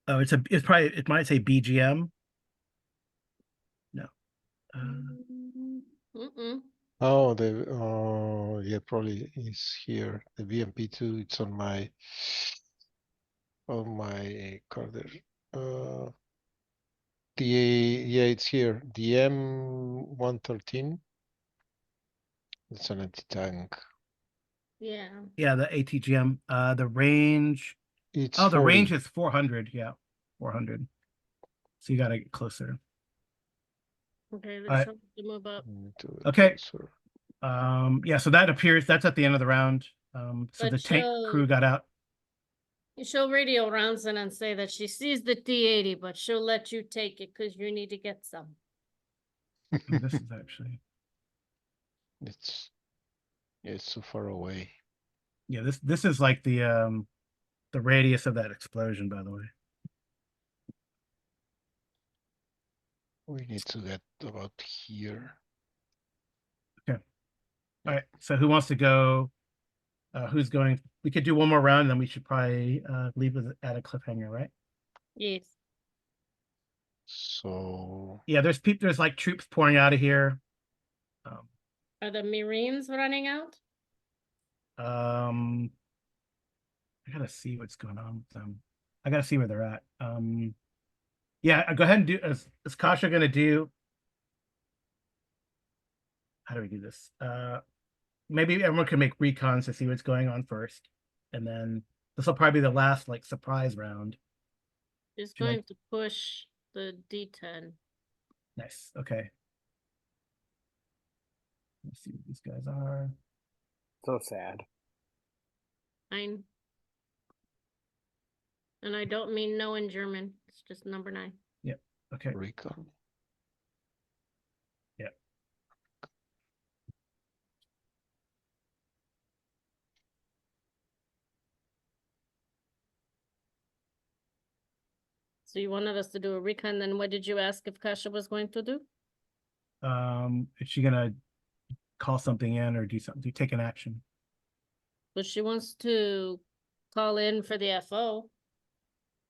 A: Oh, it's probably, it might say BGM. No.
E: Mm-mm.
C: Oh, yeah, probably is here. The BMP2, it's on my card there. Yeah, it's here. The M113. It's an anti-tank.
E: Yeah.
A: Yeah, the ATGM. The range.
C: It's
A: Oh, the range
C: 40.
A: is 400. Yeah, 400. So you gotta get closer.
E: Okay,
A: Alright.
E: let's have to move up.
C: Need to get
A: Okay.
C: closer.
A: Yeah, so that appears, that's at the end of the round. So
E: But
A: the tank
E: she'll-
A: crew got out.
E: She'll radio Ronson and say that she sees the T80, but she'll let you take it because you need to get some.
A: Oh, this is actually,
C: It's so far away.
A: yeah, this is like the radius of that explosion, by the way.
C: We need to get about here.
A: All right, so who wants to go? Who's going? We could do one more round, and then we should probably leave it at a cliffhanger, right?
E: Yes.
C: So
A: Yeah, there's like troops pouring out of here.
E: Are the Marines running out?
A: I gotta see what's going on with them. I gotta see where they're at. Yeah, go ahead and do. Is Kasha gonna do? How do we do this? Maybe everyone can make recons to see what's going on first, and then this will probably be the last like surprise round.
E: She's
A: Do you like-
E: going to push the D10.
A: Nice. Okay. Let's see what these guys are.
D: So sad.
E: 9. And I don't mean no in German. It's just number 9.
A: Okay.
C: recon.
E: So you wanted us to do a recon, then what did you ask if Kasha was going to do?
A: Is she gonna call something in or do something? Take an action?
E: But she wants to call in for the FO.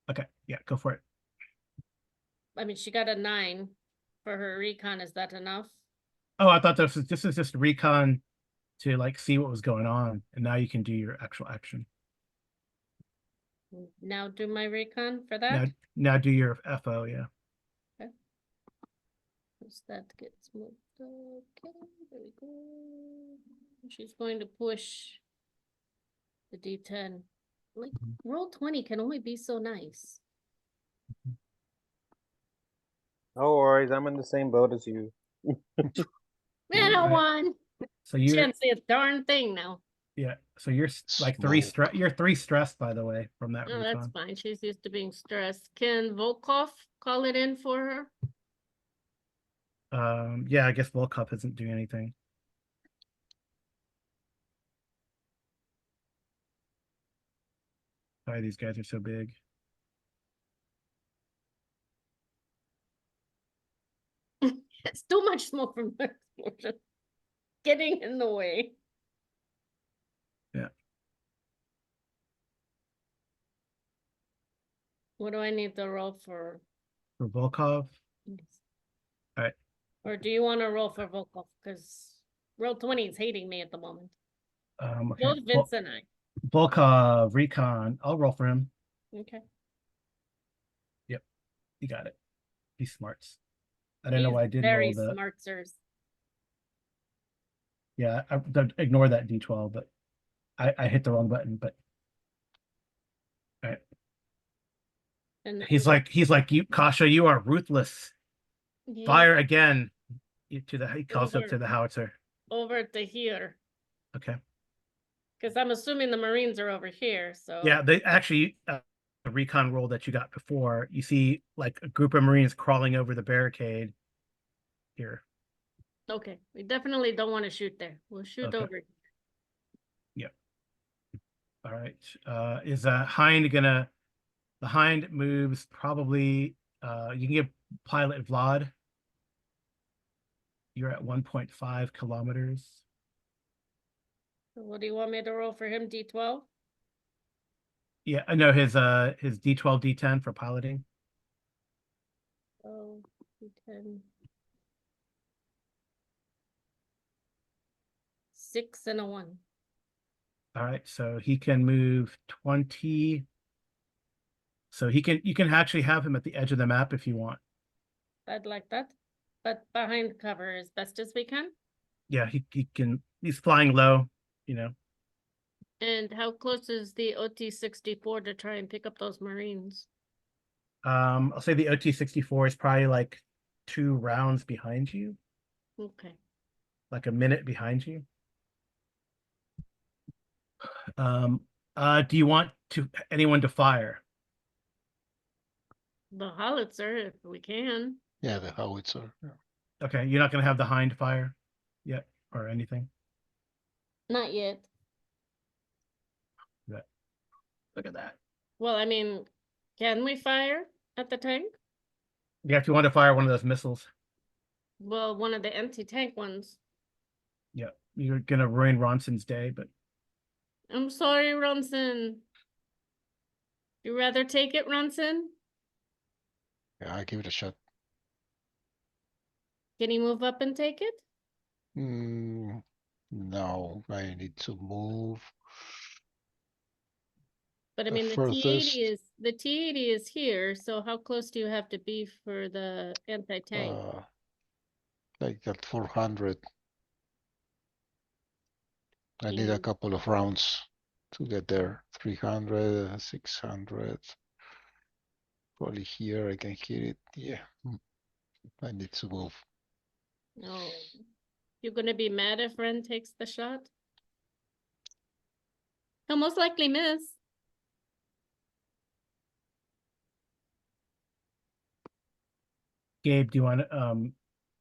A: Okay. Yeah. Go for it.
E: I mean, she got a 9 for her recon. Is that enough?
A: Oh, I thought this is just recon to like see what was going on, and now you can do your actual action.
E: Now do my recon for
A: Now,
E: that?
A: now do your FO. Yeah.
E: Once that gets moved. Okay, there we go. She's going to push the D10. Like, roll 20 can only be so nice.
D: No worries, I'm in the same boat as you.
E: Man, I
A: Right.
E: won.
A: So
E: She
A: you're
E: didn't say a darn thing now.
A: yeah. So you're like 3
C: Smoke.
A: stress. You're 3 stressed, by the way, from that
E: Oh, that's
A: recon.
E: fine. She's used to being stressed. Can Volkov call it in for her?
A: Yeah, I guess Volkov isn't doing anything. Sorry, these guys are so big.
E: It's too much smoke from the explosion. Getting in the way.
A: Yeah.
E: What do I need to roll for?
A: For Volkov, Alright.
E: Or do you want to roll for Volkov? Because roll 20 is hating me at the moment.
A: okay.
E: Both Vince and I.
A: Volkov recon. I'll roll for him.
E: Okay.
A: You got it. He's smarts. I don't know
E: He's
A: why I didn't
E: very
A: roll the.
E: smarters.
A: Yeah, don't ignore that D12, but I hit the wrong button. But
E: And
A: he's like you, Kasha. You are ruthless.
E: yeah,
A: Fire again. He calls up
E: Over.
A: to the howitzer.
E: over to here.
A: Okay.
E: Because I'm assuming the Marines are over here. So
A: Yeah, they actually the recon roll that you got before. You see like a group of Marines crawling over the barricade here.
E: okay. We definitely don't want to shoot there. We'll shoot
A: Okay.
E: over.
A: All right. Is Hind gonna? The Hind moves probably. You can give Pilot Vlad, you're at 1.5 kilometers.
E: So what do you want me to roll for him? D12?
A: Yeah, I know his D12, D10 for piloting.
E: Oh, D10. 6 and a 1.
A: All right, so he can move 20. So you can actually have him at the edge of the map if you want.
E: I'd like that. But behind cover as best as we can.
A: Yeah, he's flying low, you know.
E: And how close is the OT-64 to try and pick up those Marines?
A: I'll say the OT-64 is probably like 2 rounds behind you,
E: Okay.
A: like a minute behind you. Do you want anyone to fire?
E: The howitzer, if we can.
C: Yeah, the howitzer. Yeah.
A: Okay, you're not gonna have the hind fire yet or anything.
E: Not yet.
A: Look at that.
E: Well, I mean, can we fire at the tank?
A: Yeah, if you want to fire one of those missiles,
E: Well, one of the anti-tank ones.
A: yeah, you're gonna ruin Ronson's day, but
E: I'm sorry, Ronson. You rather take it, Ronson?
C: Yeah, I give it a shot.
E: Can you move up and take it?
C: No, I need to move.
E: But I
C: The
E: mean, the
C: furthest-
E: T-80 is here, so how close do you have to be for the anti-tank?
C: Like at 400. I need a
E: And-
C: couple of rounds to get there. 300, 600. Probably here I can hit it. Yeah. I need to move.
E: No. You're gonna be mad if Ren takes the shot? He'll most likely miss.
A: Gabe, do you want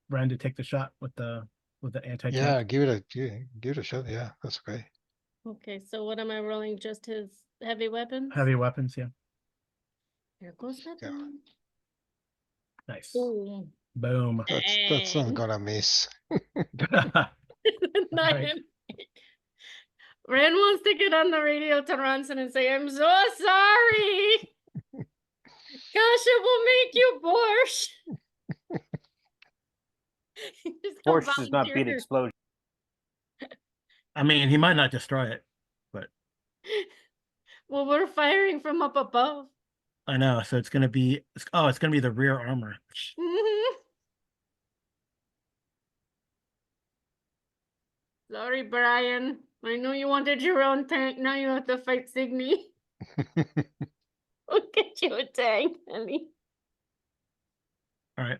A: Ren to take the shot with the anti-tank?
C: Yeah, give it a shot. Yeah, that's okay.
E: Okay, so what am I rolling? Just his heavy weapons?
A: Heavy weapons, yeah.
E: Here goes nothing.
A: Nice.
E: Ooh.
C: That's not
E: Dang.
C: gonna miss.
E: Not
A: Right.
E: him. Ren wants to get on the radio to Ronson and say, I'm so sorry. Kasha will make you borscht. Just go
D: Force does not beat
E: volunteer.
D: explosion.
A: I mean, he might not destroy it, but
E: Well, we're firing from up above.
A: I know. So it's gonna be the rear armor.
E: Sorry, Brian. I know you wanted your own tank. Now you have to fight Signy. We'll get you a tank, honey.
A: All right.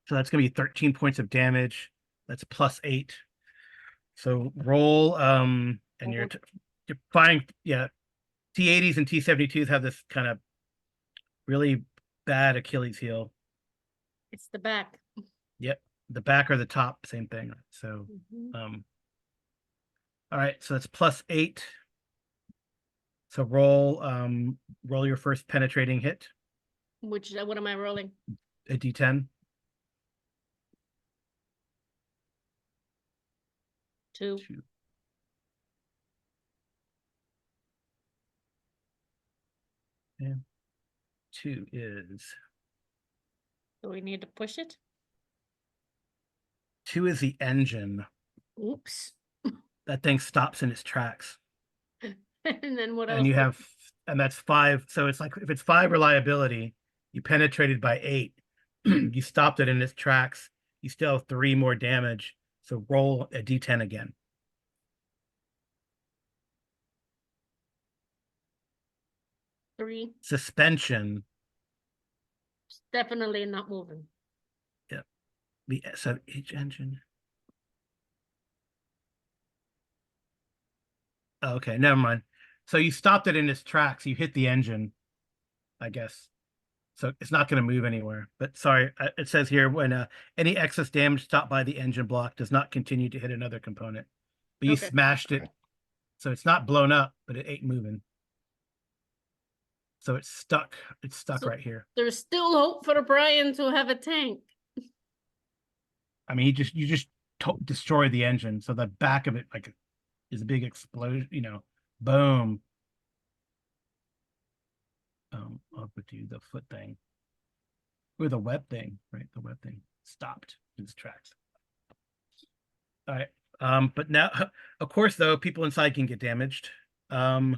A: So that's gonna be 13 points of damage. That's +8. So roll and you're firing. Yeah, T-80s and T-72s have this kind of really bad Achilles heel.
E: It's the back.
A: Yep, the back or the top, same thing. So all right, so that's +8. So roll your first penetrating hit,
E: Which, what am I rolling?
A: a D10.
E: 2.
A: 2. And 2 is
E: Do we need to push it?
A: 2 is the engine.
E: Oops.
A: That thing stops in its tracks.
E: And then what else?
A: And that's 5. So it's like if it's 5 reliability, you penetrated by 8, you stopped it in its tracks. You still have 3 more damage. So roll a D10 again.
E: Three.
A: Suspension.
E: Definitely not moving.
A: So each engine. Oh, okay, never mind. So you stopped it in its tracks. You hit the engine, I guess. So it's not going to move anywhere. But sorry, it says here when any excess damage stopped by the engine block does not continue to hit another component. But you
E: Okay.
A: smashed it, so it's not blown up, but it ain't moving. So it's stuck. It's stuck
E: So-
A: right here.
E: There's still hope for Brian to have a tank.
A: I mean, you just destroy the engine. So the back of it like is a big explosion. You know, boom. I'll do the foot thing or the web thing, right? The web thing stopped in its tracks. All right. But now, of course, though, people inside can get damaged. So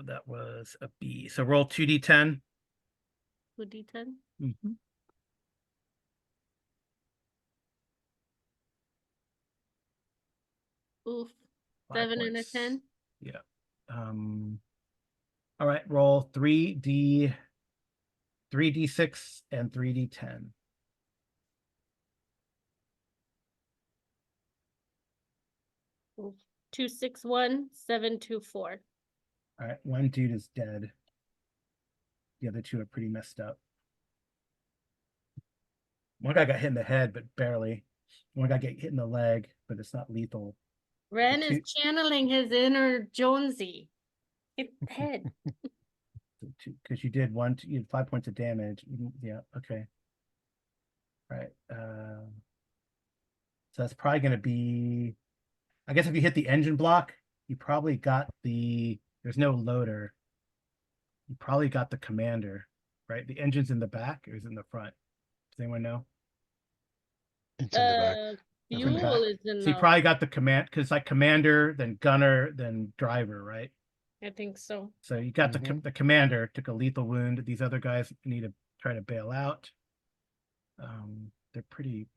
A: that was a B. So roll 2d10.
E: 2d10.
A: Mm-hmm.
E: Oof.
A: 5
E: 7 and a
A: points.
E: 10.
A: Yeah. All right, roll 3d6 and 3d10.
E: Oof. 2, 6, 1, 7, 2, 4.
A: All right, one dude is dead. The other two are pretty messed up. One guy got hit in the head, but barely. One guy got hit in the leg, but it's not lethal.
E: Ren
A: Two-
E: is channeling his inner Jonesy. Hit the head.
A: Because you did you had 5 points of damage. Yeah, okay. All right. So that's probably going to be, I guess if you hit the engine block, you probably got there's no loader. You probably got the commander, right? The engine's in the back or is it in the front? Does anyone know?
C: It's in the back.
A: In the
E: Fuel
A: back.
E: is in
A: So you
E: the.
A: probably got the command, because it's like commander, then gunner, then driver, right?
E: I think so.
A: So you got
C: Mhm.
A: the commander took a lethal wound. These other guys need to try to bail out. They're pretty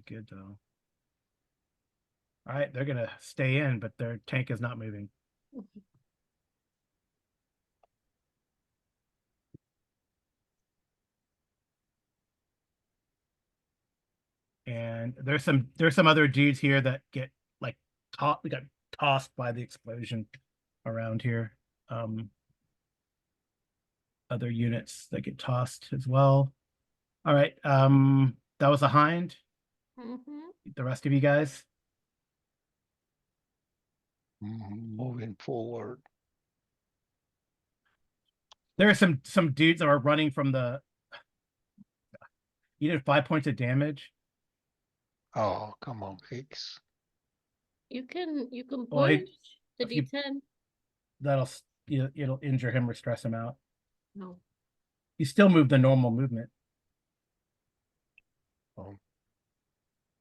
A: good though. All right, they're gonna stay in, but their tank is not moving. And there's some other dudes here that get like got tossed by the explosion around here. Other units that get tossed as well. All right, that was a hind.
E: Mhm.
A: The rest of you guys.
C: Moving forward.
A: There are some dudes that are running from the. You did 5 points of damage.
C: Oh, come on, Higgs.
E: You can
A: Well,
E: push
A: he-
E: the
A: if you-
E: D10.
A: It'll injure him or stress him out.
E: No.
A: You still move the normal movement.
C: Oh,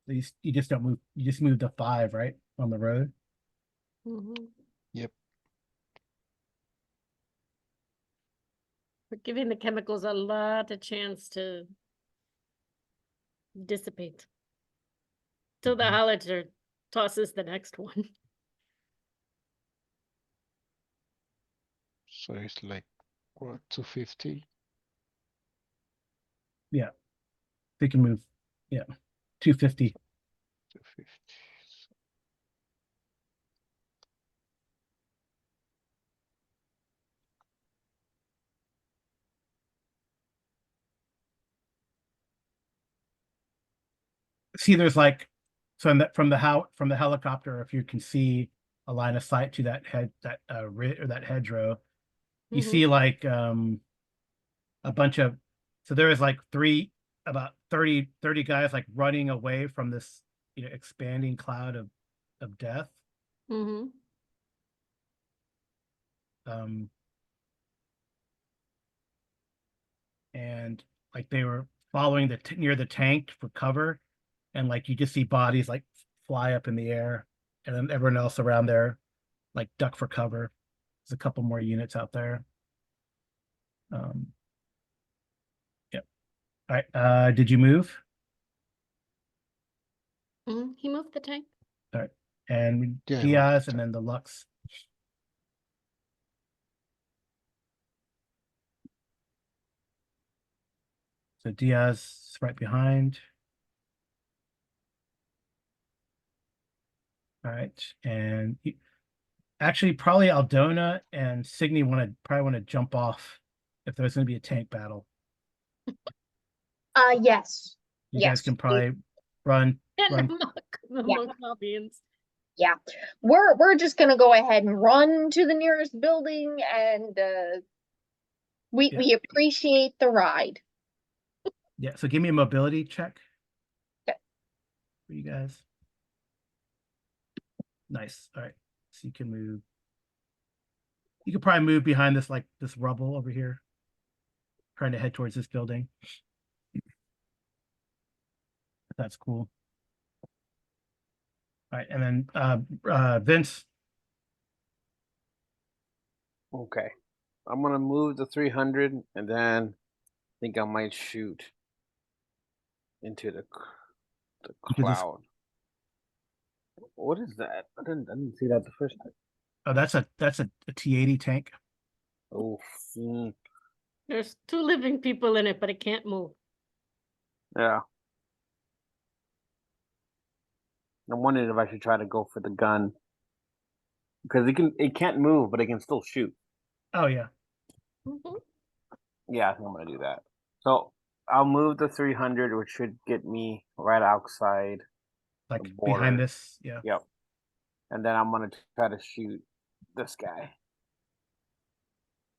A: You just don't move. You just move the 5 right on the road.
E: Mhm.
C: yep.
E: We're giving the chemicals a lot of chance to dissipate. So the
C: Mhm.
E: howitzer tosses the next one.
C: So it's like, what, 250?
A: They can move. Yeah, 250.
C: 250.
A: See, there's like, so in from the helicopter, if you can see a line of sight to that hedgerow, you
E: Mhm.
A: see like a bunch of, so there is like about 30 guys like running away from this expanding cloud of death.
E: Mhm.
A: And like they were following near the tank for cover, and like you just see bodies like fly up in the air, and then everyone else around there like duck for cover. There's a couple more units out there. Yep. All right. Did you move?
E: Mhm. He moved the tank.
A: All right. And
C: Yeah, I moved
A: Diaz
C: the
A: and then the Lux. So Diaz is right behind. All right. And actually, probably Aldona and Signy probably want to jump off if there's going to be a tank battle.
B: Yes.
A: You
B: Yes.
A: guys can probably run.
E: And
A: Run.
E: the
B: Yeah.
E: monk copians.
B: Yeah, we're just gonna go ahead and run to the nearest building, and
A: Yeah.
B: we appreciate the ride.
A: Yeah, so give me a mobility check.
B: Okay.
A: For you guys. Nice. All right. So you can move. You could probably move behind this, like this rubble over here. Trying to head towards this building. That's cool. All right, and then Vince.
D: Okay. I'm gonna move the 300 and then I think I might shoot into the
A: You could just-
D: cloud. What is that? I didn't see that the first time.
A: Oh, that's a T-80 tank.
D: Oh,
E: There's 2 living people in it, but it can't move.
D: yeah. I'm wondering if I should try to go for the gun because it can't move, but it can still shoot.
A: Oh yeah.
E: Mhm.
D: Yeah, I think I'm gonna do that. So I'll move the 300, which should get me right outside.
A: Like
D: border.
A: behind this. Yeah.
D: Yep. And then I'm gonna try to shoot this guy.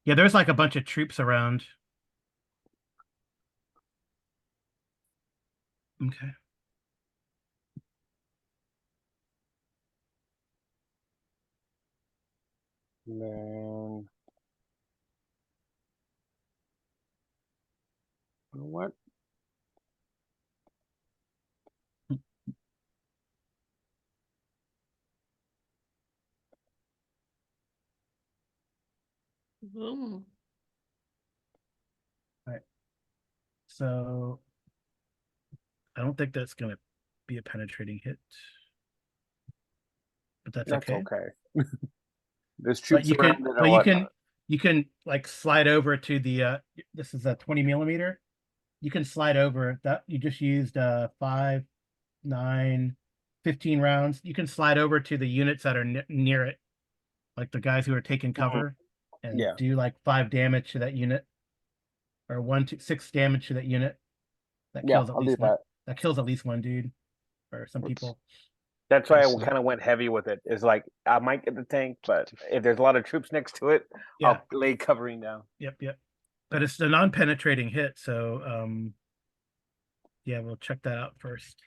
A: Yeah, there's like a bunch of troops around. Okay.
D: And then you know what?
E: Boom.
A: So I don't think that's gonna be a penetrating hit. But that's okay.
D: There's
A: But
D: troops
A: you can,
D: around it or
A: but
D: whatnot.
A: you can like slide over to the this is a 20 millimeter. You can slide over that. You just used 5, 9, 15 rounds. You can slide over to the units that are near it, like the guys who are taking cover, and
D: Yeah.
A: do like 5 damage to that unit, or 1 to 6 damage to that unit. That
D: Yeah,
A: kills at
D: I'll do
A: least one.
D: that.
A: That kills at least one dude, or some
C: What's-
A: people.
D: That's why I
C: What's that?
D: kind of went heavy with it. It's like I might get the tank, but if there's a lot of troops next to it,
A: Yeah.
D: I'll lay covering down.
A: Yep. But it's a non-penetrating hit, so yeah, we'll check that out first.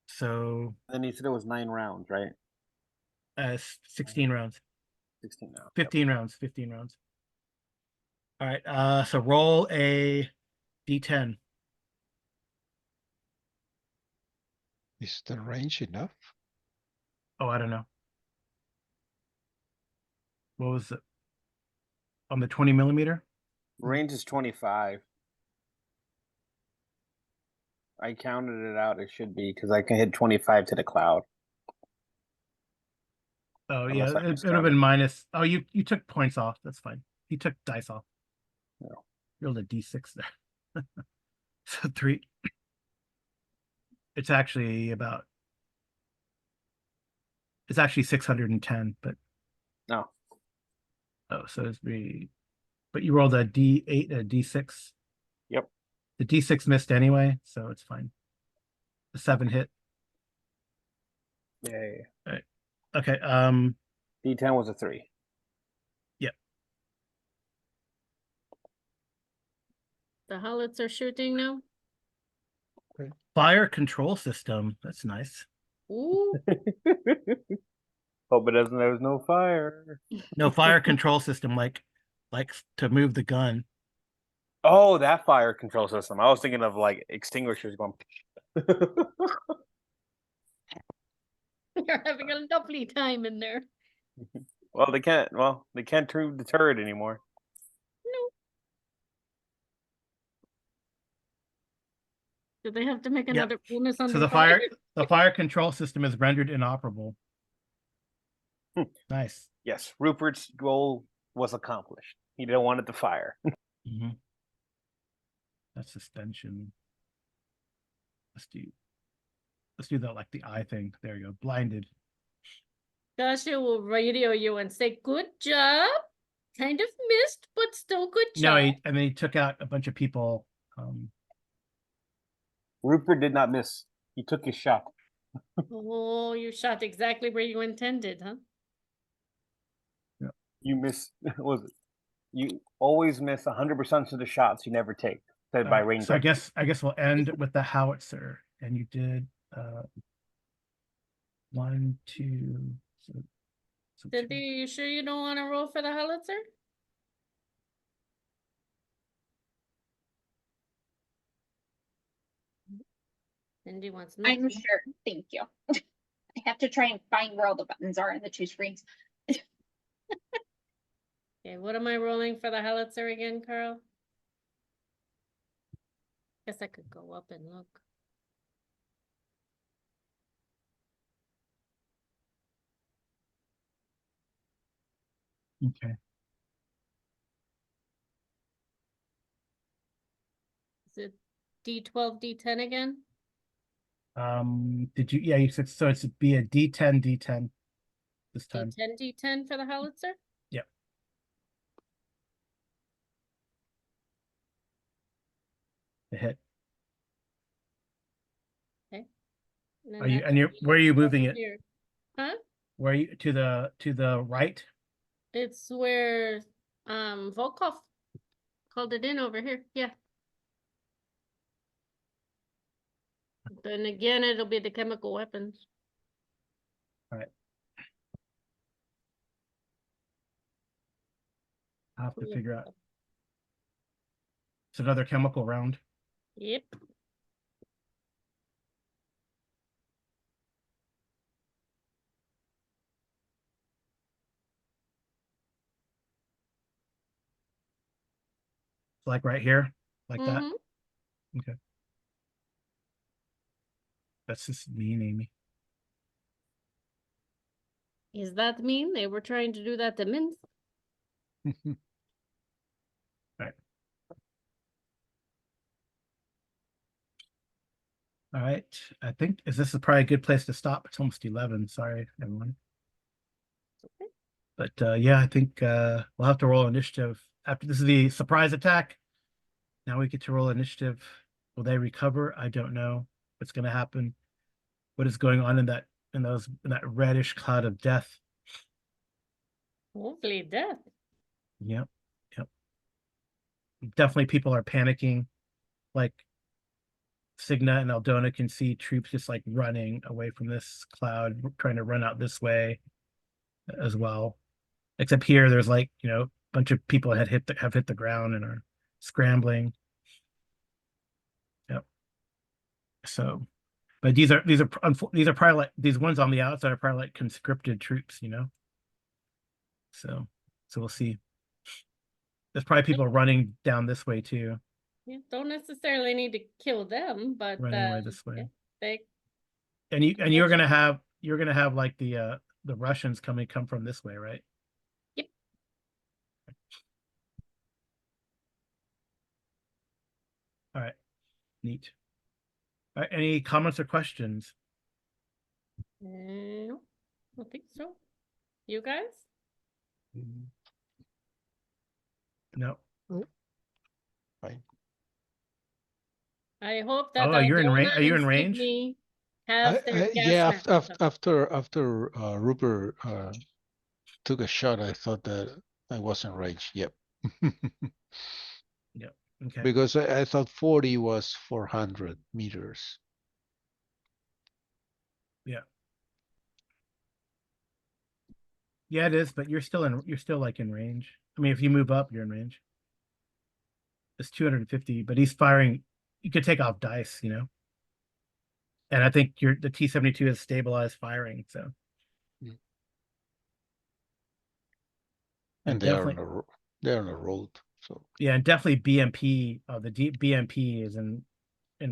A: So
D: Then you said it was 9 rounds, right?
A: 16 rounds.
D: 16 now.
A: 15 rounds. 15 rounds. All right. So roll a d10.
C: Is the range enough?
A: Oh, I don't know. What was it? On the 20 millimeter?
D: Range is 25. I counted it out. It should be because I can hit 25 to the cloud.
A: Oh,
D: Unless
A: yeah.
D: I
A: It would
D: missed
A: have
D: out.
A: been minus. Oh, you took points off. That's fine. You took dice off.
D: No.
A: Rolled a d6 there. So 3. It's actually 610, but
D: No.
A: oh, so it's but you rolled a d8, a d6.
D: Yep.
A: The d6 missed anyway, so it's fine. The 7 hit.
D: Yay.
A: Okay.
D: D10 was a 3.
E: The hollets are shooting now.
A: Fire control system. That's nice.
E: Ooh.
D: Hope it doesn't. There's no fire.
A: No, fire control system, like to move the gun.
D: Oh, that fire control system. I was thinking of like extinguishers going.
E: You're having a lovely time in there.
D: Well, they can't. Well, they can't turn the turret anymore.
E: Do they have to make
A: Yep.
E: another bonus on
A: So
E: the
A: the fire control system is rendered inoperable. Nice.
D: Yes, Rupert's goal was accomplished. He didn't want it to fire.
A: Mhm. That's suspension. Let's do that like the eye thing. There you go. Blinded.
E: Dasha will radio you and say, "Good job. Kind of missed, but still good
A: No,
E: job."
A: and then he took out a bunch of people.
D: Rupert did not miss. You took your shot.
E: Oh, you shot exactly where you intended, huh?
D: You miss. What was it? You always miss 100% of the shots you never take. Said by range.
A: So I guess we'll end with the howitzer, and you did 1, 2. So
E: Cindy,
A: 2.
E: you sure you don't want to roll for the howitzer? Cindy wants no.
B: I'm sure. Thank you. I have to try and find where all the buttons are in the two screens.
E: Okay, what am I rolling for the howitzer again, Carl? Guess I could go up and look.
A: Okay.
E: Is it D12, D10 again?
A: Did you? Yeah, you said so. It's be a D10, D10 this time.
E: D10, D10 for the howitzer?
A: Yep. The hit.
E: Okay. And then
A: Are you?
E: that's
A: And you're? Where are you
E: over
A: moving it?
E: here. Huh?
A: Where are you? To the right?
E: It's where Volkov called it in over here. Yeah. Then again, it'll be the chemical weapons.
A: All right. I'll have to figure out. It's another chemical round.
E: Yep.
A: Like right here, like that.
E: Mhm.
A: Okay. That's just mean, Amy.
E: Is that mean? They were trying to do that to Minsk. All right. I think this is probably a good place to stop. It's almost 11. Sorry, everyone. Okay.
A: But yeah, I think we'll have to roll initiative after this is the surprise attack. Now we get to roll initiative. Will they recover? I don't know what's going to happen. What is going on in that reddish cloud of death?
E: Hopefully death.
A: Yep. Definitely people are panicking. Like Signa and Aldona can see troops just like running away from this cloud, trying to run out this way as well. Except here, there's like, a bunch of people have hit the ground and are scrambling. Yep. So, but these are probably like these ones on the outside are probably like conscripted troops, So we'll see. There's probably people running down this way too.
E: You don't necessarily need to kill them, but
A: Running away this way.
E: yeah,
A: And you're gonna have like the Russians come from this way, right?
E: Yep.
A: All right. Neat. All right, any comments or questions?
E: No, I think so. You guys?
A: No.
C: Fine.
E: I hope that
A: Oh, you're in range.
E: Aldona
A: Are you
E: and
A: in range?
E: Sydney have their gas
C: Yeah,
E: masks on.
C: after Rupert took a shot, I thought that I was in range. Yep.
A: Yep. Okay.
C: Because I thought 40 was 400 meters.
A: Yeah, it is, but you're still like in range. I mean, if you move up, you're in range. It's 250, but he's firing. You could take off dice, And I think the T-72 is stabilized firing, so.
C: And they're on a road. So
A: yeah, and definitely BMP. The BMP is in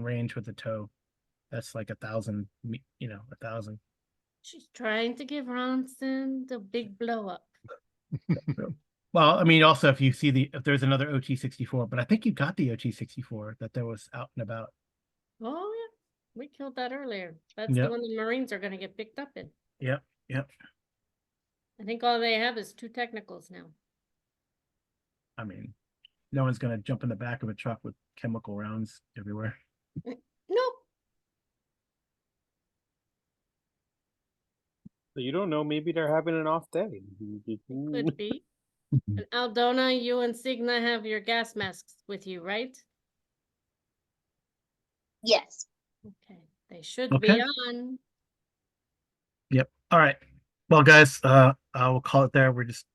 A: range with the tow. That's like 1,000. 1,000.
E: She's trying to give Ronson the big blow up.
A: Well, I mean, also if there's another OT-64, but I think you got the OT-64 that was out and about.
E: Oh yeah, we killed that earlier. That's
A: Yep.
E: the one the Marines are going to get picked up in.
A: Yep.
E: I think all they have is 2 technicals now.
A: I mean, no one's gonna jump in the back of a truck with chemical rounds everywhere.
E: Nope.
D: You don't know. Maybe they're having an off day.
E: Could be. And Aldona, you and Signa have your gas masks with you, right?
B: Yes.
E: Okay, they should
A: Okay.
E: be on.
A: Yep. All right. Well, guys, I will call it there. We're just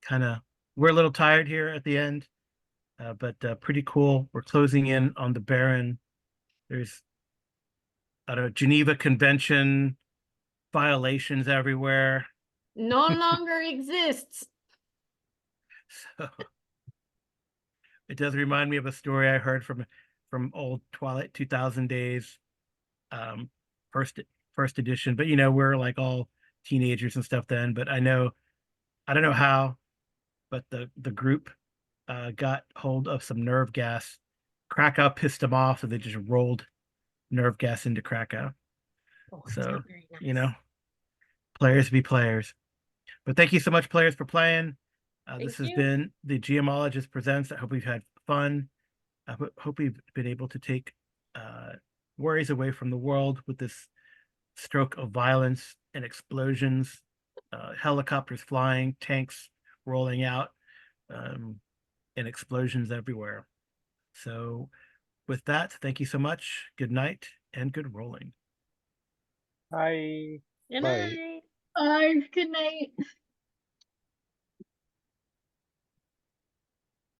A: we're a little tired here at the end, but pretty cool. We're closing in on the Baron. There's, I don't know, Geneva Convention violations everywhere.
E: No longer exists.
A: So it does remind me of a story I heard from old Twilight 2000 days, first edition. But we're like all teenagers and stuff then. But I don't know how, but the group got hold of some nerve gas. Krakow pissed them off, so they just rolled nerve gas into Krakow.
E: Oh, it's
A: So
E: not very nice.
A: players be players. But thank you so much, players, for playing. This has
E: you.
A: been the Geomologist Presents. I hope we've had fun. I hope we've been able to take worries away from the world with this stroke of violence and explosions, helicopters flying, tanks rolling out, and explosions everywhere. So with that, thank you so much. Good night and good rolling.
D: Hi.
E: Good
C: Bye.
E: night.
B: Good night.